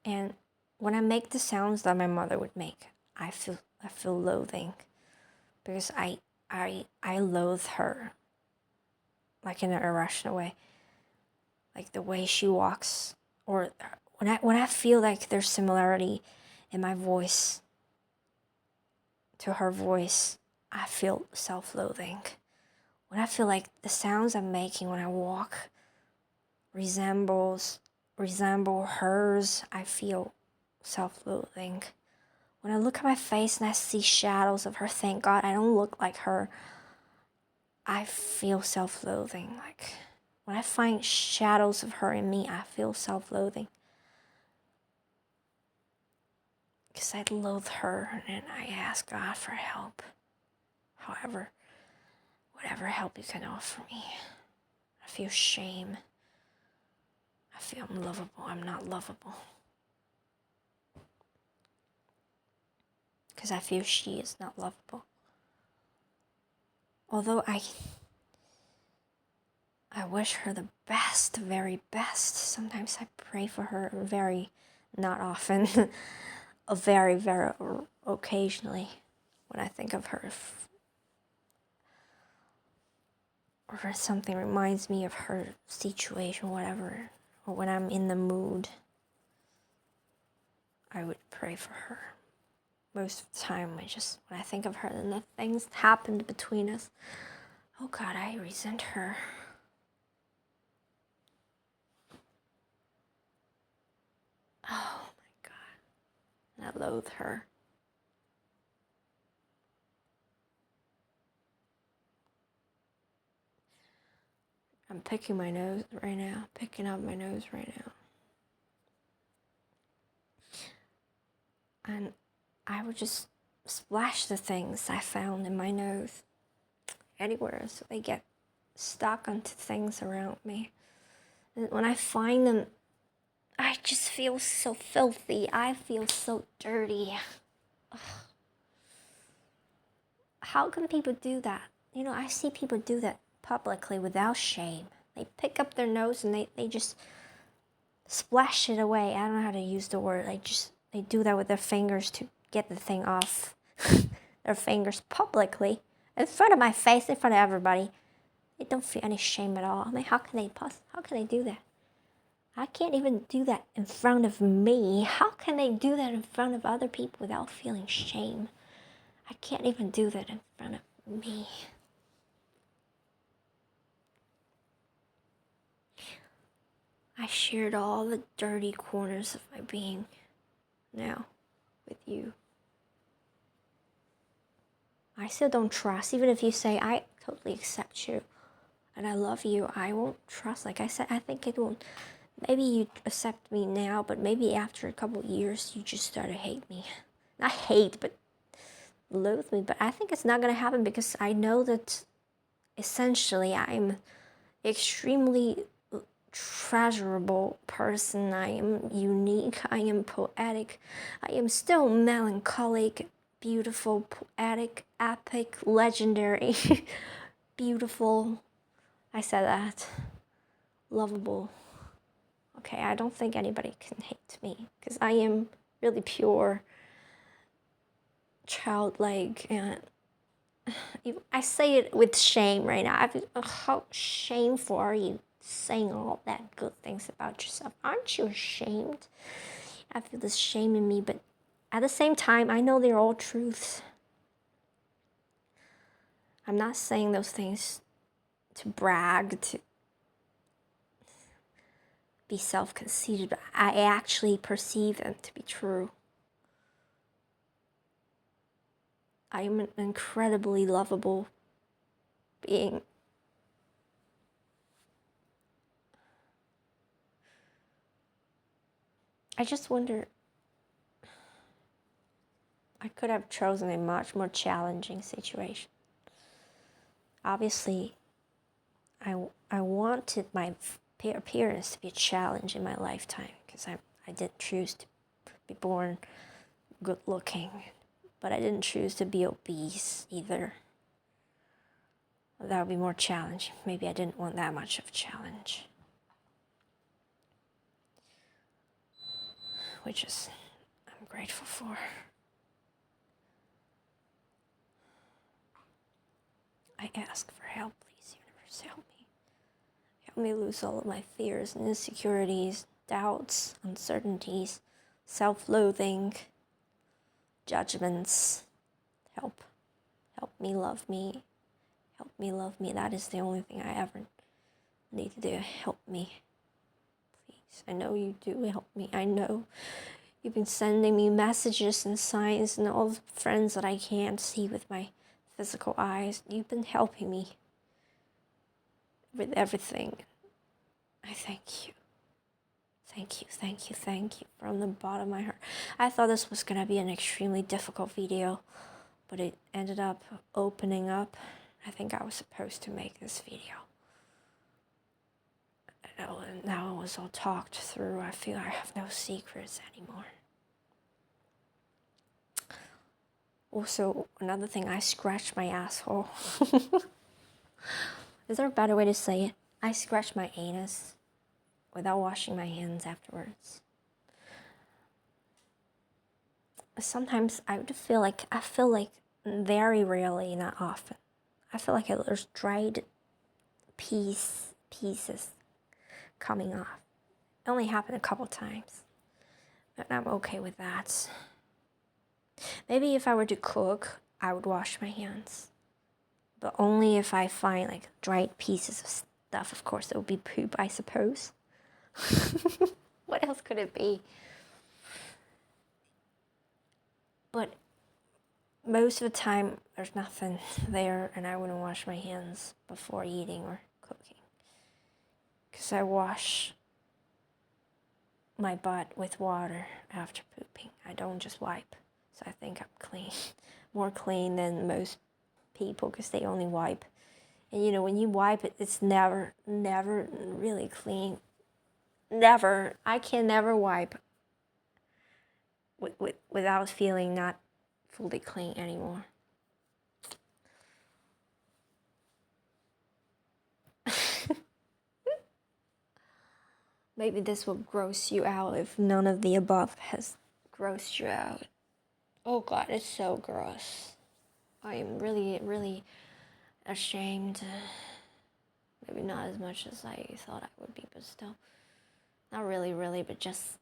And when I make the sounds that my mother would make, I feel loathing, because I loathe her, like in an irrational way, like the way she walks, or when I feel like there's similarity in my voice to her voice, I feel self-loathing. When I feel like the sounds I'm making when I walk resemble hers, I feel self-loathing. When I look at my face and I see shadows of her, thank God I don't look like her, I feel self-loathing. Like, when I find shadows of her in me, I feel self-loathing. Because I loathe her, and I ask God for help. However, whatever help you can offer me. I feel shame. I feel unlovable. I'm not lovable. Because I feel she is not lovable. Although I wish her the best, the very best. Sometimes I pray for her not often, very, very occasionally when I think of her. Or something reminds me of her situation, whatever. Or when I'm in the mood, I would pray for her. Most of the time, when I think of her and the things that happened between us, oh God, I resent her. Oh my God, and I loathe her. I'm picking up my nose right now. And I would just splash the things I found in my nose anywhere so they get stuck onto things around me. And when I find them, I just feel so filthy. I feel so dirty. Ugh. How can people do that? I see people do that publicly without shame. They pick up their nose and they just splash it away. I don't know how to use the word. They do that with their fingers to get the thing off their fingers publicly, in front of my face, in front of everybody. They don't feel any shame at all. I mean, how can they do that? I can't even do that in front of me. How can they do that in front of other people without feeling shame? I can't even do that in front of me. I shared all the dirty corners of my being now with you. I still don't trust, even if you say, I totally accept you and I love you, I won't trust. Like I said, I think it won't. Maybe you accept me now, but maybe after a couple of years, you just start to hate me. Not hate, but loathe me. But I think it's not going to happen because I know that essentially I'm extremely treasurable person. I am unique. I am poetic. I am still melancholic, beautiful, poetic, epic, legendary, beautiful. I said that. Lovable. Okay, I don't think anybody can hate me because I am really pure, childlike, and I say it with shame right now. How shameful are you saying all that good things about yourself? Aren't you ashamed? I feel this shame in me, but at the same time, I know they're all truths. I'm not saying those things to brag, be self-conceited, but I actually perceive them to be true. I am an incredibly lovable being. I just wonder, I could have chosen a much more challenging situation. Obviously, I wanted my appearance to be a challenge in my lifetime because I didn't choose to be born good looking, but I didn't choose to be obese either. That would be more challenging. Maybe I didn't want that much of a challenge. Which is, I'm grateful for. I ask for help, please, universe, help me. Help me lose all of my fears and insecurities, doubts, uncertainties, self-loathing, judgments. Help me love me. Help me love me. That is the only thing I ever need to do. Help me. Please. I know you do help me. I know you've been sending me messages and signs and all the friends that I can't see with my physical eyes. You've been helping me with everything. I thank you. Thank you, thank you, thank you from the bottom of my heart. I thought this was going to be an extremely difficult video, but it ended up opening up. I think I was supposed to make this video. And now it was all talked through. I feel I have no secrets anymore. Also, another thing, I scratched my asshole. Is there a better way to say it? I scratched my anus without washing my hands afterwards. Sometimes I feel like very rarely, not often, I feel like there's dried pieces coming off. It only happened a couple times, but I'm okay with that. Maybe if I were to cook, I would wash my hands, but only if I find like dried pieces of stuff. Of course, it would be poop, I suppose. What else could it be? But most of the time, there's nothing there, and I wouldn't wash my hands before eating or cooking. Because I wash my butt with water after pooping. I don't just wipe. So I think I'm clean. More clean than most people, because they only wipe. And you know, when you wipe it, it's never really clean. Never. I can never wipe without feeling not fully clean anymore. Maybe this will gross you out if none of the above has grossed you out. Oh God, it's so gross. I am really ashamed. Maybe not as much as I thought I would be, but still. Not really, but just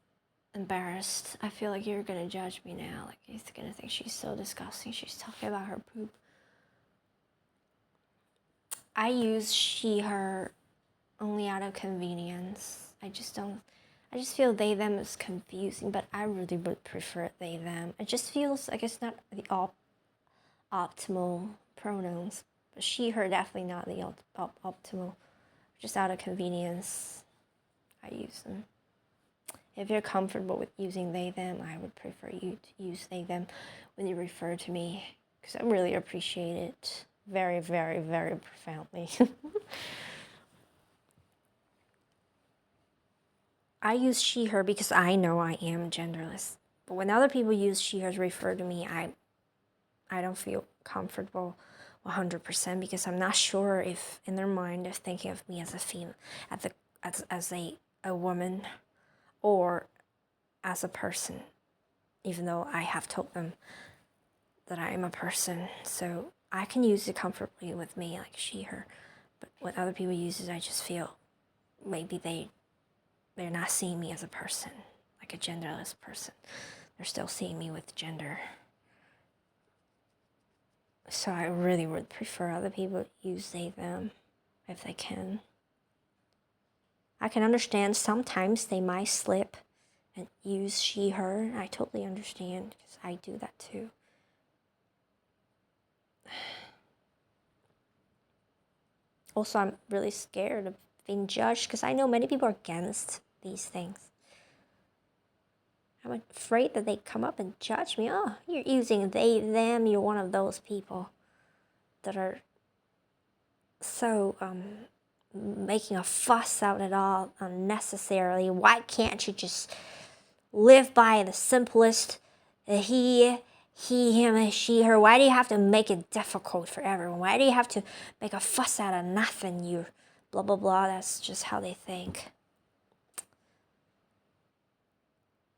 embarrassed. I feel like you're gonna judge me now. Like, you're gonna think she's so disgusting. She's talking about her poop. I use she, her only out of convenience. I just feel they, them is confusing, but I really would prefer they, them. It just feels like it's not the optimal pronouns. But she, her, definitely not the optimal. Just out of convenience, I use them. If you're comfortable with using they, them, I would prefer you to use they, them when you refer to me, because I really appreciate it very profoundly. I use she, her because I know I am genderless. But when other people use she, her to refer to me, I don't feel comfortable 100% because I'm not sure if in their mind they're thinking of me as a female, as a woman, or as a person, even though I have told them that I am a person. So I can use it comfortably with me, like she, her. But when other people use it, I just feel maybe they're not seeing me as a person, like a genderless person. They're still seeing me with gender. So I really would prefer other people use they, them, if they can. I can understand sometimes they might slip and use she, her. I totally understand because I do that too. Also, I'm really scared of being judged because I know many people are against these things. I'm afraid that they come up and judge me. Oh, you're using they, them. You're one of those people that are so making a fuss out at all unnecessarily. Why can't you just live by the simplest he, him, she, her? Why do you have to make it difficult for everyone? Why do you have to make a fuss out of nothing? You blah, blah, blah. That's just how they think.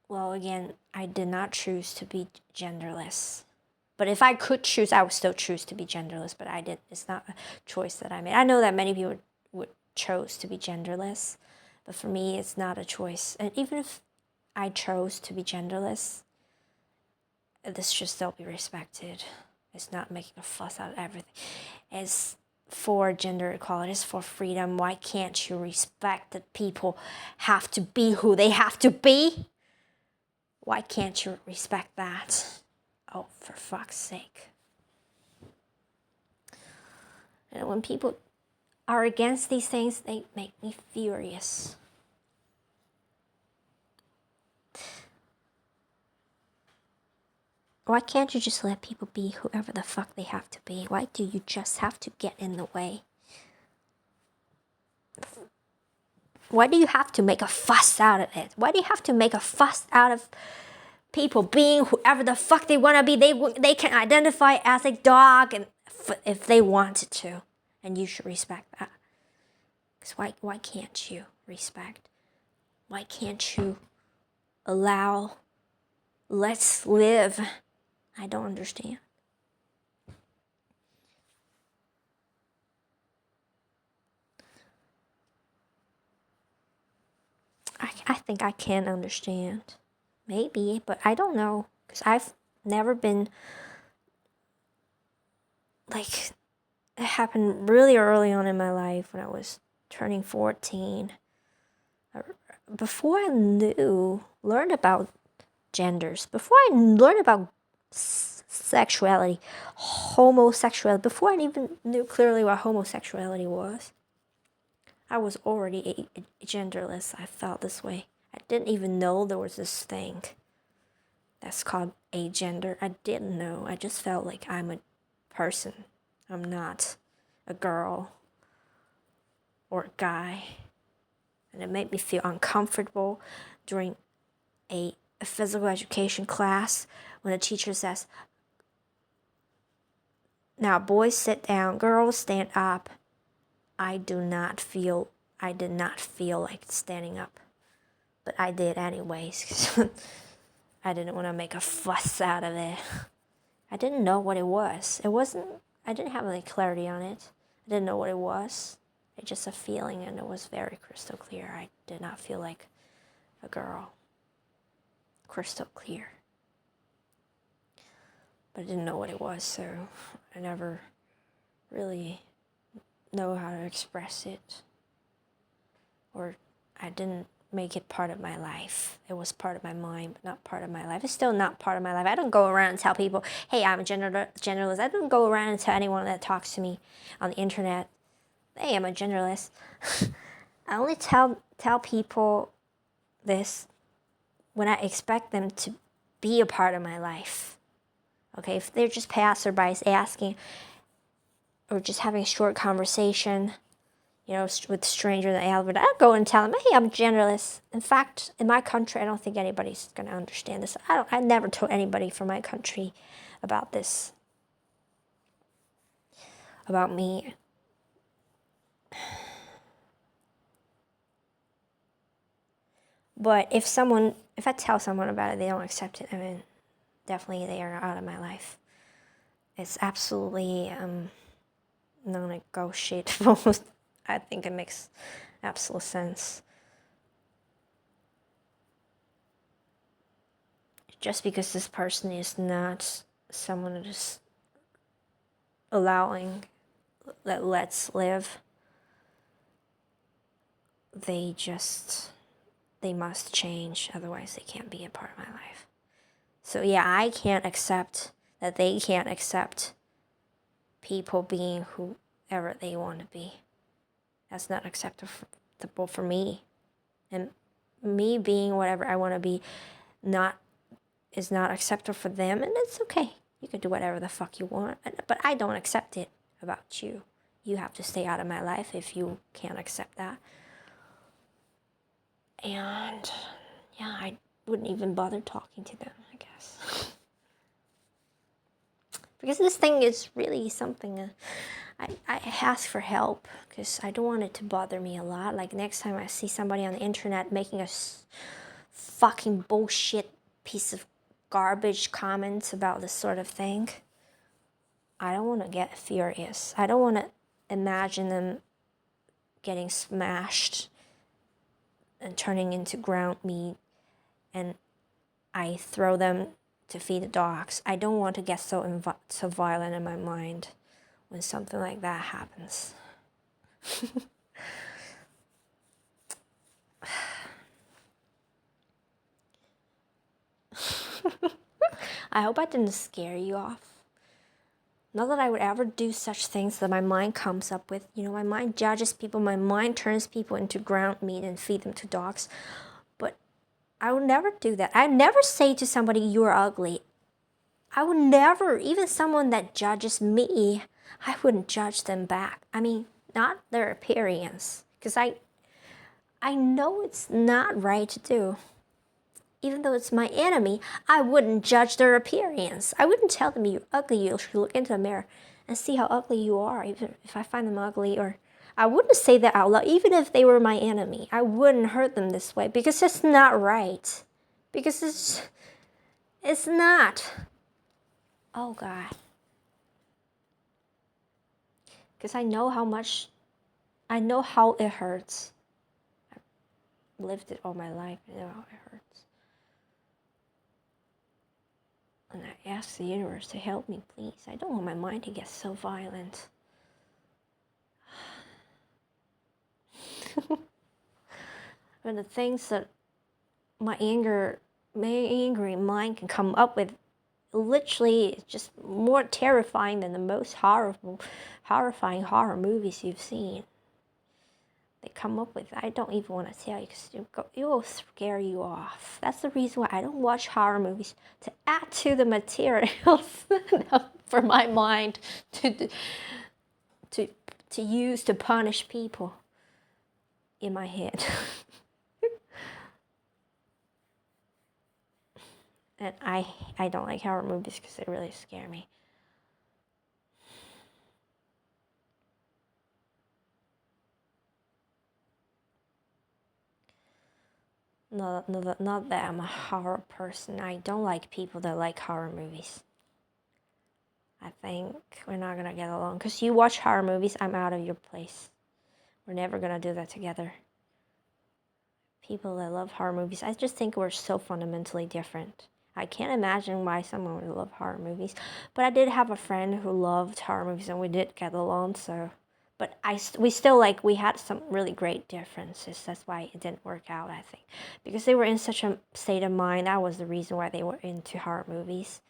Well, again, I did not choose to be genderless. But if I could choose, I would still choose to be genderless, but I did. It's not a choice that I made. I know that many people would chose to be genderless, but for me, it's not a choice. And even if I chose to be genderless, this should still be respected. It's not making a fuss out of everything. It's for gender equality, it's for freedom. Why can't you respect that people have to be who they have to be? Why can't you respect that? Oh, for fuck's sake. And when people are against these things, they make me furious. Why can't you just let people be whoever the fuck they have to be? Why do you just have to get in the way? Why do you have to make a fuss out of it? Why do you have to make a fuss out of people being whoever the fuck they want to be? They can identify as a dog and if they wanted to. And you should respect that. Because why can't you respect? Why can't you allow, let's live? I don't understand. I think I can understand. Maybe, but I don't know. Because I've never been, like, it happened really early on in my life when I was turning 14. Before I learned about genders, before I learned about sexuality, homosexuality, before I even knew clearly what homosexuality was, I was already genderless. I felt this way. I didn't even know there was this thing that's called agender. I didn't know. I just felt like I'm a person. I'm not a girl or a guy. And it made me feel uncomfortable during a physical education class when the teacher says, now boys sit down, girls stand up. I did not feel like standing up. But I did anyways. I didn't want to make a fuss out of it. I didn't know what it was. I didn't have any clarity on it. I didn't know what it was. It's just a feeling, and it was very crystal clear. I did not feel like a girl. Crystal clear. But I didn't know what it was, so I never really know how to express it. Or I didn't make it part of my life. It was part of my mind, but not part of my life. It's still not part of my life. I don't go around and tell people, hey, I'm a genderless. I don't go around and tell anyone that talks to me on the internet, hey, I'm a genderless. I only tell people this when I expect them to be a part of my life. Okay, if they're just passerbys asking or just having a short conversation, with strangers in the elevator, I'd go and tell them, hey, I'm genderless. In fact, in my country, I don't think anybody's going to understand this. I never told anybody from my country about this, about me. But if I tell someone about it, they don't accept it, I mean, definitely they are out of my life. It's absolutely non-negotiable. I think it makes absolute sense. Just because this person is not someone that is allowing that let's live, they must change, otherwise they can't be a part of my life. So yeah, I can't accept that they can't accept people being whoever they want to be. That's not acceptable for me. And me being whatever I want to be is not acceptable for them, and it's okay. You can do whatever the fuck you want, but I don't accept it about you. You have to stay out of my life if you can't accept that. And yeah, I wouldn't even bother talking to them, I guess. Because this thing is really something I ask for help because I don't want it to bother me a lot. Like next time I see somebody on the internet making a fucking bullshit piece of garbage comments about this sort of thing, I don't want to get furious. I don't want to imagine them getting smashed and turning into ground meat and I throw them to feed the dogs. I don't want to get so violent in my mind when something like that happens. I hope I didn't scare you off. Not that I would ever do such things that my mind comes up with. You know, my mind judges people, my mind turns people into ground meat and feed them to dogs. But I would never do that. I'd never say to somebody, you're ugly. I would never, even someone that judges me, I wouldn't judge them back. I mean, not their appearance. Because I know it's not right to do. Even though it's my enemy, I wouldn't judge their appearance. I wouldn't tell them you're ugly. You should look into the mirror and see how ugly you are, even if I find them ugly. Or I wouldn't say that out loud, even if they were my enemy. I wouldn't hurt them this way because it's not right. Because it's not. Oh, God. Because I know how it hurts. I've lived it all my life. I know how it hurts. And I ask the universe to help me, please. I don't want my mind to get so violent. And the things that my angry mind can come up with, literally, it's just more terrifying than the most horrifying horror movies you've seen. They come up with, I don't even want to tell you because it will scare you off. That's the reason why I don't watch horror movies, to add to the materials for my mind to use to punish people in my head. And I don't like horror movies because they really scare me. Not that I'm a horror person. I don't like people that like horror movies. I think we're not going to get along. Because you watch horror movies, I'm out of your place. We're never going to do that together. People that love horror movies, I just think we're so fundamentally different. I can't imagine why someone would love horror movies. But I did have a friend who loved horror movies and we did get along, so... But we had some really great differences. That's why it didn't work out, I think. Because they were in such a state of mind. That was the reason why they were into horror movies.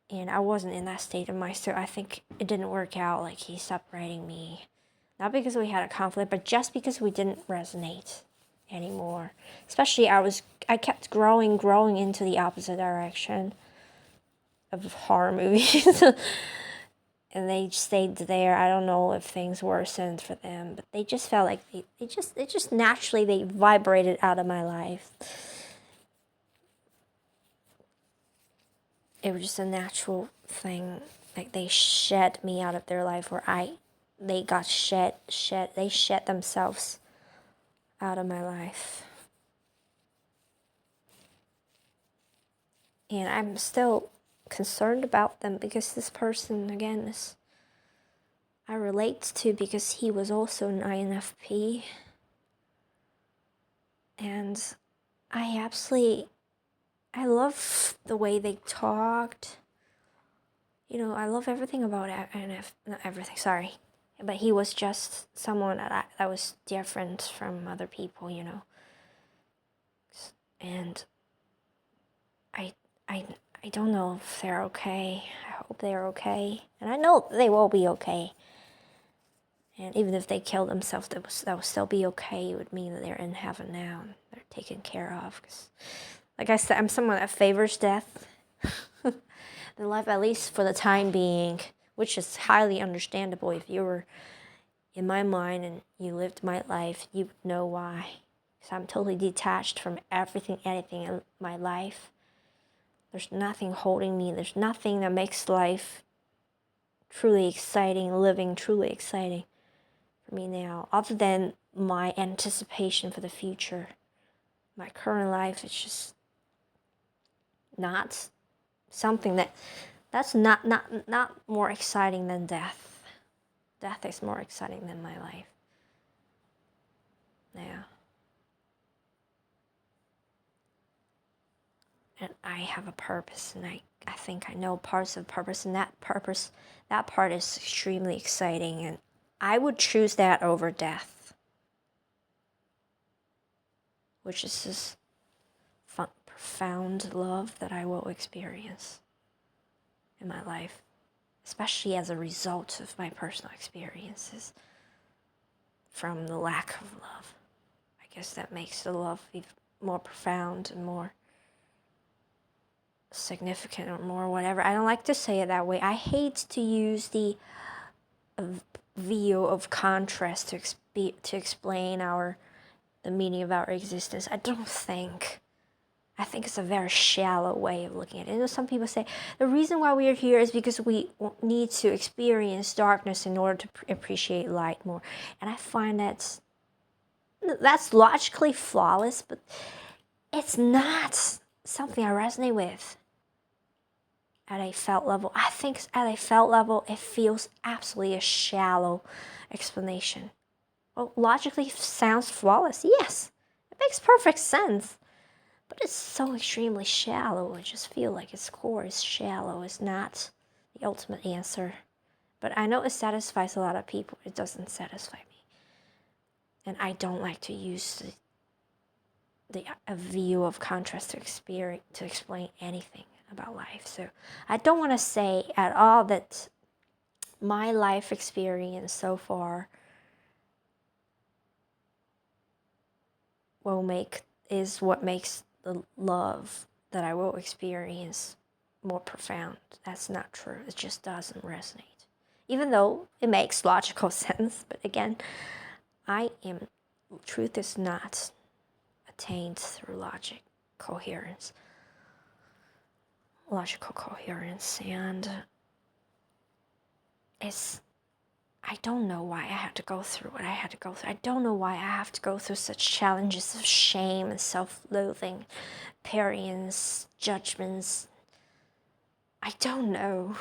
And I wasn't in that state of mind, so I think it didn't work out. Like, he stopped writing me. Not because we had a conflict, but just because we didn't resonate anymore. Especially, I kept growing into the opposite direction of horror movies. And they stayed there. I don't know if things worsened for them, but they just felt like they just naturally, they vibrated out of my life. It was just a natural thing. Like, they shed me out of their life, or they shed themselves out of my life. And I'm still concerned about them because this person, again, I relate to because he was also an INFP. And I love the way they talked. You know, I love everything about But he was just someone that was different from other people, And I, I, I don't know if they're okay. I hope they're okay. And I know they will be okay. And even if they kill themselves, that will still be okay. It would mean that they're in heaven now and they're taken care of. 'Cause, like I said, I'm someone that favors death in life, at least for the time being, which is highly understandable. If you were in my mind and you lived my life, you would know why. Because I'm totally detached from anything in my life. There's nothing holding me. There's nothing that makes life truly exciting, living truly exciting for me now, other than my anticipation for the future. My current life is just not something that's not more exciting than death. Death is more exciting than my life. Yeah. And I have a purpose, and I think I know parts of purpose, and that part is extremely exciting, and I would choose that over death, which is this profound love that I will experience in my life, especially as a result of my personal experiences from the lack of love. I guess that makes the love even more profound and more significant or more whatever. I don't like to say it that way. I hate to use the view of contrast to explain the meaning of our existence. I think it's a very shallow way of looking at it. Some people say the reason why we are here is because we need to experience darkness in order to appreciate light more. And I find that's logically flawless, but it's not something I resonate with at a felt level. I think at a felt level, it feels absolutely a shallow explanation. Well, logically sounds flawless. Yes, it makes perfect sense. But it's so extremely shallow. I just feel like its core is shallow. It's not the ultimate answer. But I know it satisfies a lot of people. It doesn't satisfy me. And I don't like to use a view of contrast to explain anything about life. So I don't want to say at all that my life experience so far is what makes the love that I will experience more profound. That's not true. It just doesn't resonate. Even though it makes logical sense, but again, truth is not attained through logical coherence, and I don't know why I had to go through what I had to go through. I don't know why I have to go through such challenges of shame and self-loathing, opinions, judgments. I don't know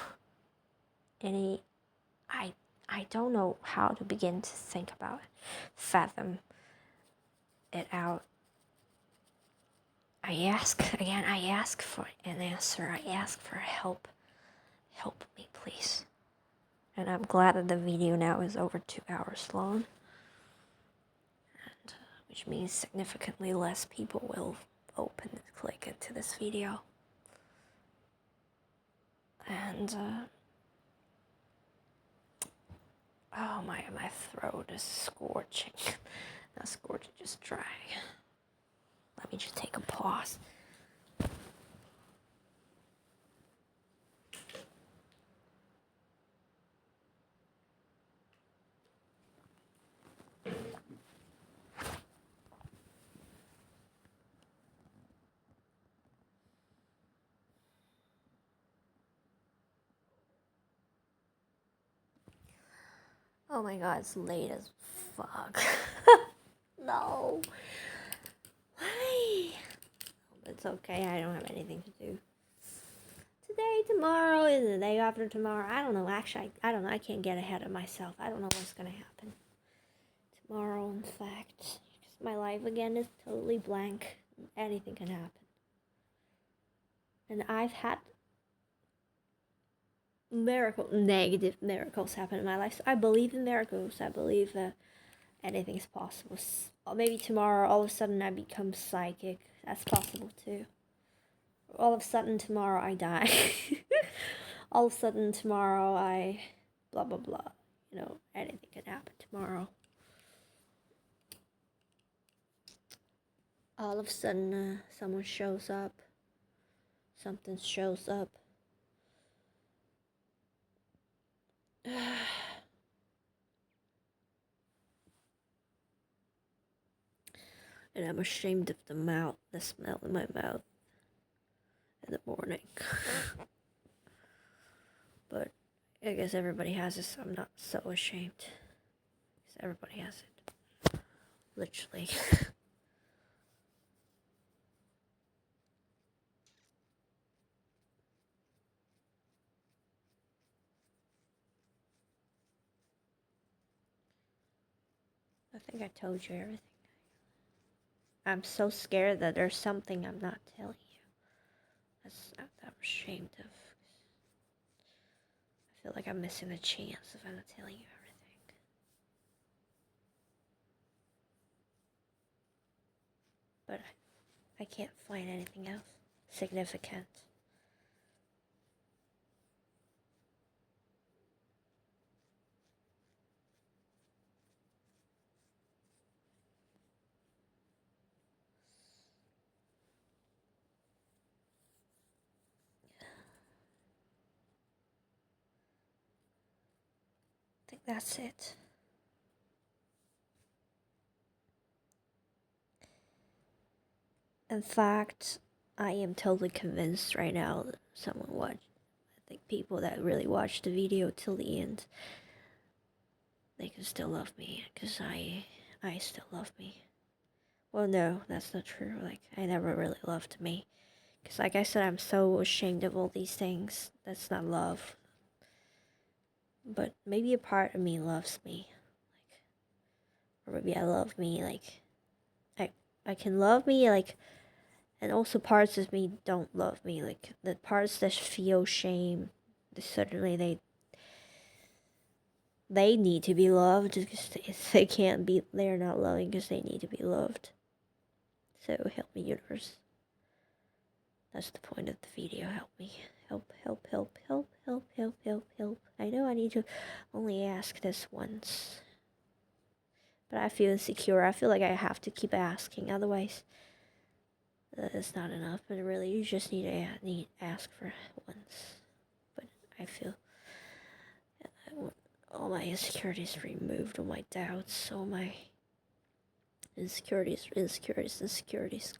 I don't know how to begin to think about it, fathom it out. I ask for an answer. I ask for help. Help me, please. And I'm glad that the video now is over 2 hours long, and which means significantly less people will open and click into this video. And oh my throat is scorching. Not scorching, just dry. Let me just take a pause. Oh my god, it's late as fuck. No. Why? It's okay, I don't have anything to do. Today, tomorrow, is the day after tomorrow. I don't know, actually, I don't know. I can't get ahead of myself. I don't know what's gonna happen tomorrow, in fact. My life, again, is totally blank. Anything can happen. And I've had negative miracles happen in my life. So I believe in miracles. I believe that anything's possible. Or maybe tomorrow, all of a sudden, I become psychic. That's possible too. All of a sudden, tomorrow, I die. All of a sudden, tomorrow, I blah blah blah. You know, anything can happen tomorrow. All of a sudden, someone shows up. Something shows up. And I'm ashamed of the smell in my mouth in the morning. But I guess everybody has it, so I'm not so ashamed. Because everybody has it. Literally. I think I told you everything. I'm so scared that there's something I'm not telling you. That I'm ashamed of. I feel like I'm missing a chance if I'm not telling you everything. But I can't find anything else significant. I think that's it. In fact, I am totally convinced right now that someone watched. I think people that really watched the video till the end, they can still love me, because I still love me. Well, no, that's not true. Like, I never really loved me. Because, like I said, I'm so ashamed of all these things. That's not love. But maybe a part of me loves me. Like, or maybe I love me. Like, I can love me, like, and also parts of me don't love me. Like, the parts that feel shame, certainly they need to be loved, because they can't be, they're not loving because they need to be loved. So help me, universe. That's the point of the video. Help me. Help, help, help, help, help, help, help, help. I know I need to only ask this once. But I feel insecure. I feel like I have to keep asking. Otherwise, it's not enough. But really, you just need to ask for once. But I feel I want all my insecurities removed, all my doubts, all my insecurities,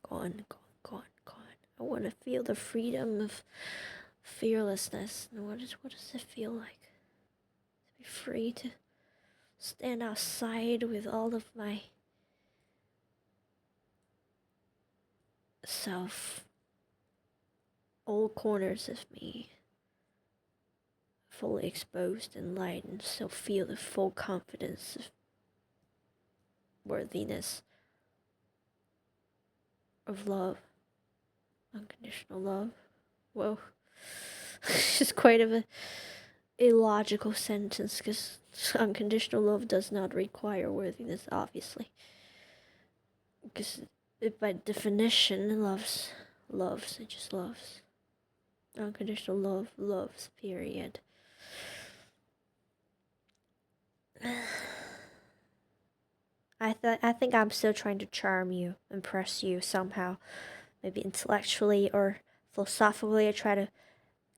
gone, gone, gone, gone. I want to feel the freedom of fearlessness. And what does it feel like to be free to stand outside with all of my self, all corners of me fully exposed and light, and so feel the full confidence of worthiness, of love, unconditional love. Whoa. It's just quite of a illogical sentence, because unconditional love does not require worthiness, obviously. Because it, by definition, loves, it just loves. Unconditional love loves, period. I think I'm still trying to charm you, impress you somehow. Maybe intellectually or philosophically, I try to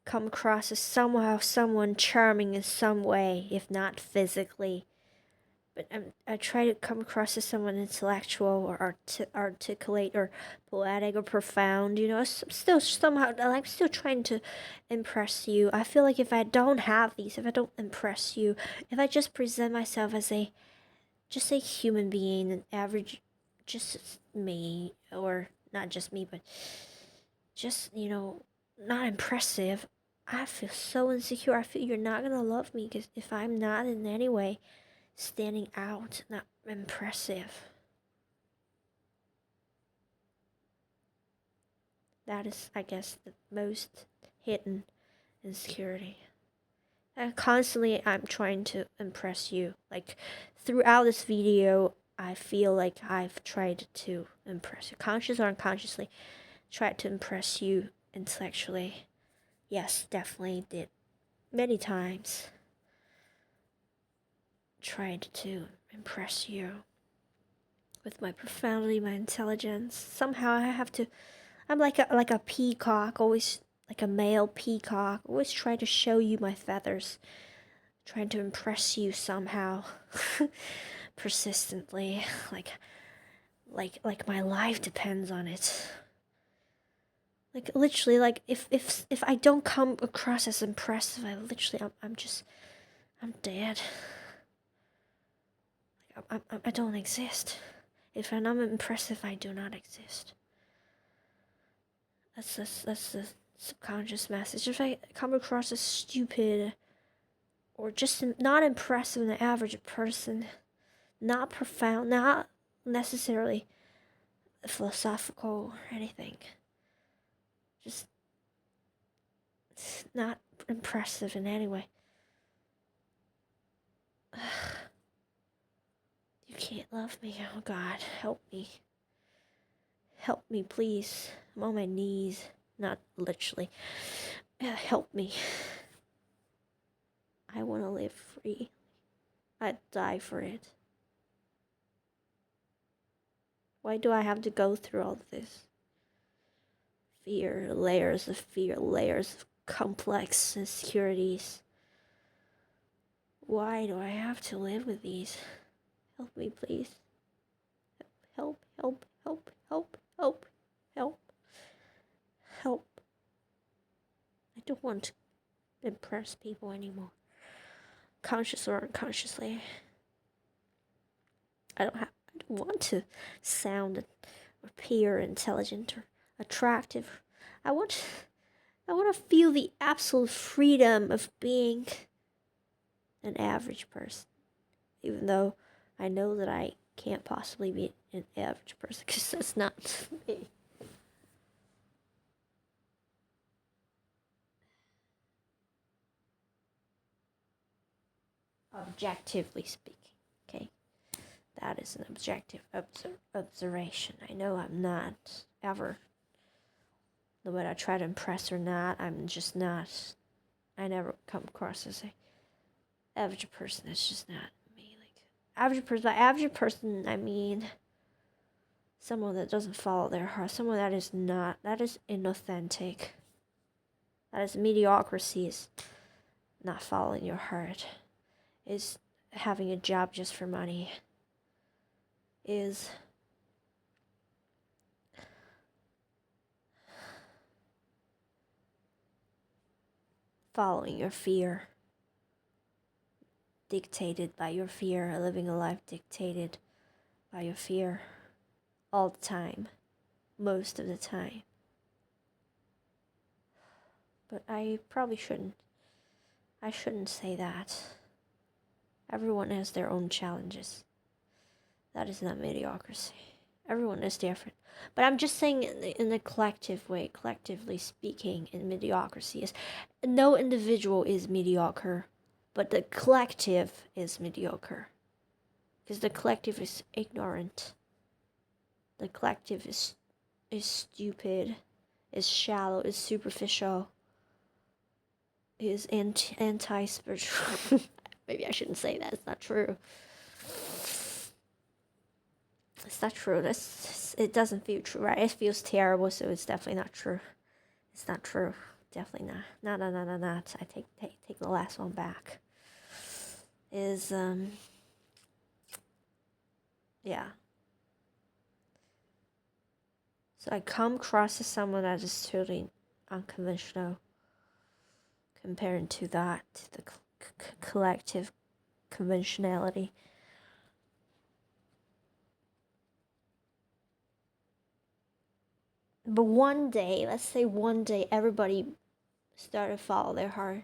come across as somehow someone charming in some way, if not physically. But I try to come across as someone intellectual or articulate or poetic or profound. You know, still somehow I'm still trying to impress you. I feel like if I don't have these, if I don't impress you, if I just present myself as just a human being, an average, just me, or not just me, but just, you know, not impressive, I feel so insecure. I feel you're not gonna love me, because if I'm not in any way standing out, not impressive, that is, I guess, the most hidden insecurity. Constantly, I'm trying to impress you. Like, throughout this video, I feel like I've tried to impress you, conscious or unconsciously, tried to impress you intellectually. Yes, definitely did. Many times. Tried to impress you with my profoundity, my intelligence. Somehow I have to. I'm like a peacock, always like a male peacock, always trying to show you my feathers, trying to impress you somehow, persistently, like my life depends on it. Like literally, like if I don't come across as impressive, I'm dead. I don't exist. If I'm not impressive, I do not exist. That's the subconscious message. If I come across as stupid or just not impressive than the average person, not profound, not necessarily philosophical or anything, just not impressive in any way. You can't love me. Oh God, help me. Help me, please. I'm on my knees. Not literally. Help me. I want to live free. I'd die for it. Why do I have to go through all this? Fear, layers of complex insecurities. Why do I have to live with these? Help me, please. Help, help, help, help, help, help, help. I don't want to impress people anymore. Conscious or unconsciously. I don't want to sound or appear intelligent or attractive. I want to feel the absolute freedom of being an average person, even though I know that I can't possibly be an average person because that's not me. Objectively speaking, okay? That is an objective observation. I know I'm not ever, no matter I try to impress or not, I'm just not. I never come across as a average person. That's just not me. Like average person, by average person, I mean someone that doesn't follow their heart, someone that is inauthentic. That is mediocrity, is not following your heart, is having a job just for money, is following your fear, dictated by your fear, living a life dictated by your fear all the time, most of the time. But I probably shouldn't. I shouldn't say that. Everyone has their own challenges. That is not mediocrity. Everyone is different. But I'm just saying in a collective way, collectively speaking, in mediocrity is no individual is mediocre, but the collective is mediocre. Because the collective is ignorant. The collective is stupid, is shallow, is superficial, is anti-spiritual. Maybe I shouldn't say that. It's not true. It's not true. It doesn't feel true, right? It feels terrible, so it's definitely not true. It's not true. Definitely not. No. I take the last one back. Yeah. So I come across as someone that is totally unconventional, comparing to that, to the collective conventionality. But one day, let's say one day, everybody started to follow their heart,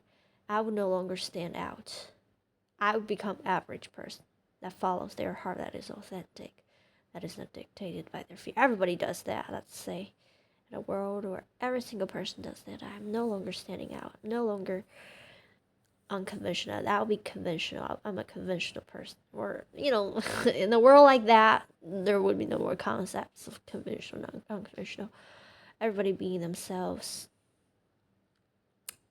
I would no longer stand out. I would become average person that follows their heart, that is authentic, that is not dictated by their fear. Everybody does that, let's say, in a world where every single person does that. I'm no longer standing out. I'm no longer unconventional. That would be conventional. I'm a conventional person. Or, in a world like that, there would be no more concepts of conventional and unconventional. Everybody being themselves.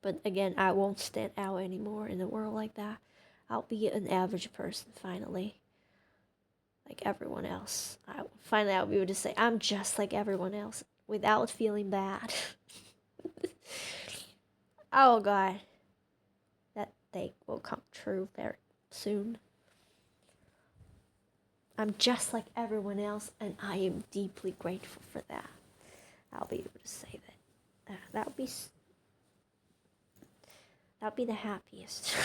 But again, I won't stand out anymore in a world like that. I'll be an average person finally. Like everyone else. I'll be able to say, I'm just like everyone else without feeling bad. Oh, God. That day will come true very soon. I'm just like everyone else, and I am deeply grateful for that. I'll be able to say that. That would be the happiest.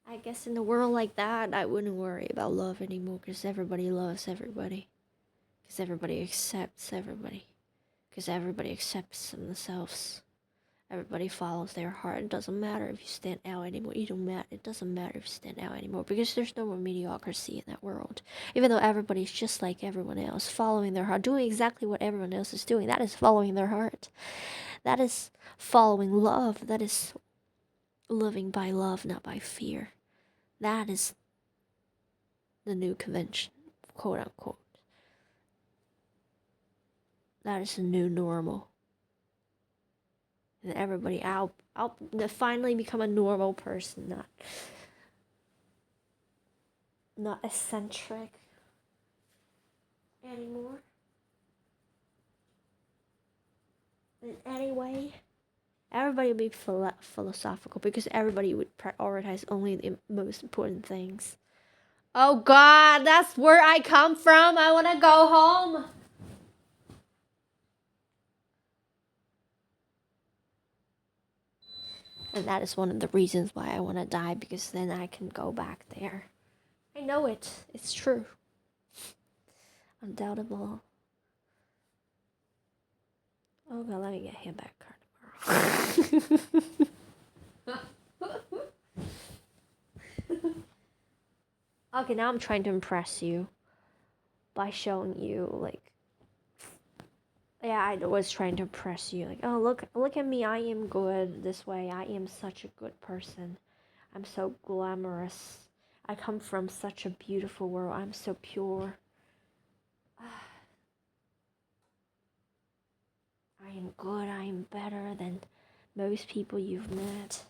I guess in a world like that, I wouldn't worry about love anymore because everybody loves everybody. Because everybody accepts everybody. Because everybody accepts themselves. Everybody follows their heart. It doesn't matter if you stand out anymore. It doesn't matter if you stand out anymore because there's no more mediocrity in that world. Even though everybody's just like everyone else, following their heart, doing exactly what everyone else is doing. That is following their heart. That is following love. That is living by love, not by fear. That is the new convention, quote unquote. That is the new normal. And everybody, I'll finally become a normal person, not eccentric anymore. In any way. Everybody would be philosophical because everybody would prioritize only the most important things. Oh God, that's where I come from. I want to go home. And that is one of the reasons why I want to die, because then I can go back there. I know it. It's true. Undoubtable. Oh God, let me get hit by a car tomorrow. Okay, now I'm trying to impress you by showing you, like, yeah, I was trying to impress you. Like, oh, look at me. I am good this way. I am such a good person. I'm so glamorous. I come from such a beautiful world. I'm so pure. I am good. I am better than most people you've met.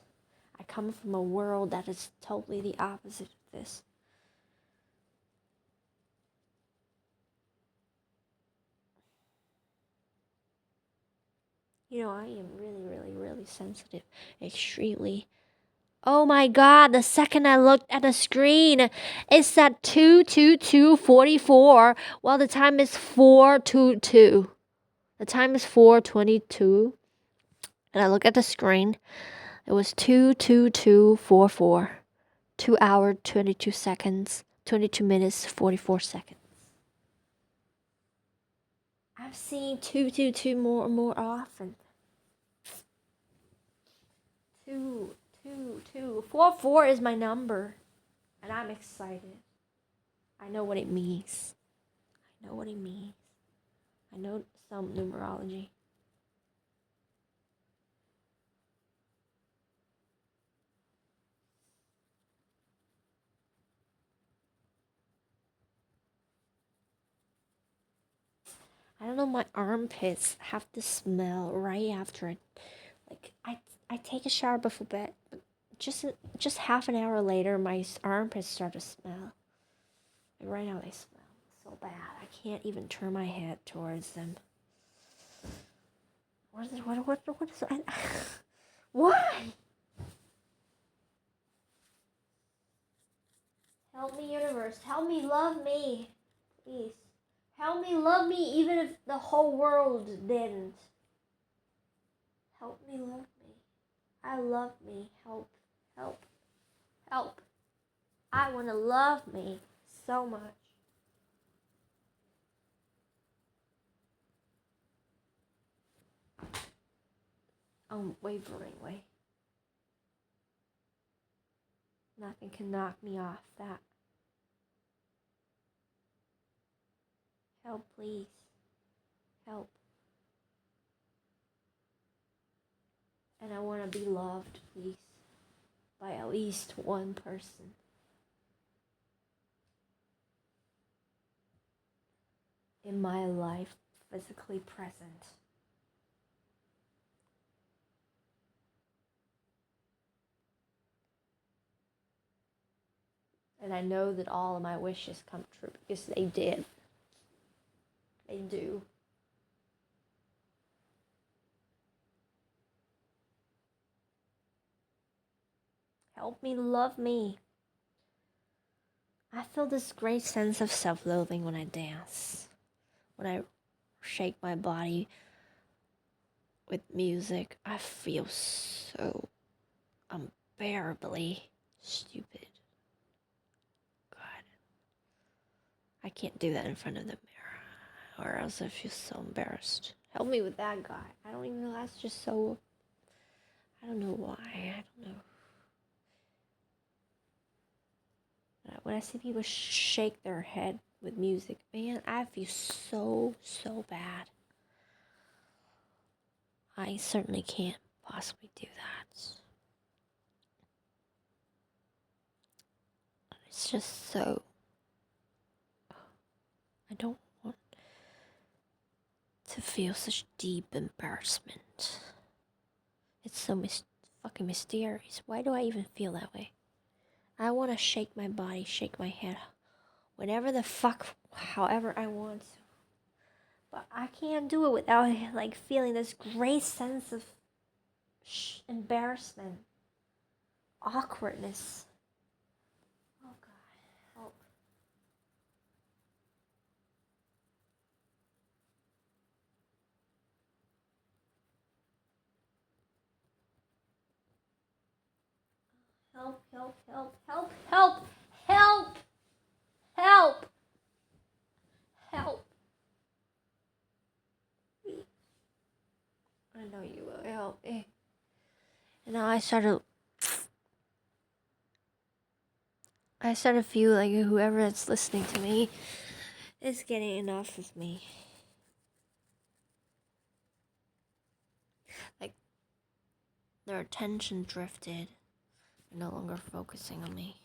I come from a world that is totally the opposite of this. I am really, really, really sensitive. Extremely. Oh my God, the second I looked at the screen, it said 2:22:44, while the time is 4:22. The time is 4:22. And I look at the screen, it was 2:22:44. 2 hours, 22 seconds, 22 minutes, 44 seconds. I'm seeing 2:22 more and more often. 2:22:44 is my number, and I'm excited. I know what it means. I know some numerology. I don't know, my armpits have to smell right after I take a shower before bed. Just half an hour later, my armpits start to smell. Like right now they smell so bad. I can't even turn my head towards them. What is it? Why? Help me, universe. Help me love me. Please. Help me love me even if the whole world didn't. Help me love me. I love me. Help. Help. Help. I want to love me so much. unwaveringly. Nothing can knock me off that. Help, please. Help. And I want to be loved, please, by at least one person. In my life, physically present. And I know that all of my wishes come true because they did. They do. Help me love me. I feel this great sense of self-loathing when I dance. When I shake my body with music, I feel so unbearably stupid. God. I can't do that in front of the mirror, or else I feel so embarrassed. Help me with that, guy. I don't even know. That's just so... I don't know why. I don't know. When I see people shake their head with music, man, I feel so bad. I certainly can't possibly do that. It's just so... I don't want to feel such deep embarrassment. It's so fucking mysterious. Why do I even feel that way? I want to shake my body, shake my head, whenever the fuck, however I want to. But I can't do it without like feeling this great sense of embarrassment, awkwardness. Oh God, help. Help, help, help, help, help, help, help, help. I know you will help me. And now I started feel like whoever that's listening to me is getting enough of me. Like their attention drifted. They're no longer focusing on me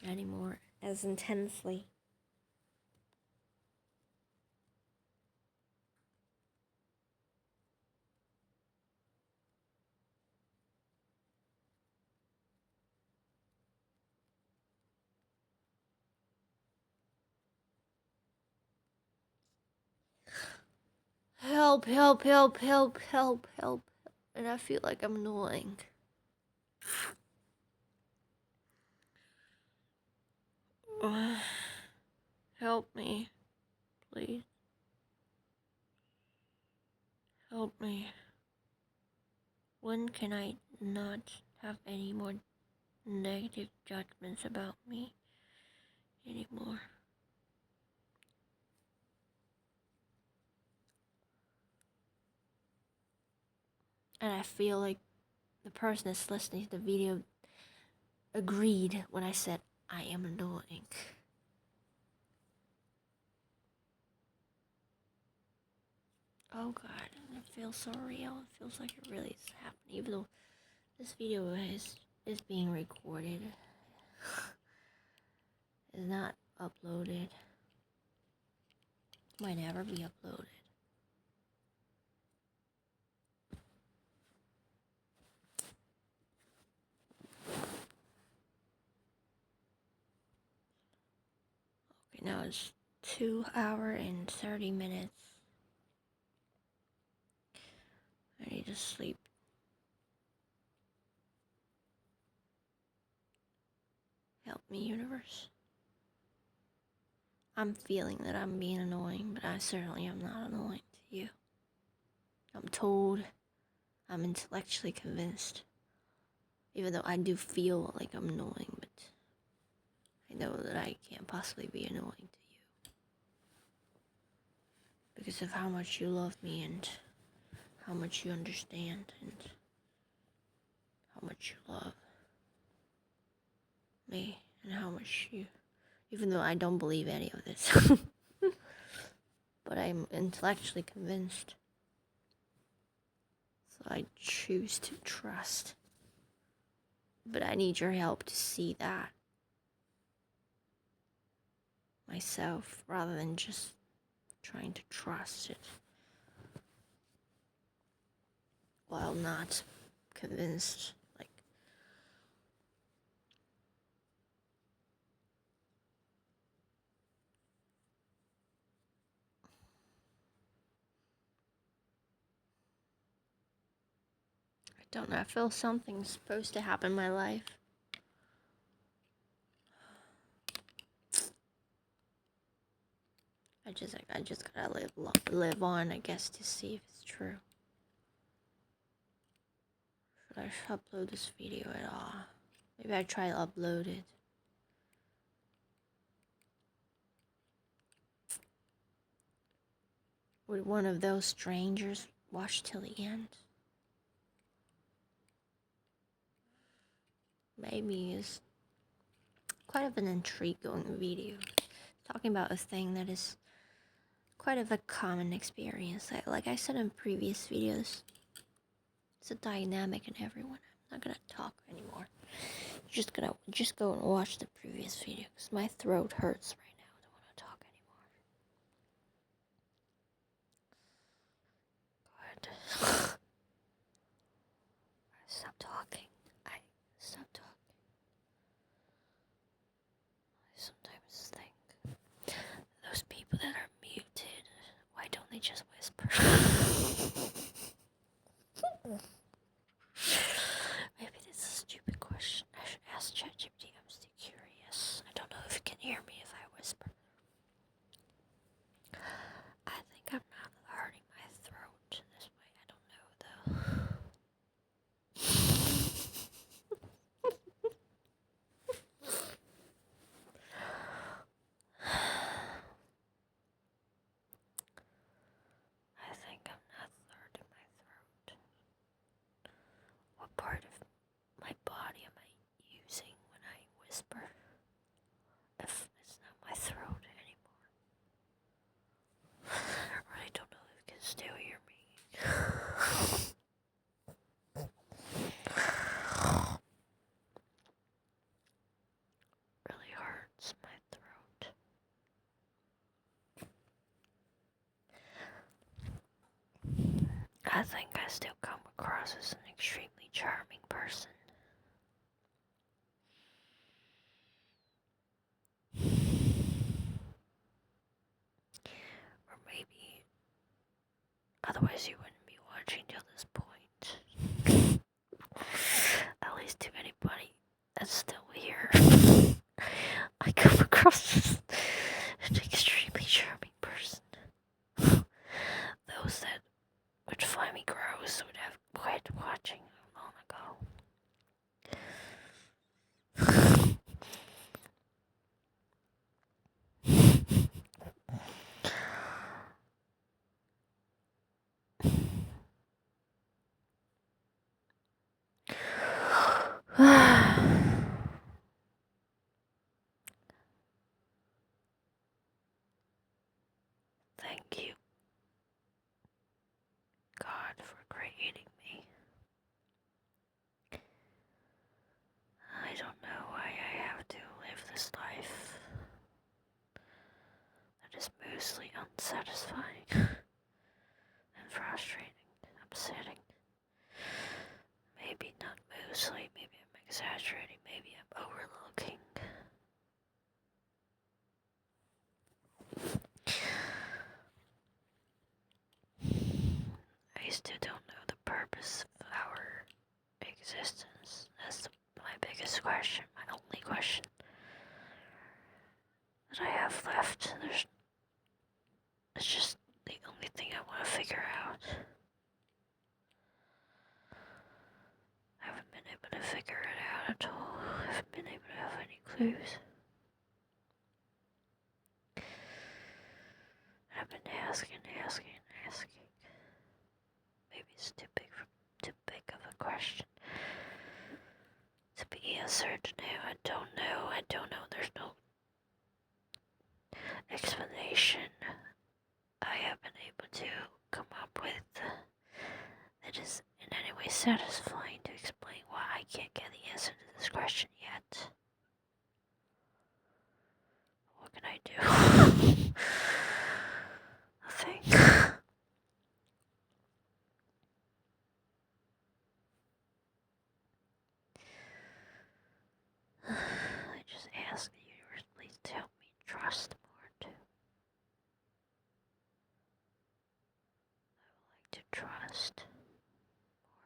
anymore as intensely. Help, help, help, help, help, help. And I feel like I'm annoying. Help me, please. Help me. When can I not have any more negative judgments about me anymore? And I feel like the person that's listening to the video agreed when I said I am annoying. Oh God, it feels so real. It feels like it really is happening, even though this video is being recorded. It's not uploaded. Might never be uploaded. Okay, now it's 2 hours and 30 minutes. I need to sleep. Help me, universe. I'm feeling that I'm being annoying, but I certainly am not annoying to you. I'm told, I'm intellectually convinced, even though I do feel like I'm annoying, but I know that I can't possibly be annoying to you because of how much you love me and how much you understand and how much you love me and how much you, even though I don't believe any of this, but I'm intellectually convinced. So I choose to trust. But I need your help to see that myself rather than just trying to trust it while not convinced. Like, I don't know, I feel something's supposed to happen in my life. I just gotta live on, I guess, to see if it's true. Should I upload this video at all? Maybe I try to upload it. Would one of those strangers watch till the end? Maybe it's quite of an intriguing video. Talking about a thing that is quite of a common experience. Like I said in previous videos, it's a dynamic in everyone. I'm not gonna talk anymore. Just go and watch the previous video because my throat hurts right now. I don't want to talk anymore. Good. Stop talking. Stop talking. I sometimes think those people that are muted, why don't they just whisper? Maybe this is a stupid question. I should ask ChatGPT. I'm still curious. I don't know if it can hear me if I whisper. I think I'm not hurting my throat this way. I don't know though. I think I'm not hurting my throat. What part of my body am I using when I whisper? If it's not my throat anymore. I really don't know if you can still hear me. Really hurts my throat. I think I still come across as an extremely charming person. Or maybe, otherwise you wouldn't be watching till this point. At least to anybody that's still here. I come across as an extremely charming person. Those that would find me gross would have quit watching long ago. Thank you, God, for creating me. I don't know why I have to live this life that is mostly unsatisfying and frustrating, upsetting. Maybe not mostly, maybe I'm exaggerating, maybe I'm overlooking. I still don't know the purpose of our existence. That's my biggest question, my only question that I have left. It's just the only thing I want to figure out. I haven't been able to figure it out at all. I haven't been able to have any clues. I've been asking. Maybe answer today. I don't know. There's no explanation I have been able to come up with that is in any way satisfying to explain why I can't get the answer to this question yet. What can I do? Nothing. I just ask the universe, please to help me trust more too. I would like to trust more.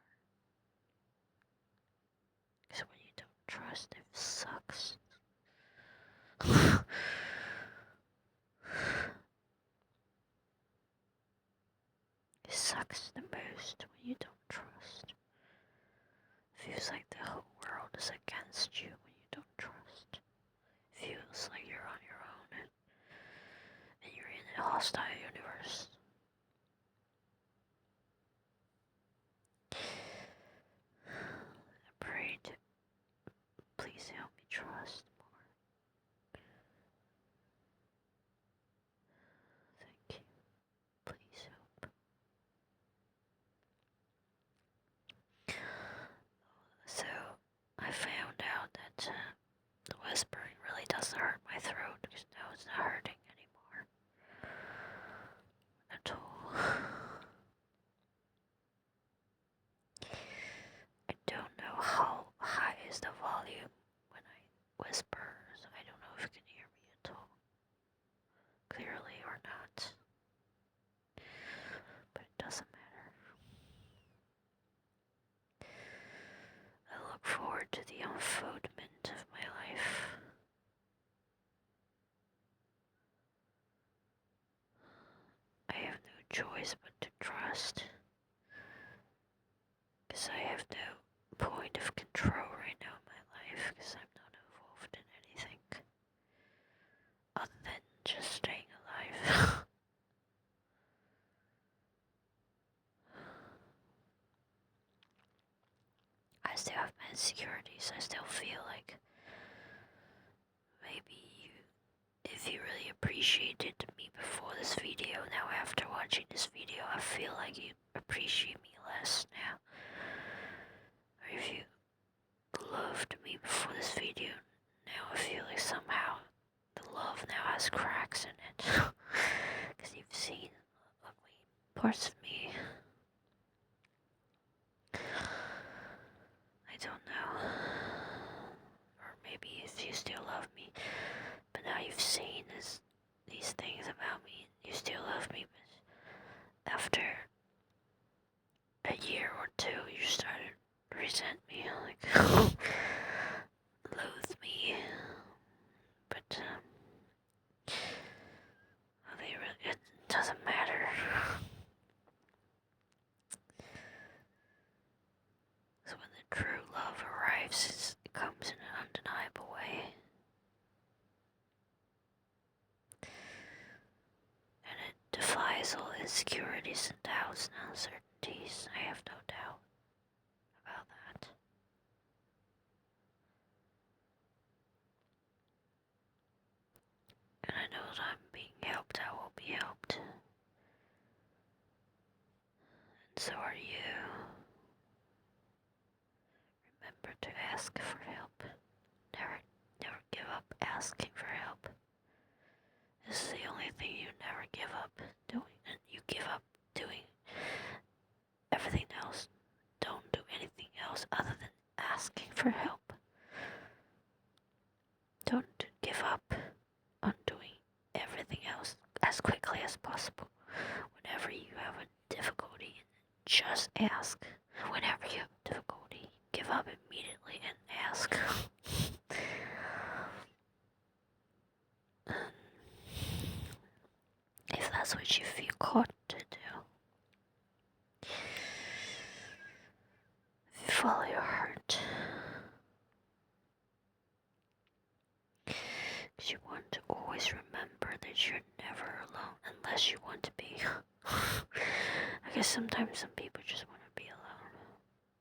Because when you don't trust, it sucks. It sucks the most when you don't trust. Feels like the whole world is against you when you don't trust. Feels like you're on your own and you're in a hostile universe. I prayed, please help me trust more. Thank you. Please help. So, I found out that the whispering really doesn't hurt my throat because now it's not hurting anymore. At all. I don't know how high is the volume when I whisper, so I don't know if you can hear me at all clearly or not. But it doesn't matter. I look forward to the unfoldment of my life. I have no choice but to trust. Because I have no point of control right now in my life, because I'm not involved in anything other than just staying alive. I still have my insecurities. I still feel like maybe if you really appreciated me before this video, now after watching this video, I feel like you appreciate me less now. Or if you loved me before this video, now I feel like somehow the love now has cracks in it. Because you've seen ugly parts of me. I don't know. Or maybe if you still love me, but now you've seen these things about me, you still love me, but after a year or two, you started to resent me, like, loathe me. But, it doesn't matter. So when the true love arrives, it comes in an undeniable way. And it defies all insecurities and doubts and uncertainties. I have no doubt about that. And I know that I'm being helped. I will be helped. And so are you. Remember to ask for help. Never give up asking for help. This is the only thing you never give up doing. And you give up doing everything else. Don't do anything else other than asking for help. Don't give up on doing everything else as quickly as possible. Whenever you have a difficulty, just ask. Whenever you have difficulty, give up immediately and ask. If that's what you feel called to do. If you follow your heart. Because you want to always remember that you're never alone unless you want to be. I guess sometimes some people just want to be alone.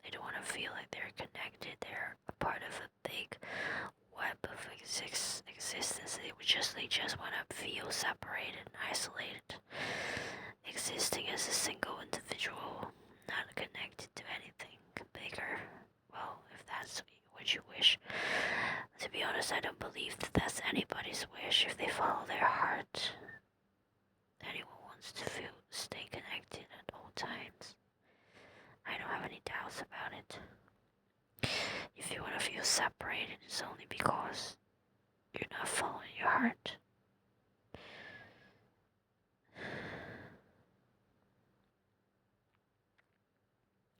They don't want to feel like they're connected. They're a part of a big existence. They just want to feel separated and isolated, existing as a single individual, not connected to anything bigger. Well, if that's what you wish. To be honest, I don't believe that that's anybody's wish if they follow their heart. Anyone wants to stay connected at all times. I don't have any doubts about it. If you want to feel separated, it's only because you're not following your heart.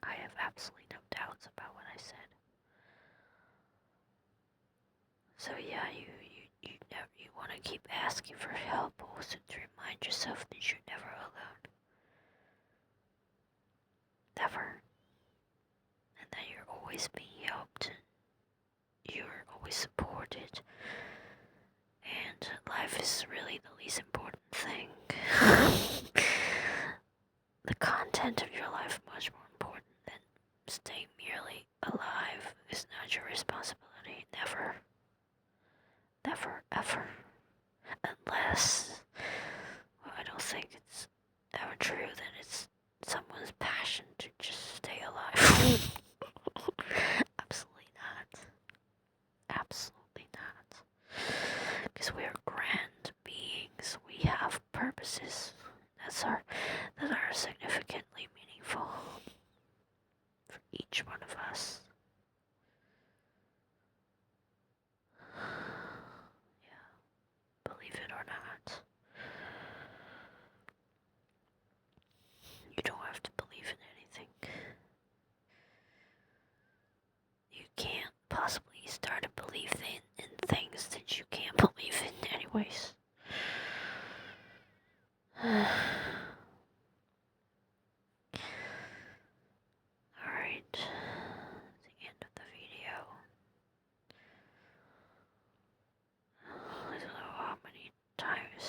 I have absolutely no doubts about what I said. So yeah, you want to keep asking for help also to remind yourself that you're never alone. Never. And that you're always being helped. You're always supported. And life is really the least important thing. The content of your life much more important than staying merely alive is not your responsibility. Never. Never, ever. Unless, well, I don't think it's ever true that it's someone's passion to just stay alive. Absolutely not. Absolutely not. Because we are grand beings. We have purposes that are significantly meaningful for each one of us. Yeah, believe it or not. You don't have to believe in anything. You can't possibly start to believe in things that you can't believe in anyways. Alright, the end of the video. I don't know how many times,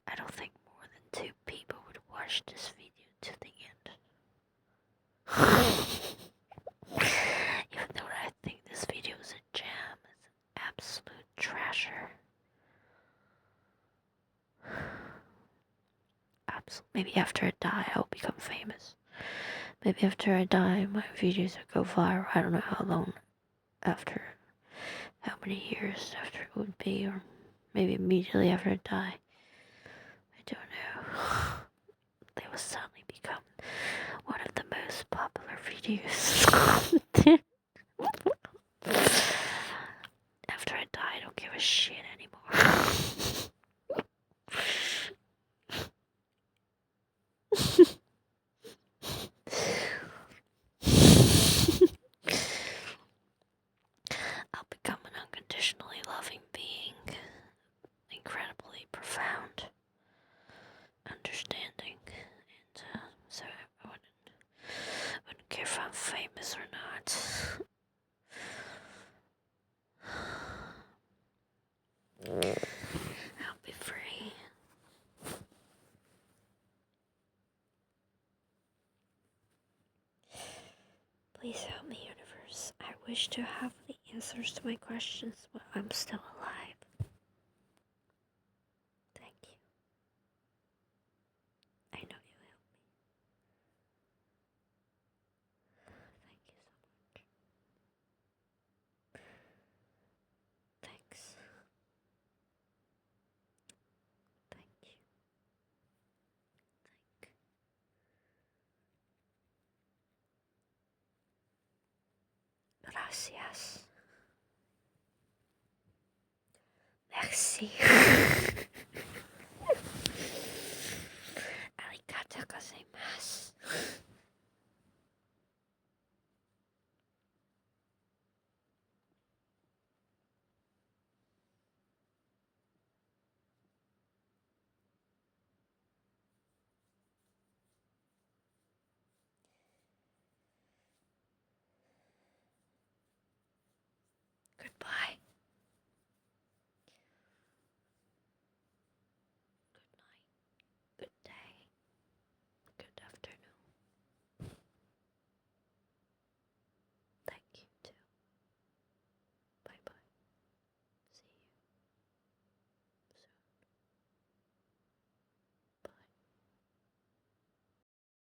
I don't think more than 2 people would watch this video to the end. Even though I think this video is a jam, it's an absolute trasher. Maybe after I die, I'll become famous. Maybe after I die, my videos will go viral. I don't know how long after, how many years after it would be, or maybe immediately after I die. I don't know. They will suddenly become one of the most popular videos. After I die, I don't give a shit anymore. I'll become an unconditionally loving being, incredibly profound, understanding, and so I wouldn't care if I'm famous or not. I'll be free. Please help me, universe. I wish to have the answers to my questions while I'm still alive. Thank you. I know you help me. Thank you so much. Thanks. Thank you. Gracias. Merci.